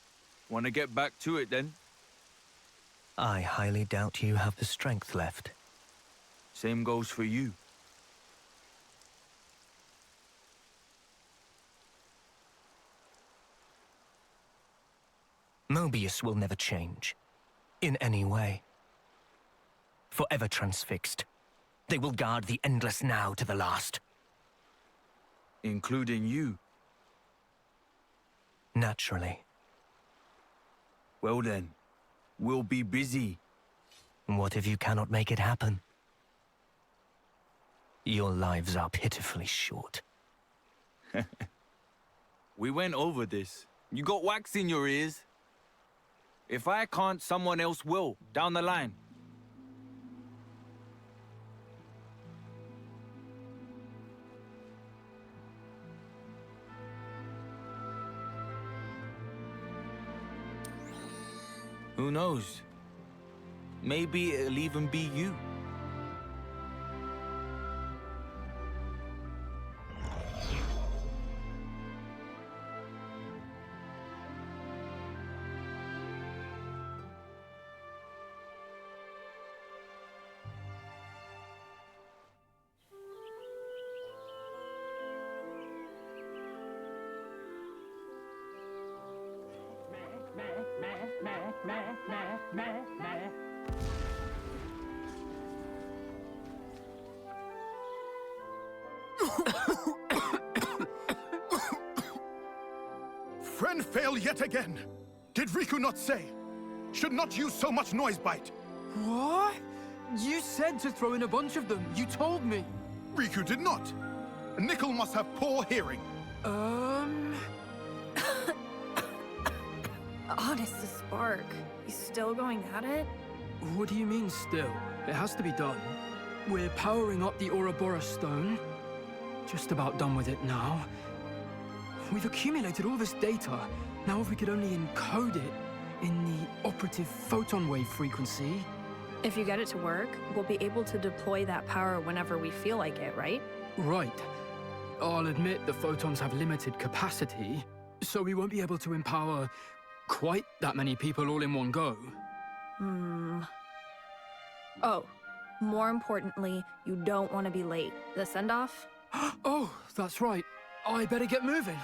Want to get back to it then? I highly doubt you have the strength left. Same goes for you. Mobius will never change. In any way. Forever transfixed. They will guard the endless now to the last. Including you. Naturally. Well then, we'll be busy. What if you cannot make it happen? Your lives are pitifully short. We went over this. You got wax in your ears. If I can't, someone else will, down the line. Who knows? Maybe it'll even be you. Friend fail yet again. Did Riku not say? Should not use so much noise bite. What? You said to throw in a bunch of them. You told me. Riku did not. Nickel must have poor hearing. Honest to Spark. He's still going at it? What do you mean still? It has to be done. We're powering up the Ouroboros stone. Just about done with it now. We've accumulated all this data. Now if we could only encode it in the operative photon wave frequency. If you get it to work, we'll be able to deploy that power whenever we feel like it, right? Right. I'll admit the photons have limited capacity, so we won't be able to empower quite that many people all in one go. Oh, more importantly, you don't want to be late. The send-off? Oh, that's right. I better get moving.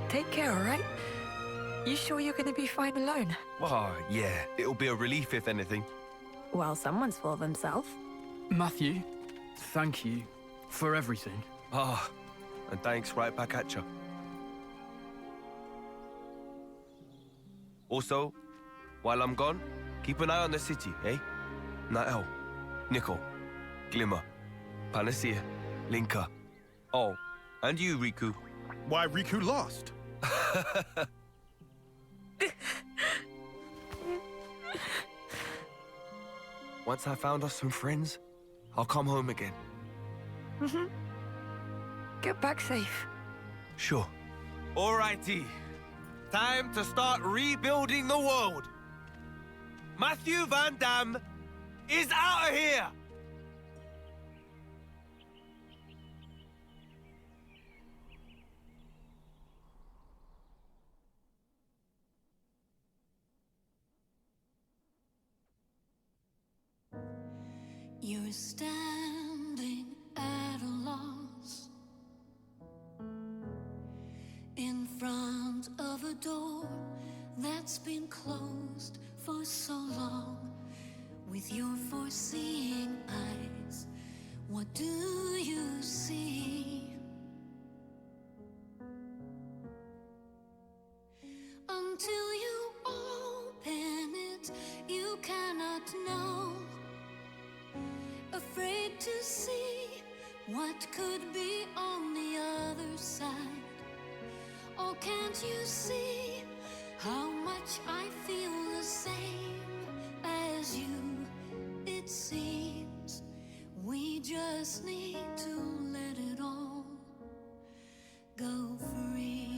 Take care, all right? You sure you're gonna be fine alone? Oh, yeah. It'll be a relief, if anything. Well, someone's full of himself. Matthew, thank you for everything. And thanks right back at you. Also, while I'm gone, keep an eye on the city, eh? Nael, Nickel, Glimmer, Panacea, Linka. Oh, and you, Riku. Why, Riku lost. Once I found us some friends, I'll come home again. Get back safe. Sure. Alrighty. Time to start rebuilding the world. Matthew Van Damme is out of here! You're standing at a loss in front of a door that's been closed for so long. With your foreseeing eyes, what do you see? Until you open it, you cannot know. Afraid to see what could be on the other side. Oh, can't you see how much I feel the same as you? It seems we just need to let it all go free.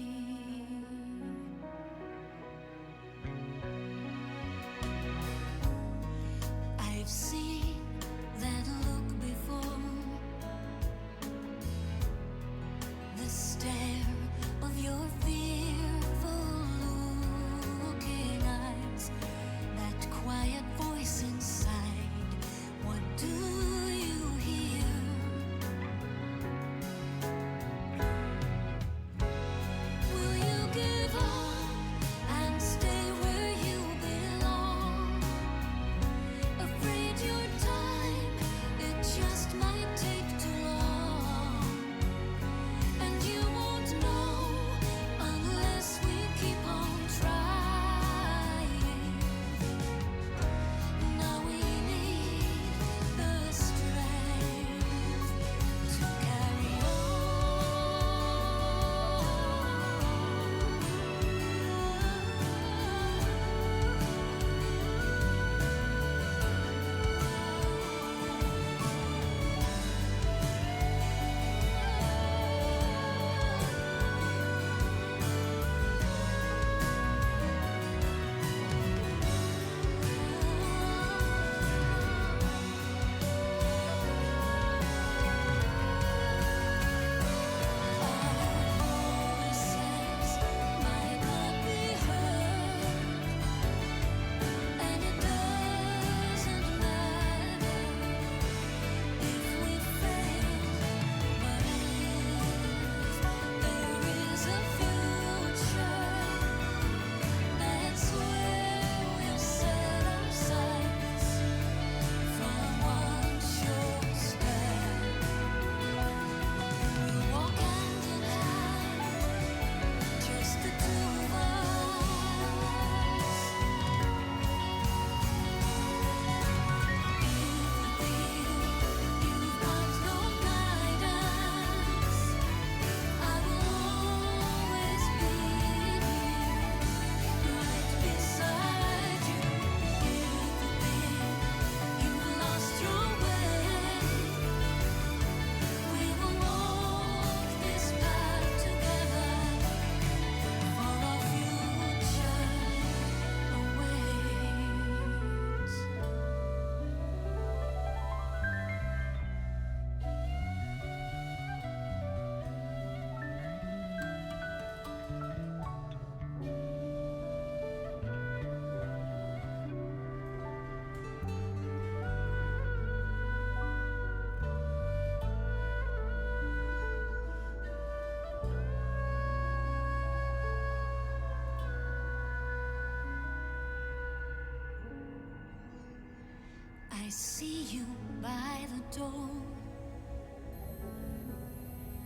see you by the door.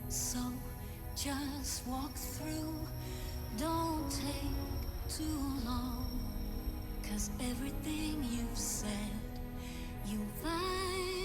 So just walk through, don't take too long, 'cause everything you've said, you'll find